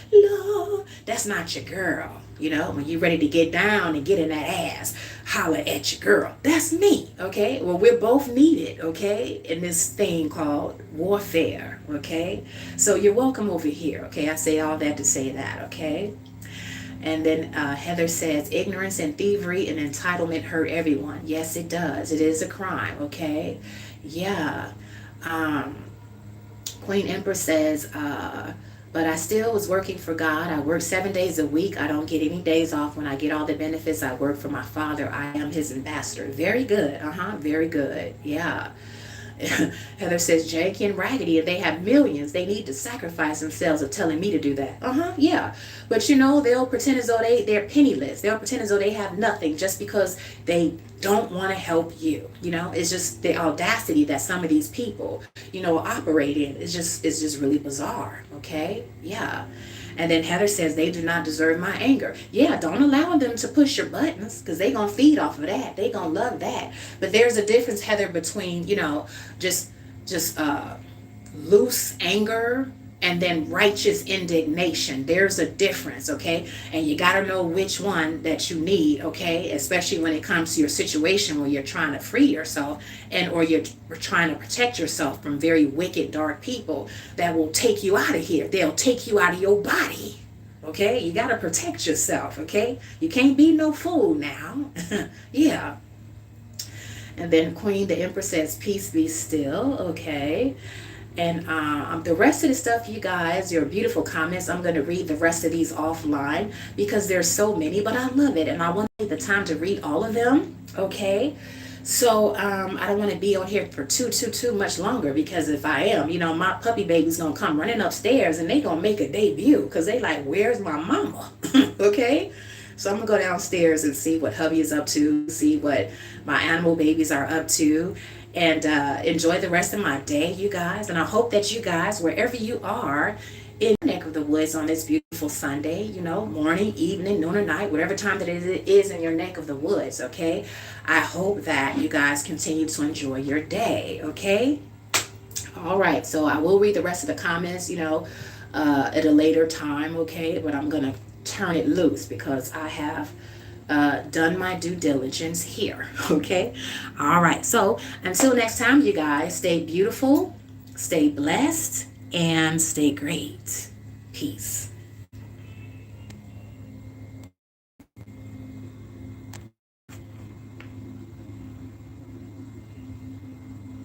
That's not your girl. When you're ready to get down and get in that ass, holler at your girl. That's me, okay? Well, we're both needed, okay, in this thing called warfare, okay? So you're welcome over here, okay? I say all that to say that, okay? And then Heather says, ignorance and thievery and entitlement hurt everyone. Yes, it does. It is a crime, okay? Yeah. Queen Empress says, but I still was working for God. I work 7 days a week. I don't get any days off. When I get all the benefits, I work for my Father. I am his ambassador. Very good. Very good. Yeah. Heather says, Jackie and Raggedy, if they have millions, they need to sacrifice themselves of telling me to do that. Yeah. But they'll pretend as though they're penniless. They'll pretend as though they have nothing just because they don't want to help you. It's just the audacity that some of these people, operate in. It's just really bizarre. Okay? Yeah. And then Heather says, they do not deserve my anger. Yeah, don't allow them to push your buttons because they're going to feed off of that. They're going to love that. But there's a difference, Heather, between, just loose anger and then righteous indignation. There's a difference, okay? And you got to know which one that you need, okay? Especially when it comes to your situation where you're trying to free yourself or you're trying to protect yourself from very wicked, dark people that will take you out of here. They'll take you out of your body, okay? You got to protect yourself, okay? You can't be no fool now. Yeah. And then Queen, the Empress says, peace be still, okay? And the rest of the stuff, you guys, your beautiful comments, I'm going to read the rest of these offline because there's so many, but I love it. And I want to take the time to read all of them, okay? So I don't want to be on here for too much longer because if I am, my puppy baby's going to come running upstairs and they going to make a debut because they like, where's my mama? Okay? So I'm going to go downstairs and see what hubby is up to, see what my animal babies are up to. And enjoy the rest of my day, you guys. And I hope that you guys, wherever you are in the neck of the woods on this beautiful Sunday, morning, evening, noon or night, whatever time that it is in your neck of the woods, okay? I hope that you guys continue to enjoy your day, okay? All right, so I will read the rest of the comments, at a later time, okay? But I'm going to turn it loose because I have done my due diligence here, okay? All right, so until next time, you guys, stay beautiful, stay blessed, and stay great. Peace.